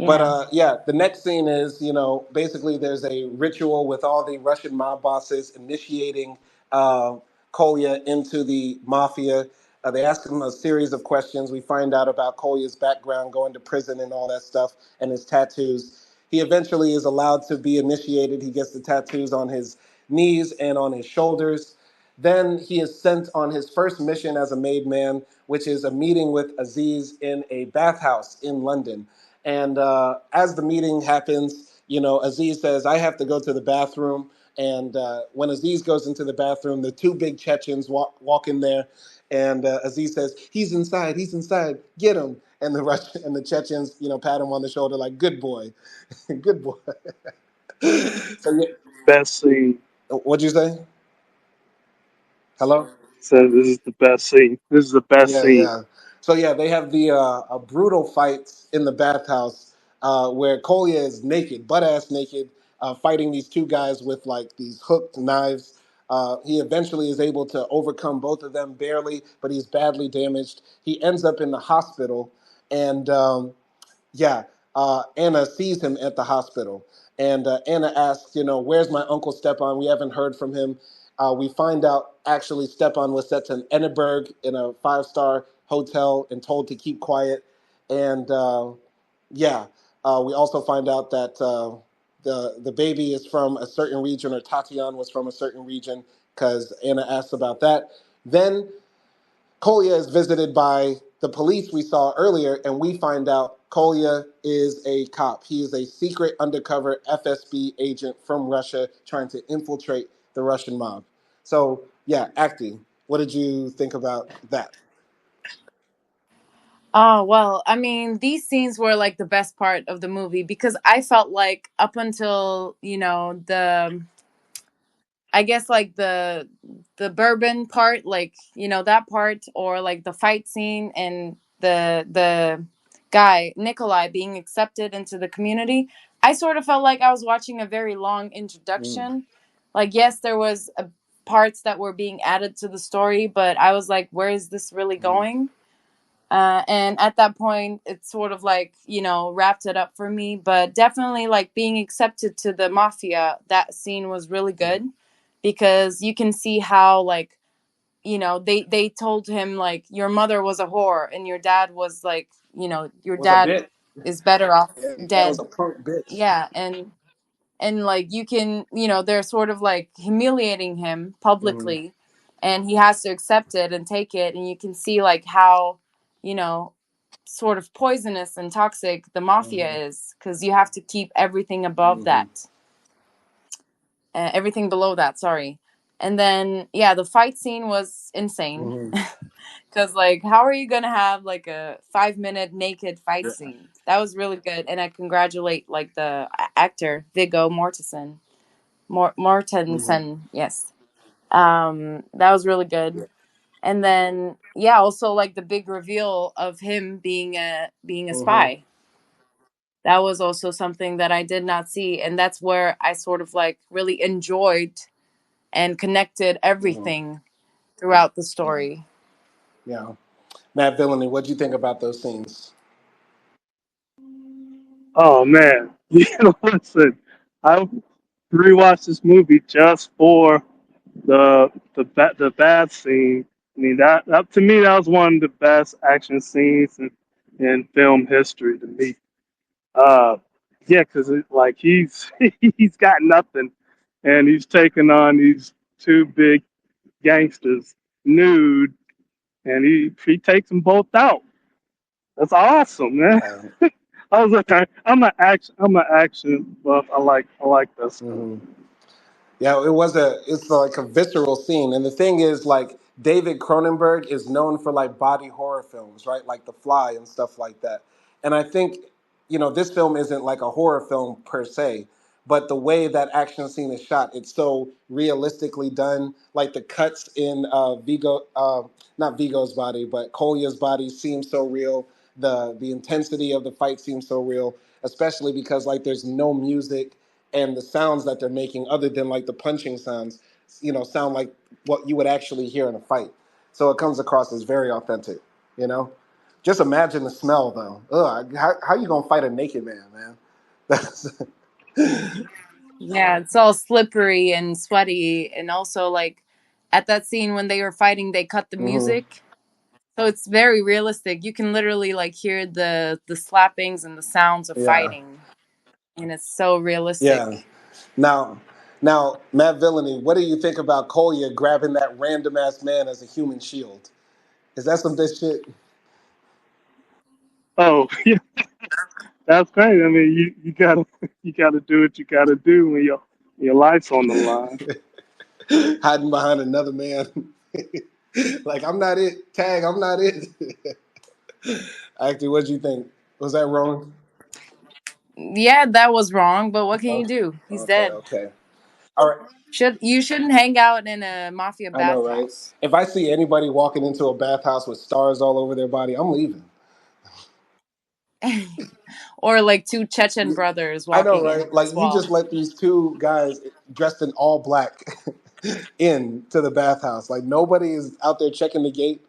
But Yeah. yeah, the next scene is, basically there's a ritual with all the Russian mob bosses initiating uh, Kolya into the mafia. They ask him a series of questions. We find out about Kolya's background, going to prison and all that stuff, and his tattoos. He eventually is allowed to be initiated. He gets the tattoos on his knees and on his shoulders. Then he is sent on his first mission as a made man, which is a meeting with Aziz in a bathhouse in London. And as the meeting happens, Aziz says, I have to go to the bathroom. And when Aziz goes into the bathroom, the two big Chechens walk in there. And Aziz says, he's inside, get him. And the Russian and the Chechens, pat him on the shoulder like, good boy, good boy. So, yeah, Best scene. what'd you say? Hello? So this is the best scene. This is the best Yeah, scene. yeah. So yeah, they have the a brutal fight in the bathhouse where Kolya is naked, butt ass naked, fighting these two guys with like these hooked knives. He eventually is able to overcome both of them barely, but he's badly damaged. He ends up in the hospital, and yeah, Anna sees him at the hospital, and Anna asks, where's my uncle Stepan? We haven't heard from him. We find out actually Stepan was set to Edinburgh in a five-star hotel and told to keep quiet. And yeah, we also find out that the baby is from a certain region, or Tatiana was from a certain region, because Anna asks about that. Then Kolya is visited by the police we saw earlier, and we find out Kolya is a cop. He is a secret undercover FSB agent from Russia trying to infiltrate the Russian mob. So, yeah, acting. What did you think about that? Oh, well, I mean, these scenes were like the best part of the movie because I felt like up until, I guess like the bourbon part, like, that part, or like the fight scene and the guy Nikolai being accepted into the community, I sort of felt like I was watching a very long Mm, introduction. Like, yes, there was parts that were being added to the story, but I was like, where is this really mm, going? And at that point, it sort of like, wrapped it up for me. But definitely, like being accepted to the mafia, that scene was really mm. good because you can see how, like, they told him, like, your mother was a whore and your dad was like, your Was a dad bit. is better off Yeah, that was dead. a punk bitch. Yeah. And like you can, they're sort of like humiliating him Mm, publicly, and he has to accept it and take it, and you can see like how, you know sort of poisonous and toxic the mm, mafia is, because you have to keep everything above mm, that, everything below that, sorry. And then yeah, the fight scene was insane. mm. Because, like, how are you gonna have like a 5-minute naked fight scene? That was really good, and I congratulate like the actor Viggo Mortensen. Mm-hmm. Mortensen, yes. That was really good. Yeah. And then yeah, also like the big reveal of him being a Mm-hmm. spy. That was also something that I did not see, and that's where I sort of like really enjoyed and connected Mm-hmm. everything throughout the Yeah. story. Yeah. Matt Villainy, what do you think about those scenes? Oh man, listen, I rewatched this movie just for the bad scene. I mean that to me that was one of the best action scenes in film history to me. Uh, yeah, because like he's got nothing, and he's taking on these two big gangsters nude, and he takes them both out. That's awesome, man. Yeah. I was like, I'm an action buff. I like that stuff. Mm-hmm. Yeah, it's like a visceral scene. And the thing is, like, David Cronenberg is known for like body horror films, right? Like The Fly and stuff like that. And I think, this film isn't like a horror film per se, but the way that action scene is shot, it's so realistically done. Like the cuts in not Vigo's body, but Kolya's body seem so real. The intensity of the fight seems so real, especially because like there's no music, and the sounds that they're making, other than like the punching sounds, sound like what you would actually hear in a fight. So it comes across as very authentic. You know, just imagine the smell though. Ugh, how you gonna fight a naked man, man? That's Yeah, it's all slippery and sweaty, and also like at that scene when they were fighting, they cut the hmm music. So it's very realistic. You can literally like hear the slappings and the sounds of Yeah, fighting, and it's so yeah. realistic. Now, now, Matt Villainy, what do you think about Kolya grabbing that random ass man as a human shield? Is that some bitch shit? Oh, yeah, that's crazy. I mean, you gotta you gotta do what you gotta do when your life's on the line. Hiding behind another man. Like, I'm not it. Tag, I'm not it. Actually, what do you think? Was that wrong? Yeah, that was wrong, but what can you Okay, do? He's okay, dead. okay. All right. You shouldn't hang out in a mafia I know, right? bathhouse. If I see anybody walking into a bathhouse with stars all over their body, I'm leaving. Or like two Chechen brothers I know, walking in right? Like, as you well. just let these two guys dressed in all black in to the bathhouse. Like, nobody is out there checking the gate.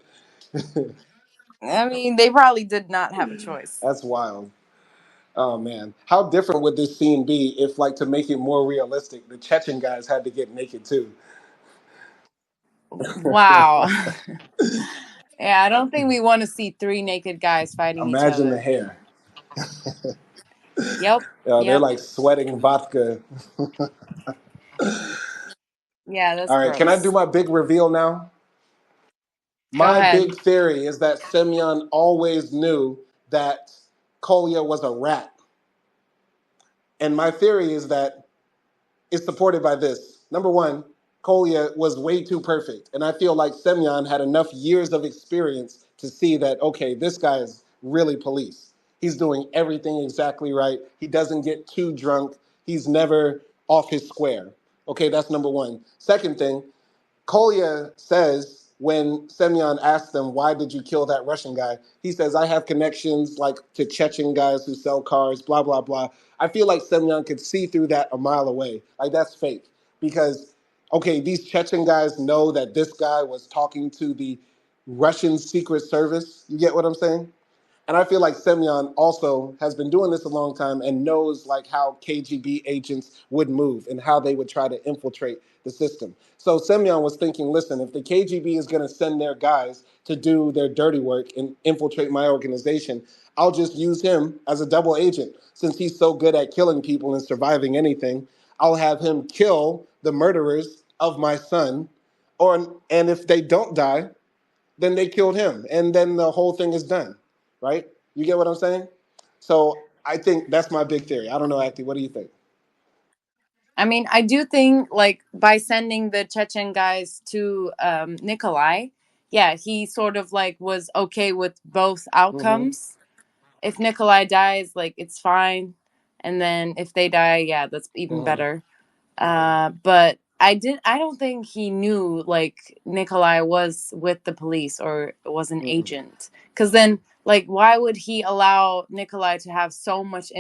I mean, they probably did not have a choice. That's wild. Oh man, how different would this scene be if, like, to make it more realistic, the Chechen guys had to get naked too? Wow. Yeah, I don't think we want to see three naked guys fighting each Imagine the other. hair. Yep. They're Yep. like sweating vodka. Yeah, that's All right, can I do gross. my big reveal now? Go My ahead. big theory is that Semyon always knew that Kolya was a rat. And my theory is that it's supported by this. Number one, Kolya was way too perfect. And I feel like Semyon had enough years of experience to see that, okay, this guy is really police. He's doing everything exactly right. He doesn't get too drunk. He's never off his square. Okay, that's number one. Second thing, Kolya says when Semyon asks them, why did you kill that Russian guy? He says, I have connections like to Chechen guys who sell cars, blah, blah, blah. I feel like Semyon could see through that a mile away. Like, that's fake. Because, okay, these Chechen guys know that this guy was talking to the Russian Secret Service. You get what I'm saying? And I feel like Semyon also has been doing this a long time and knows like how KGB agents would move and how they would try to infiltrate the system. So Semyon was thinking, listen, if the KGB is going to send their guys to do their dirty work and infiltrate my organization, I'll just use him as a double agent. Since he's so good at killing people and surviving anything, I'll have him kill the murderers of my son. And if they don't die, then they killed him, and then the whole thing is done, right? You get what I'm saying? So I think that's my big theory. I don't know, Acty. What do you think? I mean, I do think like by sending the Chechen guys to Nikolai, yeah, he sort of like was okay with both Mm-hmm. outcomes. If Nikolai dies, like it's fine, and then if they die, yeah, that's even Mm-hmm. better. But I don't think he knew like Nikolai was with the police or was an Mm-mm. agent. Because then, like, why would he allow Nikolai to have so much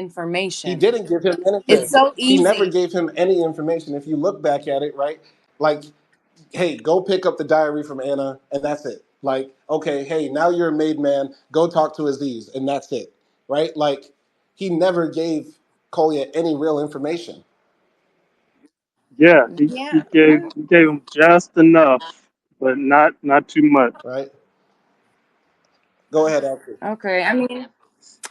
He information? didn't give him It's anything. so He never easy. gave him any information. If you look back at it, right? Like, hey, go pick up the diary from Anna, and that's it. Like, okay, hey, now you're a made man. Go talk to Aziz, and that's it, right? Like, he never gave Kolya any real information, Yeah, Yeah. he gave him just enough, but not too much. right? Go ahead, Acty. Okay. I mean,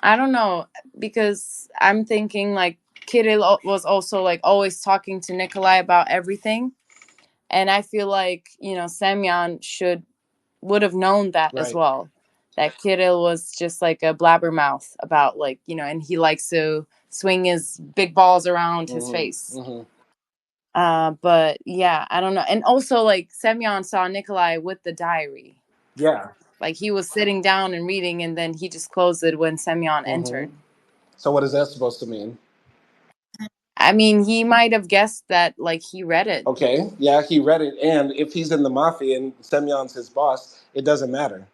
I don't know because I'm thinking like Kirill was also like always talking to Nikolai about everything, and I feel like Semyon should would have known that as Right. well. That Kirill was just like a blabbermouth about like and he likes to swing his big balls around his Mm-hmm. face. Mm-hmm. But yeah, I don't know. And also like Semyon saw Nikolai with the diary. Yeah. Like he was sitting down and reading, and then he just closed it when Semyon Mm-hmm. entered. So what is that supposed to mean? I mean, he might have guessed that like he read it. Okay, yeah, he read it, and if he's in the mafia and Semyon's his boss, it doesn't matter.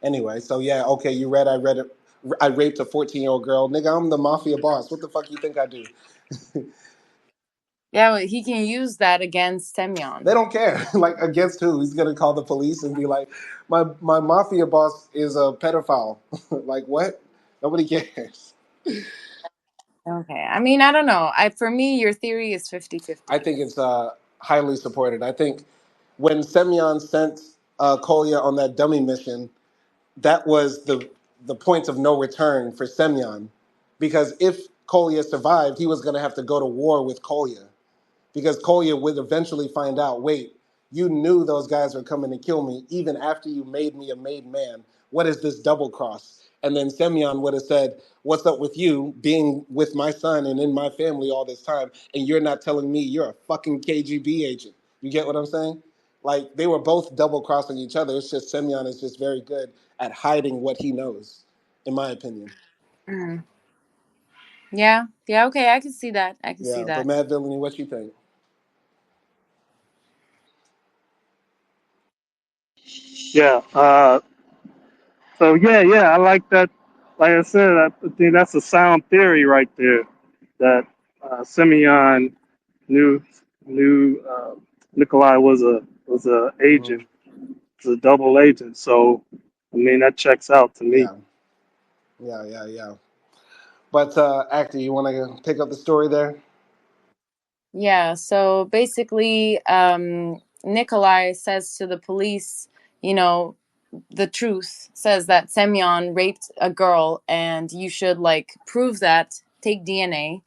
Anyway, so yeah, okay, you read, I read it. I raped a 14-year-old girl. Nigga, I'm the mafia boss. What the fuck you think I do? Yeah, well, he can use that against They Semyon. don't care. Like, against who? He's gonna call the police and be like, my mafia boss is a pedophile. Like, what? Nobody cares. Okay. I mean, I don't know. I For me, your theory is I 50-50. think it's highly supported. I think when Semyon sent Kolya on that dummy mission, that was the point of no return for Semyon, because if Kolya survived, he was going to have to go to war with Kolya, because Kolya would eventually find out, wait, you knew those guys were coming to kill me even after you made me a made man. What is this double cross? And then Semyon would have said, what's up with you being with my son and in my family all this time, and you're not telling me you're a fucking KGB agent? You get what I'm saying? Like, they were both double crossing each other. It's just Semyon is just very good at hiding what he knows, in my opinion. Mm. Yeah, yeah, okay, I can see that. I can see Yeah, but that. Mad Villainy, what you think? Yeah. So yeah, I like that. Like I said, I think that's a sound theory right there. That Simeon knew knew Nikolai was a agent, Hmm. was a double agent. So I mean that checks out to me. Yeah, yeah. But actor, you want to pick up the story there? Yeah, so basically, Nikolai says to the police, you know, the truth, says that Semyon raped a girl and you should like prove that, take DNA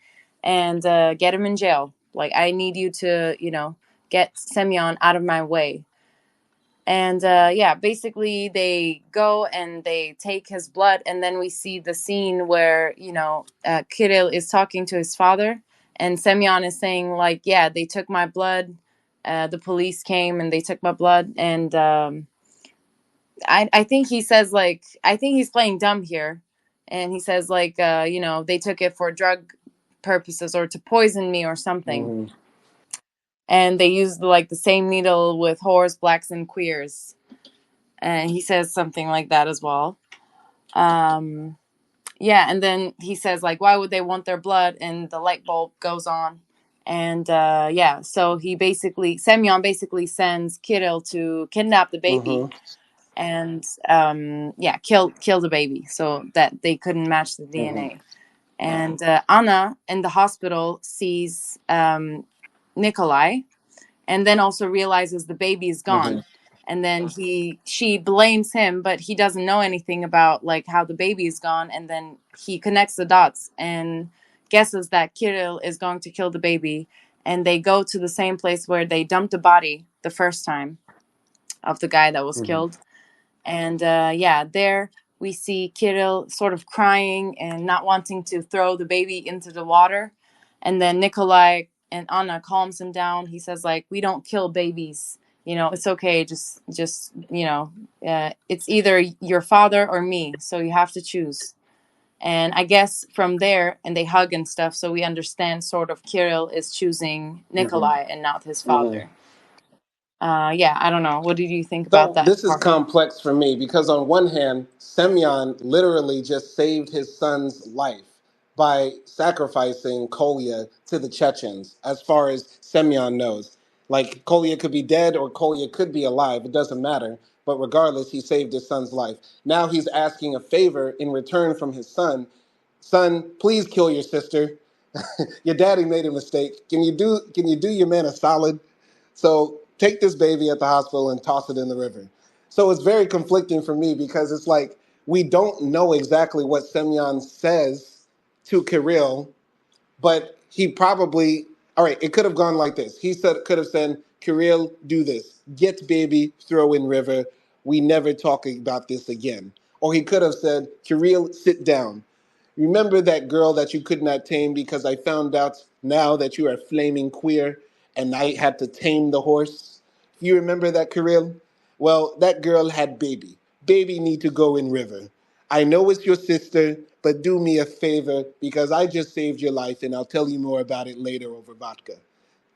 and get him in jail. Like, I need you to, get Semyon out of my way. And yeah, basically they go and they take his blood, and then we see the scene where Kirill is talking to his father, and Semyon is saying like, yeah, they took my blood. The police came and they took my blood, and I think he says like, I think he's playing dumb here, and he says like, they took it for drug purposes or to poison me or something, Hmm. and they used like the same needle with whores, blacks, and queers, and he says something like that as well. Um, yeah, and then he says like, why would they want their blood? And the light bulb goes on, and yeah, so Semyon basically sends Kirill to kidnap the baby Hmm. and yeah, kill the baby so that they couldn't match the Hmm. DNA. And Anna in the hospital sees Nikolai, and then also realizes the baby is Hmm. gone, and then she blames him, but he doesn't know anything about like how the baby is gone, and then he connects the dots and guesses that Kirill is going to kill the baby, and they go to the same place where they dumped the body the first time of the guy that was Hmm. killed. And yeah, there we see Kirill sort of crying and not wanting to throw the baby into the water. And then Nikolai and Anna calms him down. He says like, we don't kill babies. It's okay. Just it's either your father or me. So you have to choose. And I guess from there, and they hug and stuff. So we understand sort of Kirill is choosing Hmm. Nikolai and not his Hmm. father. Yeah, I don't know. What did you think about So that this is part? complex for me because on one hand, Semyon literally just saved his son's life by sacrificing Kolya to the Chechens, as far as Semyon knows. Like, Kolya could be dead or Kolya could be alive, it doesn't matter. But regardless, he saved his son's life. Now he's asking a favor in return from his son. Son, please kill your sister. Your daddy made a mistake. Can you do your man a solid? So take this baby at the hospital and toss it in the river. So it's very conflicting for me because it's like we don't know exactly what Semyon says to Kirill, but he probably, all right, it could have gone like this. He said could have said, Kirill, do this. Get baby, throw in river. We never talk about this again. Or he could have said, Kirill, sit down. Remember that girl that you could not tame because I found out now that you are flaming queer and I had to tame the horse? You remember that, Kirill? Well, that girl had baby. Baby need to go in river. I know it's your sister, but do me a favor because I just saved your life and I'll tell you more about it later over vodka.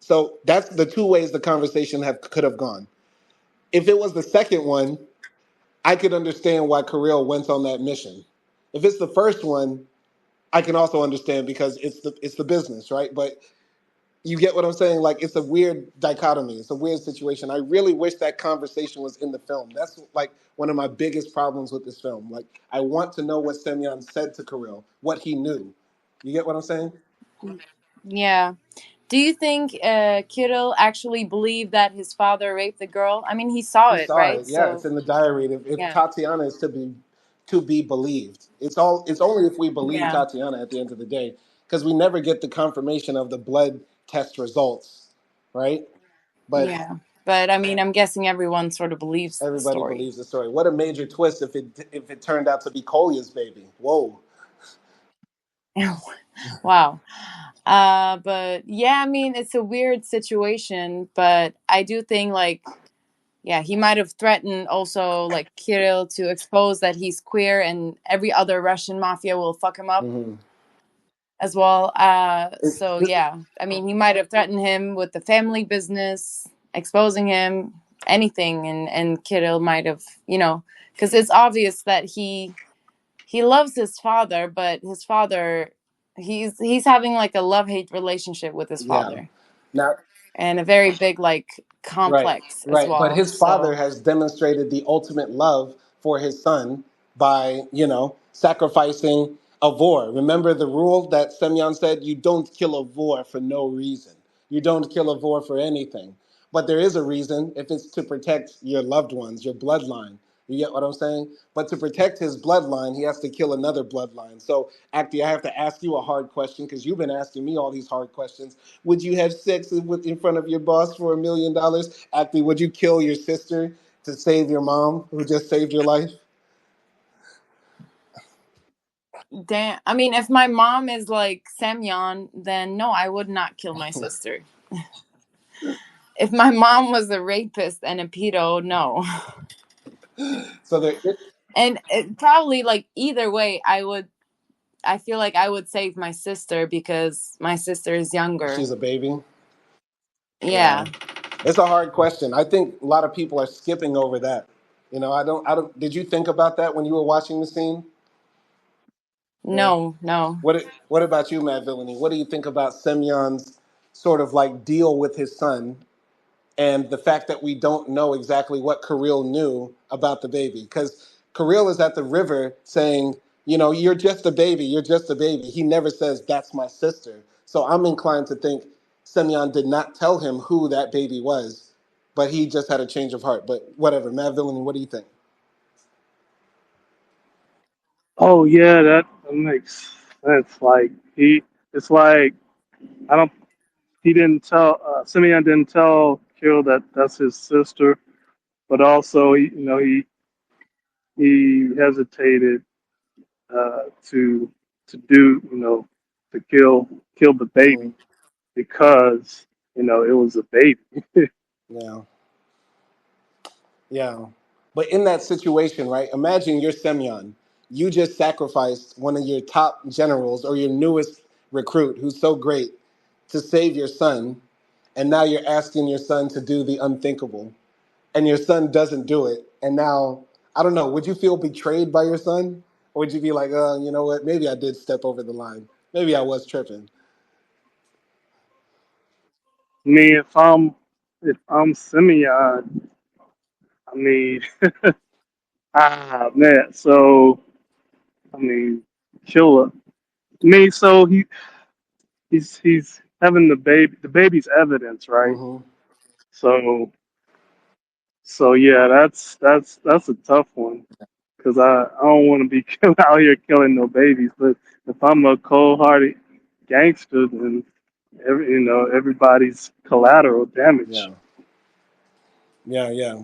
So that's the two ways the conversation could have gone. If it was the second one, I could understand why Kirill went on that mission. If it's the first one, I can also understand because it's the business, right? But you get what I'm saying? Like, it's a weird dichotomy. It's a weird situation. I really wish that conversation was in the film. That's like one of my biggest problems with this film. Like, I want to know what Semyon said to Kirill, what he knew. You get what I'm saying? Yeah. Do you think Kirill actually believed that his father raped the girl? I mean, he saw He it, saw right? it. Yeah, it's So, in the diary. If yeah. Tatiana is to be believed, it's only if we believe Yeah. Tatiana at the end of the day, because we never get the confirmation of the blood test results, right? But Yeah. But I mean, I'm guessing everyone sort of believes the everybody story. believes the story. What a major twist if it turned out to be Kolya's baby. Whoa. Wow. But yeah, I mean, it's a weird situation, but I do think like yeah, he might have threatened also like Kirill to expose that he's queer and every other Russian mafia will fuck him up Hmm. as well. It's, So yeah, I mean, he might have threatened him with the family business, exposing him, anything, and Kirill might have, because it's obvious that he loves his father, but his father, he's having like a love hate relationship with his yeah. father, Now, and a very big like right, complex as right. But well. his father So has demonstrated the ultimate love for his son by, sacrificing a vor. Remember the rule that Semyon said: you don't kill a vor for no reason. You don't kill a vor for anything. But there is a reason if it's to protect your loved ones, your bloodline. You get what I'm saying? But to protect his bloodline, he has to kill another bloodline. So, Acti, I have to ask you a hard question because you've been asking me all these hard questions. Would you have sex in front of your boss for $1 million? Acti, would you kill your sister to save your mom who just saved your life? damn, I mean, if my mom is like Semyon, then no, I would not kill my sister. If my mom was a rapist and a pedo, no. So there, And probably like either way, I feel like I would save my sister because my sister is younger. she's a baby. Yeah, Yeah. it's a hard question. I think a lot of people are skipping over that. I don't. Did you think about that when you were watching the scene? Yeah. No, no. What about you, Matt Villainy? What do you think about Semyon's sort of like deal with his son and the fact that we don't know exactly what Kirill knew about the baby? Because Kirill is at the river saying, you're just a baby, you're just a baby. He never says, that's my sister. So I'm inclined to think Semyon did not tell him who that baby was, but he just had a change of heart. But whatever. Matt Villainy, what do you think? Oh yeah, that makes sense. Like it's like I don't. He didn't tell. Simeon didn't tell Kirill that that's his sister, but also he hesitated to do to kill the Hmm. baby because it was a baby. Yeah. Yeah. But in that situation, right? Imagine you're Semyon. You just sacrificed one of your top generals or your newest recruit who's so great to save your son. And now you're asking your son to do the unthinkable. And your son doesn't do it. And now, I don't know, would you feel betrayed by your son? Or would you be like, you know what? Maybe I did step over the line. Maybe I was tripping. I mean, if I'm Simeon, I mean, man. So I mean, kill her. I mean, so he's having the baby. The baby's evidence, right? Hmm. So yeah, that's a tough one because I don't want to be out here killing no babies. But if I'm a cold-hearted gangster, then everybody's collateral Yeah. damage. Yeah, yeah.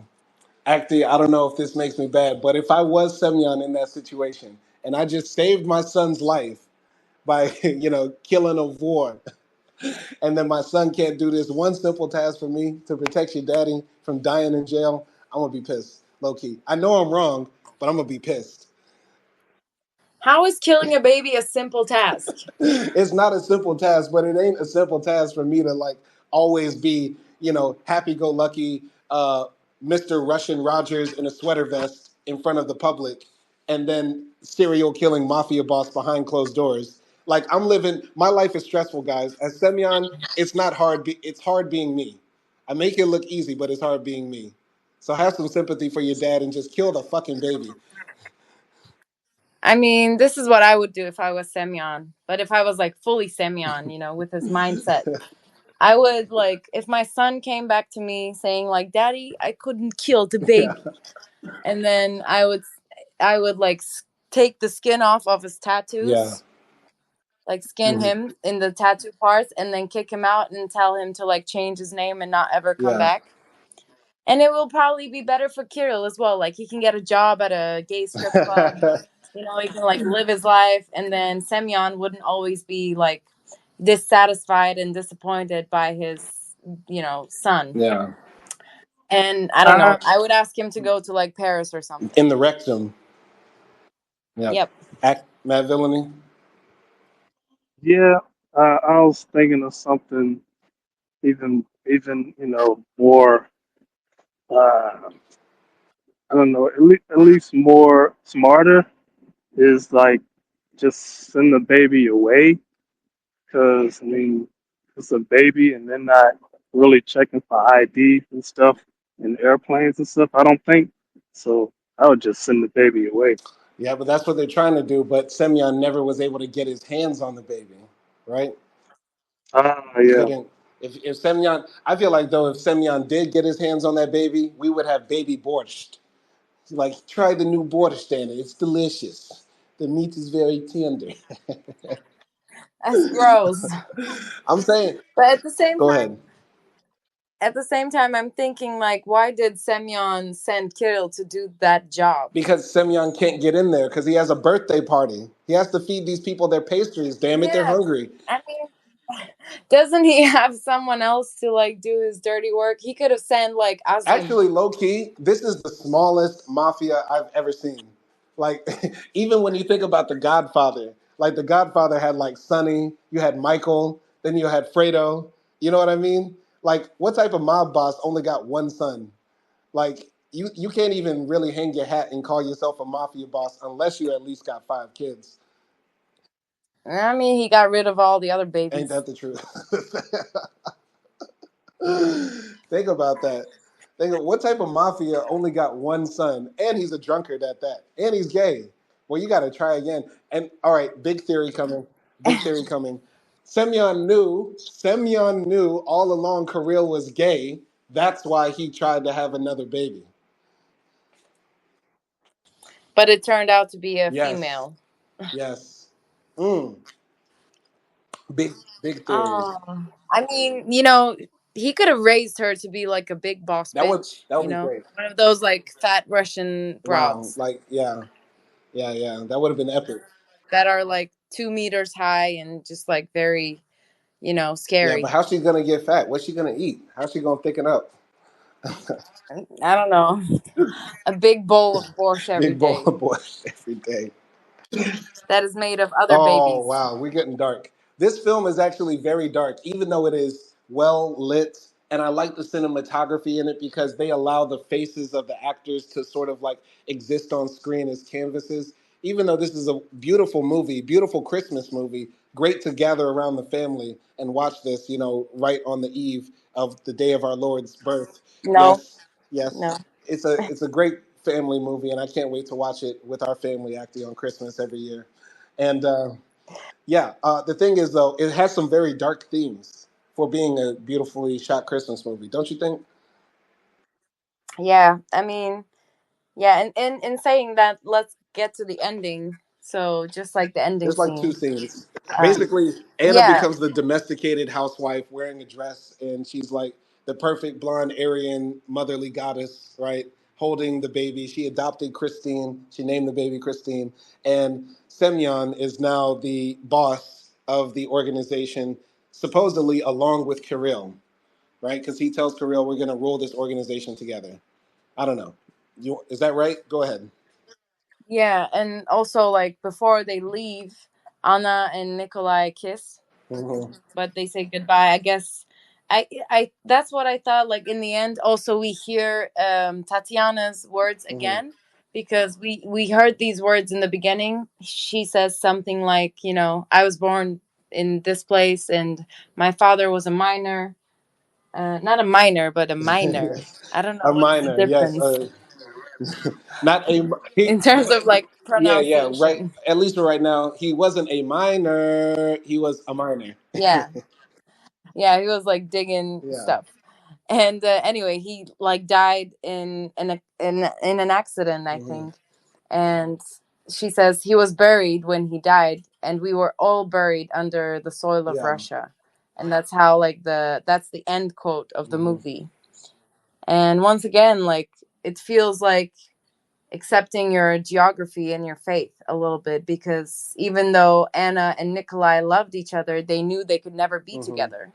Actually, I don't know if this makes me bad, but if I was Semyon in that situation and I just saved my son's life by, killing a war, and then my son can't do this one simple task for me to protect your daddy from dying in jail, I'm gonna be pissed, low key. I know I'm wrong, but I'm gonna be pissed. How is killing a baby a simple task? It's not a simple task, but it ain't a simple task for me to like always be, happy-go-lucky, Mr. Russian Rogers in a sweater vest in front of the public, and then serial killing mafia boss behind closed doors. Like I'm living, my life is stressful, guys. As Semyon, it's not hard. It's hard being me. I make it look easy, but it's hard being me. So have some sympathy for your dad and just kill the fucking baby. I mean, this is what I would do if I was Semyon. But if I was like fully Semyon, with his mindset, I would like if my son came back to me saying like, "Daddy, I couldn't kill the Yeah, baby," and then I would like take the skin off of his yeah, tattoos, like skin mhm, him in the tattoo parts, and then kick him out and tell him to like change his name and not ever come yeah. back. And it will probably be better for Kirill as well. Like he can get a job at a gay strip club. You know, he can like live his life, and then Semyon wouldn't always be like dissatisfied and disappointed by his, son. Yeah. And I don't know. Uh, I would ask him to go to like Paris or something. In the rectum. Yeah. Yep. Act Matt Villainy. yeah, I was thinking of something even more. Uh, I don't know, at least more smarter is like just send the baby away because I mean it's a baby and they're not really checking for ID and stuff in airplanes and stuff. I don't think so. I would just send the baby away. Yeah, but that's what they're trying to do. But Semyon never was able to get his hands on the baby, right? Ah, He yeah. couldn't. If Semyon, I feel like though, if Semyon did get his hands on that baby, we would have baby borscht. Like, try the new borscht standard. It's delicious. The meat is very tender. That's gross. I'm saying, But at the same go time, ahead. I'm thinking like, why did Semyon send Kirill to do that job? Because Semyon can't get in there because he has a birthday party. He has to feed these people their pastries. Damn it, they're Yeah, hungry. I mean, doesn't he have someone else to like do his dirty work? He could have sent like Aslim. Actually, low key, this is the smallest mafia I've ever seen. Like, even when you think about The Godfather, like The Godfather had like Sonny, you had Michael, then you had Fredo. You know what I mean? Like, what type of mob boss only got one son? Like, you can't even really hang your hat and call yourself a mafia boss unless you at least got 5 kids. I mean, he got rid of all the other Ain't babies. that the truth? Think about that. Think of what type of mafia only got one son, and he's a drunkard at that, and he's gay. Well, you got to try again. And all right, big theory coming. Big theory coming. Semyon knew all along Kirill was gay. That's why he tried to have another baby. But it turned out to be a Yes, female. yes. Mm, big, big theories. Oh, I mean, he could have raised her to be like a big boss That would bitch, that would be great. one of those like fat Russian Wow, broads like yeah, yeah, yeah. That would have been epic. that are like 2 meters high and just like very, Yeah, but scary. how's she gonna get fat? What's she gonna eat? How's she gonna thicken up? I don't know. A big bowl of borscht every Big bowl day of boys every day. that is made of other Oh babies. wow, we're getting dark. This film is actually very dark, even though it is well lit. And I like the cinematography in it because they allow the faces of the actors to sort of like exist on screen as canvases. Even though this is a beautiful movie, beautiful Christmas movie, great to gather around the family and watch this, right on the eve of the day of our Lord's birth. No, Yes, yes. no. It's a great family movie, and I can't wait to watch it with our family actually on Christmas every year. And yeah, the thing is though, it has some very dark themes for being a beautifully shot Christmas movie, don't you think? Yeah, I mean, yeah, and in saying that, let's get to the ending. So just like the ending There's like two scene. scenes. Um, Basically, Anna yeah, becomes the domesticated housewife wearing a dress, and she's like the perfect blonde Aryan motherly goddess, right? Holding the baby. She adopted Christine. She named the baby Christine. And Semyon is now the boss of the organization, supposedly along with Kirill, right? Because he tells Kirill, we're going to rule this organization together. I don't know. Is that right? Go ahead. yeah, and also like before they leave, Anna and Nikolai kiss, Hmm. but they say goodbye. I guess I that's what I thought. Like in the end, also we hear Tatiana's words Hmm. again because we heard these words in the beginning. She says something like, I was born in this place and my father was a miner. Not a minor, but a minor. I don't know A what's the minor, yes. difference Not a he. in terms of like Yeah, yeah. Right. pronunciation. At least for right now, he wasn't a minor. He was a minor. Yeah. Yeah, he was like digging Yeah. stuff. And anyway, he like died in an accident, I Hmm. think. And she says he was buried when he died, and we were all buried under the soil of Yeah. Russia. And that's how like that's the end quote of the Hmm. movie. And once again, like it feels like accepting your geography and your faith a little bit, because even though Anna and Nikolai loved each other, they knew they could never be Hmm. together,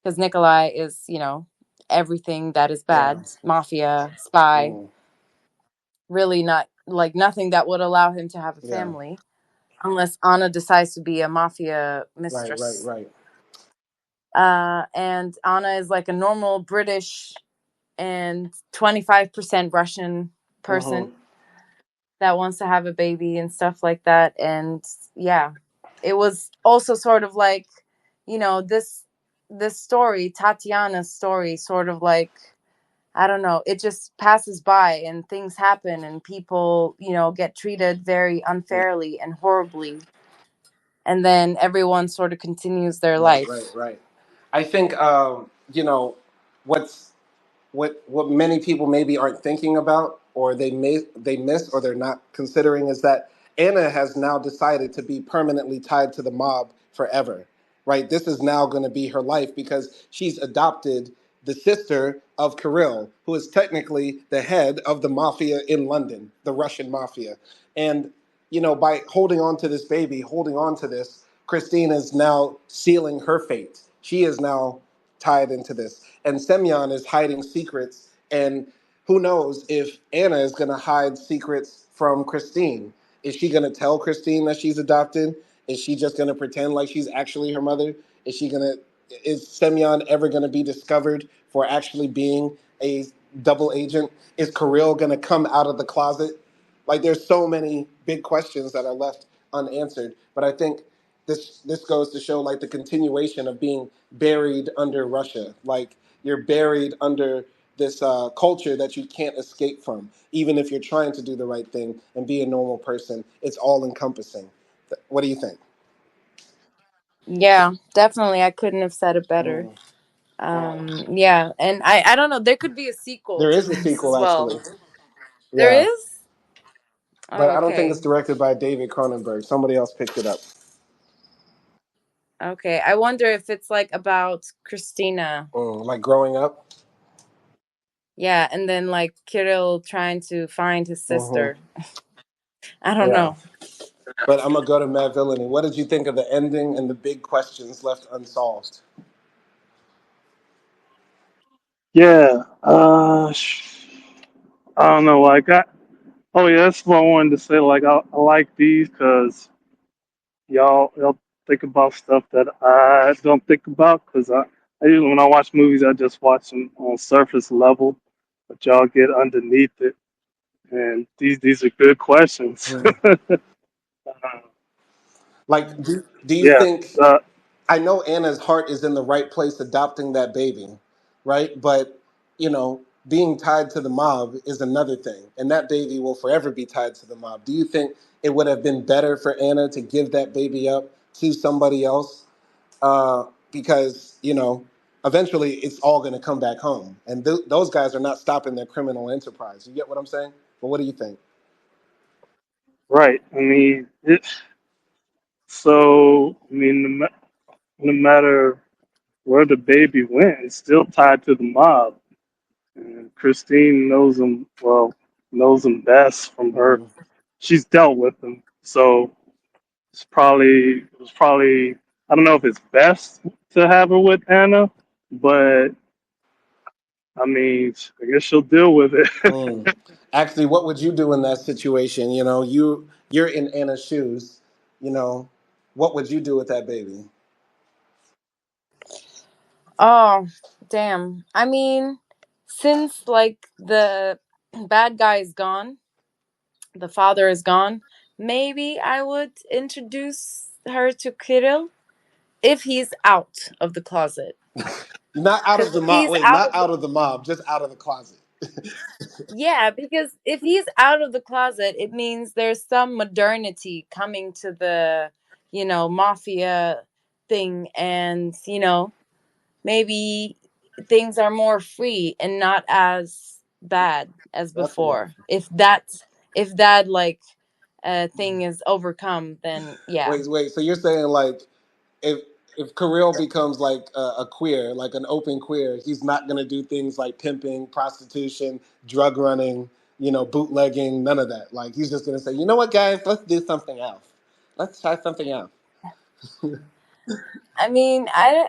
because Nikolai is, everything that is Yeah. bad, mafia, spy, Hmm. really not like nothing that would allow him to have a Yeah. family unless Anna decides to be a mafia Right. Right. mistress. Right. And Anna is like a normal British and 25% Russian Hmm. person that wants to have a baby and stuff like that. And yeah, it was also sort of like, this story, Tatiana's story, sort of like, I don't know, it just passes by and things happen and people, get treated very unfairly and horribly. And then everyone sort of continues their Right. Right. life. Right. I think what's what many people maybe aren't thinking about, or they miss, or they're not considering, is that Anna has now decided to be permanently tied to the mob forever. Right? This is now going to be her life because she's adopted the sister of Kirill, who is technically the head of the mafia in London, the Russian mafia. And by holding on to this baby, holding on to this, Christine is now sealing her fate. She is now tied into this. And Semyon is hiding secrets. And who knows if Anna is going to hide secrets from Christine? Is she going to tell Christine that she's adopted? Is she just going to pretend like she's actually her mother? Is she going to? Is Semyon ever going to be discovered for actually being a double agent? Is Kirill going to come out of the closet? Like, there's so many big questions that are left unanswered. But I think this goes to show like the continuation of being buried under Russia. Like, you're buried under this culture that you can't escape from, even if you're trying to do the right thing and be a normal person. It's all encompassing. What do you think? Yeah, definitely. I couldn't have said it better. Mm. Yeah, and I don't know. There could be a sequel There to is a this sequel, as well. actually. There Yeah, is. but Oh, I don't think it's okay. directed by David Cronenberg. Somebody else picked it up. Okay. I wonder if it's like about Christina. Like growing up. Yeah, and then like Kirill trying to find his Hmm. sister. I don't Yeah. know. But I'm gonna go to Matt Villainy. What did you think of the ending and the big questions left unsolved? Yeah. I don't know. Oh yeah, that's what I wanted to say. Like I like these because y'all think about stuff that I don't think about. Because I usually when I watch movies, I just watch them on surface level, but y'all get underneath it. And these are good questions. Mhm. Like, do you Yeah. think? Uh, I know Anna's heart is in the right place adopting that baby, right? But, being tied to the mob is another thing. And that baby will forever be tied to the mob. Do you think it would have been better for Anna to give that baby up to somebody else? Because, eventually it's all going to come back home. And those guys are not stopping their criminal enterprise. You get what I'm saying? But what do you think? right. I mean, I mean, no matter where the baby went, it's still tied to the mob. And Christine knows them best from her. Hmm. She's dealt with them, so it was probably I don't know if it's best to have her with Anna, but I mean, I guess she'll deal with it. Mm. Actually, what would you do in that situation? You're in Anna's shoes. You know, what would you do with that baby? Oh, damn. I mean, since like the bad guy is gone, the father is gone, maybe I would introduce her to Kirill if he's out of the closet. Not out Because of the if mob. he's Wait, out not of the out of the mob. Just out of the closet. Yeah, because if he's out of the closet, it means there's some modernity coming to the, mafia thing. And, maybe things are more free and not as bad as Definitely. before. If that like thing is overcome, then yeah. Wait. So you're saying like if Kirill becomes like a queer, like an open queer, he's not gonna do things like pimping, prostitution, drug running, bootlegging, none of that. Like he's just gonna say, you know what, guys, let's do something else. Let's try something else. I mean, I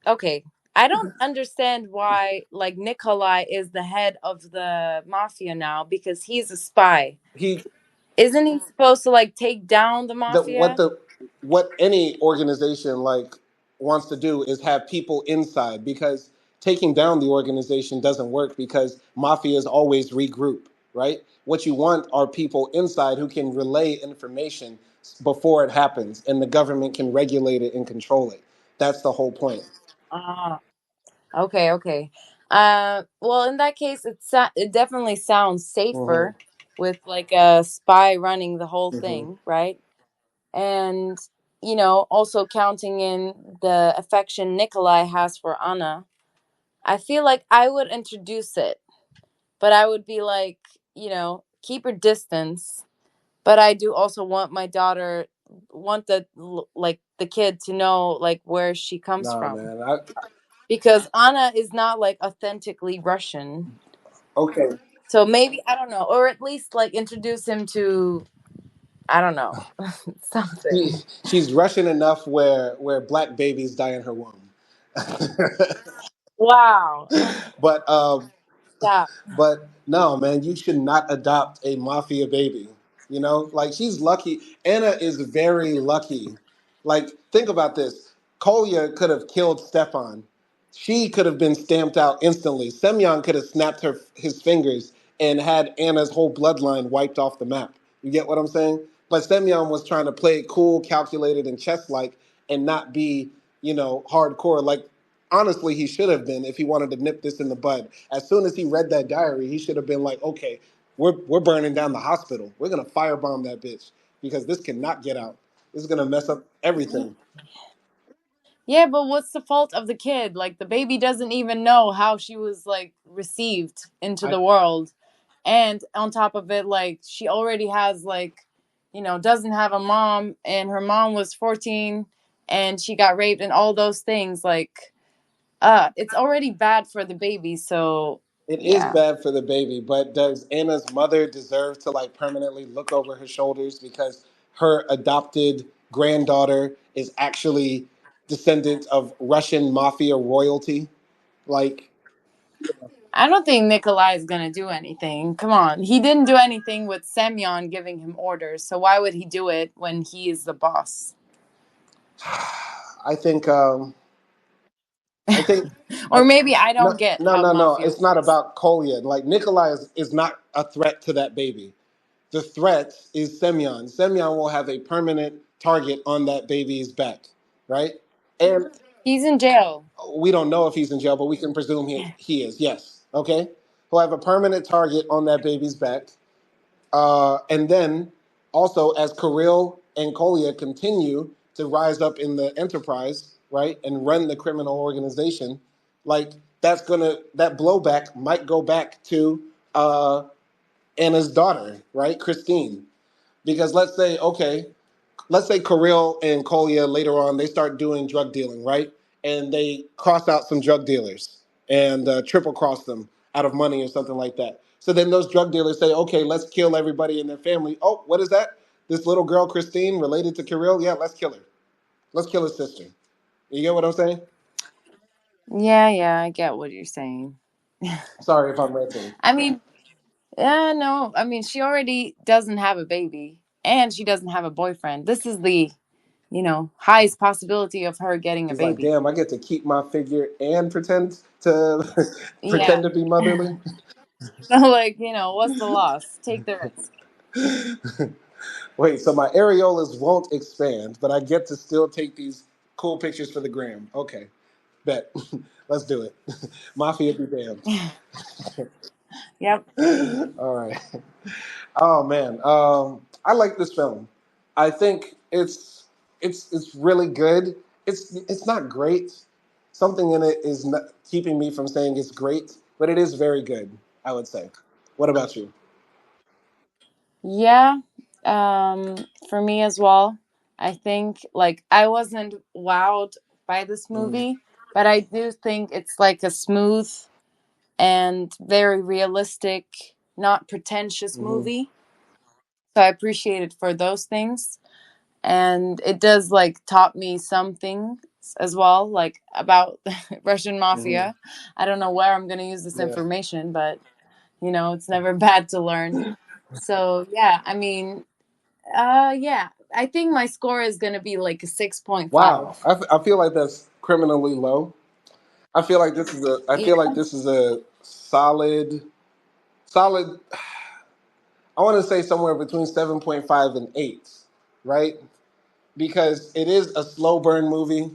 okay. I don't understand why like Nikolai is the head of the mafia now because he's a spy. He Isn't he supposed to like take down the the what mafia? the what any organization like wants to do is have people inside, because taking down the organization doesn't work because mafias always regroup, right? What you want are people inside who can relay information before it happens, and the government can regulate it and control it. That's the whole point. Ah, okay, okay. Well, in that case, it definitely sounds Hmm. safer with like a spy running the whole Hmm. thing, right? And also counting in the affection Nikolai has for Anna, I feel like I would introduce it, but I would be like, keep her distance. But I do also want my daughter, want like the kid to know like where she comes Nah, from, man. because Anna is not like authentically Russian. Okay. So maybe I don't know, or at least like introduce him to, I don't know, She, something. she's Russian enough where black babies die in her womb. Wow. but Stop. But no, man, you should not adopt a mafia baby. Like she's lucky. Anna is very lucky. Like, think about this. Kolya could have killed Stefan. She could have been stamped out instantly. Semyon could have snapped his fingers and had Anna's whole bloodline wiped off the map. You get what I'm saying? But Semyon was trying to play it cool, calculated, and chess-like, and not be, hardcore. Like, honestly, he should have been if he wanted to nip this in the bud. As soon as he read that diary, he should have been like, okay, we're burning down the hospital. We're gonna firebomb that bitch because this cannot get out. This is gonna mess up everything. Yeah, but what's the fault of the kid? Like the baby doesn't even know how she was like received into I the world. And on top of it, like she already has like, doesn't have a mom, and her mom was 14 and she got raped and all those things. Like it's already bad for the baby, so It is yeah. bad for the baby, but does Anna's mother deserve to like permanently look over her shoulders because her adopted granddaughter is actually descendant of Russian mafia royalty? Like, I don't think Nikolai is gonna do anything. Come on. He didn't do anything with Semyon giving him orders, so why would he do it when he is the boss? I think um, I think Or maybe I no, don't get no, how no, no. mafia It's not works. about Kolya. Like Nikolai is not a threat to that baby. The threat is Semyon. Semyon will have a permanent target on that baby's back, right? And He's in jail. we don't know if he's in jail, but we can presume he is. Yes. Okay. He'll have a permanent target on that baby's back. And then also, as Kirill and Kolya continue to rise up in the enterprise, right, and run the criminal organization, like that blowback might go back to Anna's daughter, right, Christine. Because let's say Kirill and Kolya later on they start doing drug dealing, right, and they cross out some drug dealers and triple cross them out of money or something like that. So then those drug dealers say, okay, let's kill everybody in their family. Oh, what is that? This little girl Christine related to Kirill? Yeah, let's kill her. Let's kill his sister. You get what I'm saying? Yeah, yeah, I get what you're saying. Sorry if I'm ranting. I mean, yeah, no, I mean, she already doesn't have a baby and she doesn't have a boyfriend. This is the, highest possibility of her getting a She's like, baby. damn, I get to keep my figure and pretend to Yeah. pretend to be motherly. So, like, what's the loss? Take the risk. Wait, so my areolas won't expand, but I get to still take these cool pictures for the gram. Okay, bet. Let's do it. Mafia be damned. Yep. All right. Oh man, I like this film. I think it's really good. It's not great. something in it is not keeping me from saying it's great, but it is very good, I would say. What about you? Yeah, for me as well. I think like I wasn't wowed by this Mm, movie, but I do think it's like a smooth and very realistic, not pretentious hmm movie. So I appreciate it for those things. And it does like taught me some things as well, like about Russian hmm mafia. I don't know where I'm gonna use this Yeah. information, but it's never bad to learn. So yeah, I mean, yeah, I think my score is gonna be like a 6.5. Wow. I feel like that's criminally low. I feel like this is a. I Yeah, feel like this is a solid. I want to say somewhere between 7.5 and 8, right? Because it is a slow burn movie.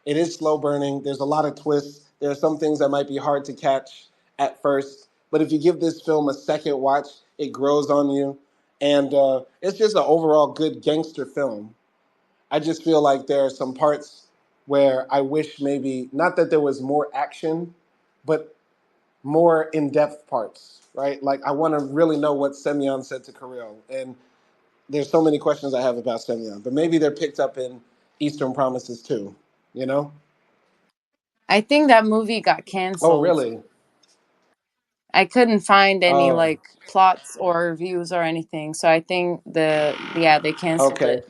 It is slow burning. There's a lot of twists. There are some things that might be hard to catch at first, but if you give this film a second watch, it grows on you, and it's just an overall good gangster film. I just feel like there are some parts where I wish maybe not that there was more action, but more in-depth parts, right? Like I want to really know what Semyon said to Kirill, and there's so many questions I have about Semyon, but maybe they're picked up in Eastern Promises too. You know? I think that movie got Oh, canceled. really? I couldn't find any Oh, like plots or reviews or anything, so I think they canceled okay, it.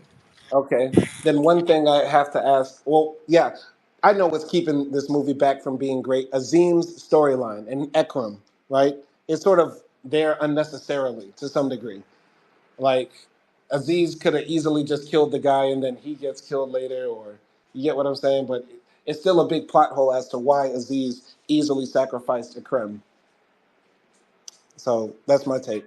okay. Then one thing I have to ask. Well, yeah, I know what's keeping this movie back from being great. Azim's storyline and Ekram, right? It's sort of there unnecessarily to some degree. Like Aziz could have easily just killed the guy and then he gets killed later, or you get what I'm saying? But it's still a big plot hole as to why Aziz easily sacrificed Ekrem. So that's my take.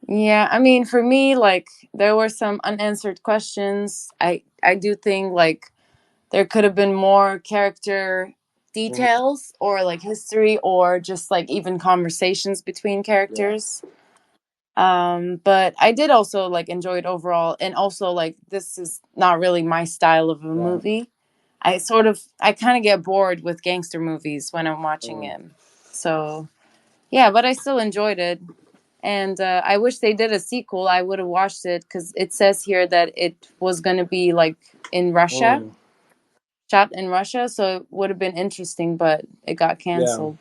Yeah, I mean, for me, like there were some unanswered questions. I do think like there could have been more character Mhm. details or like history or just like even conversations between Yeah, characters. But I did also like enjoy it overall, and also like this is not really my style of a yeah. movie. I kind of get bored with gangster movies when I'm watching Mm. it. So yeah, but I still enjoyed it. And I wish they did a sequel. I would have watched it because it says here that it was going to be like in Russia, Mm. shot in Russia. So it would have been interesting, but it got Yeah. canceled.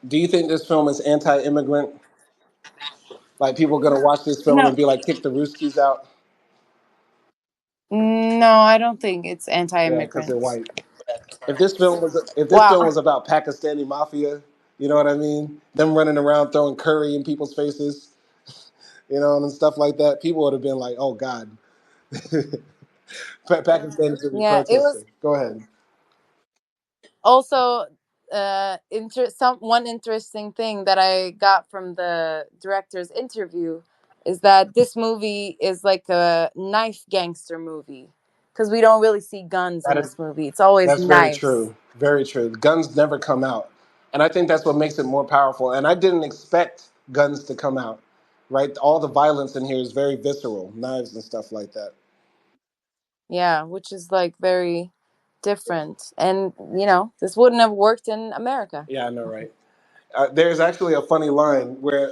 Do you think this film is anti-immigrant? Like people are gonna watch this film No, and be like, "Kick the Ruskies out"? no, I don't think it's Yeah, because they're anti-immigrant. white. If this film Wow. was about Pakistani mafia, you know what I mean? Them running around throwing curry in people's faces, and stuff like that. People would have been like, "Oh God." Pakistanis would be Yeah, it was protesting. Go ahead. also some one interesting thing that I got from the director's interview is that this movie is like a knife gangster movie because we don't really see guns That in is this movie. It's always That's very knives. true. Very true. Guns never come out. And I think that's what makes it more powerful. And I didn't expect guns to come out, right? All the violence in here is very visceral, knives and stuff like that. Yeah, which is like very different. And this wouldn't have worked in America. Yeah, I know, right? There's actually a funny line where,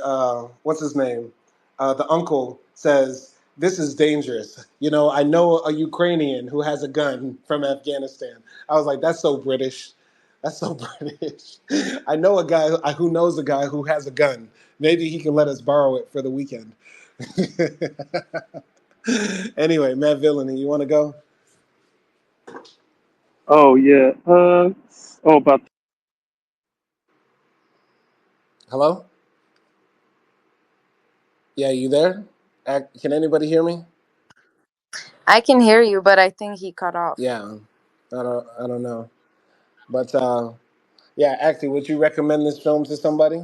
what's his name? The uncle says, "This is dangerous. I know a Ukrainian who has a gun from Afghanistan." I was like, that's so British. That's so British. I know a guy who knows a guy who has a gun. Maybe he can let us borrow it for the weekend. Anyway, Matt Villainy, you want to go? Oh yeah. About Hello? Yeah, you there? Can anybody hear me? I can hear you, but I think he cut off. Yeah, I don't know. But yeah, actually, would you recommend this film to somebody?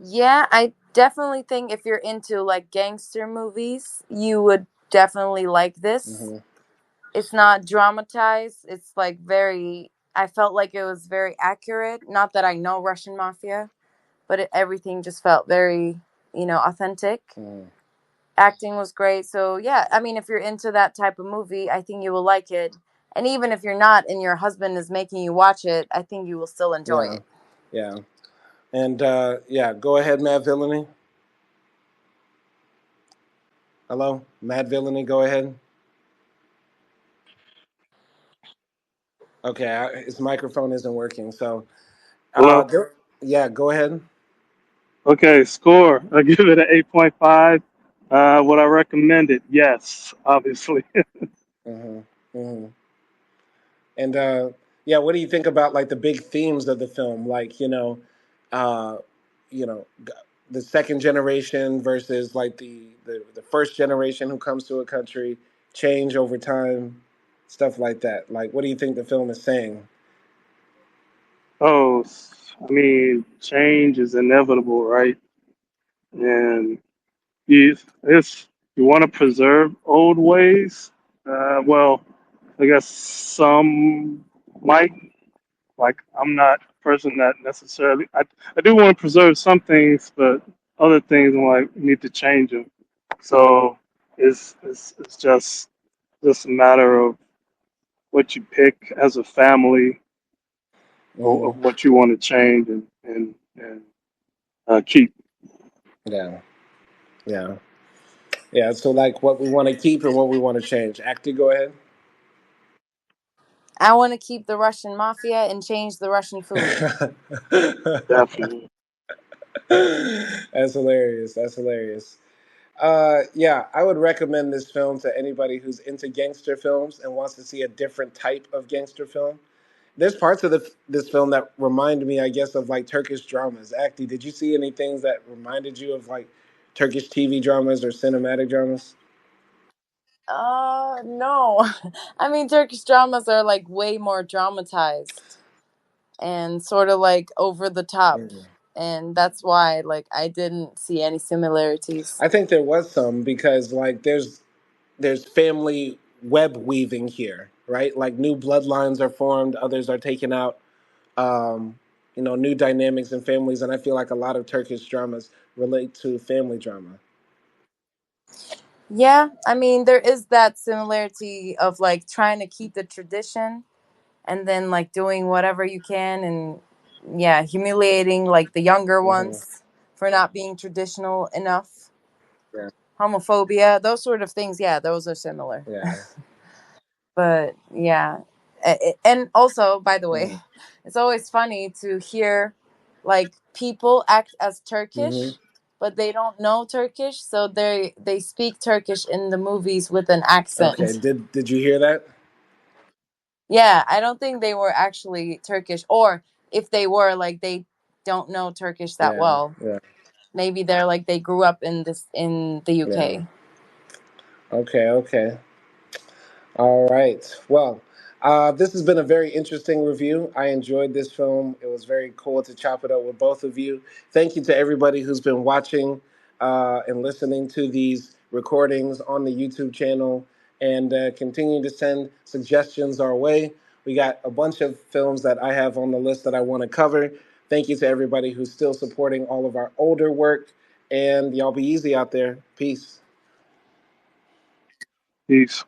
Yeah, I definitely think if you're into like gangster movies, you would definitely like this. Hmm It's not dramatized. It's like I felt like it was very accurate. Not that I know Russian mafia, but everything just felt very, authentic. Mm. Acting was great. So, yeah, I mean, if you're into that type of movie, I think you will like it. And even if you're not and your husband is making you watch it, I think you will still enjoy Yeah, it. yeah, and yeah. Go ahead, Matt Villainy. Hello, Matt Villainy. Go ahead. Okay, his microphone isn't working. So, Hello. yeah, go ahead. Okay, score. I give it an 8.5. Would I recommend it? Yes, obviously. Hmm. Hmm. And yeah, what do you think about like the big themes of the film? Like uh, you know, g- the second generation versus like the first generation who comes to a country, change over time, stuff like that. Like, what do you think the film is saying? Oh, I mean, change is inevitable, right? And it's you want to preserve old ways. Well, I guess some might. Like, I'm not a person that necessarily. I do want to preserve some things, but other things I'm like need to change them. So it's just a matter of what you pick as a family, or Hmm. of what you want to change and keep. Yeah, yeah, yeah. So like, what we want to keep and what we want to change. Actor, go ahead. I want to keep the Russian mafia and change the Russian food. Definitely. That's hilarious. That's hilarious. Yeah, I would recommend this film to anybody who's into gangster films and wants to see a different type of gangster film. There's parts of this film that remind me, I guess, of like Turkish dramas. Acty, did you see any things that reminded you of like Turkish TV dramas or cinematic dramas? No. I mean, Turkish dramas are like way more dramatized and sort of like over the top. Mhm. And that's why like I didn't see any similarities. I think there was some because like there's family web weaving here, right? Like new bloodlines are formed, others are taken out. Um, new dynamics in families, and I feel like a lot of Turkish dramas relate to family drama. Yeah, I mean, there is that similarity of like trying to keep the tradition and then like doing whatever you can and yeah, humiliating like the younger Hmm. ones for not being traditional enough. Yeah, Homophobia, those sort of things, yeah, those are similar. yeah. But yeah. And also, by the way, Hmm. it's always funny to hear like people act as Hmm. Turkish but they don't know Turkish, so they speak Turkish in the movies with an Okay, accent. did you hear that? Yeah, I don't think they were actually Turkish, or if they were, like they don't know Turkish that Yeah, well. yeah, Maybe they're like they grew up in this in the yeah. UK. Okay, okay. All right. Well, this has been a very interesting review. I enjoyed this film. It was very cool to chop it up with both of you. Thank you to everybody who's been watching and listening to these recordings on the YouTube channel and continue to send suggestions our way. We got a bunch of films that I have on the list that I want to cover. Thank you to everybody who's still supporting all of our older work. And y'all be easy out there. Peace. Peace.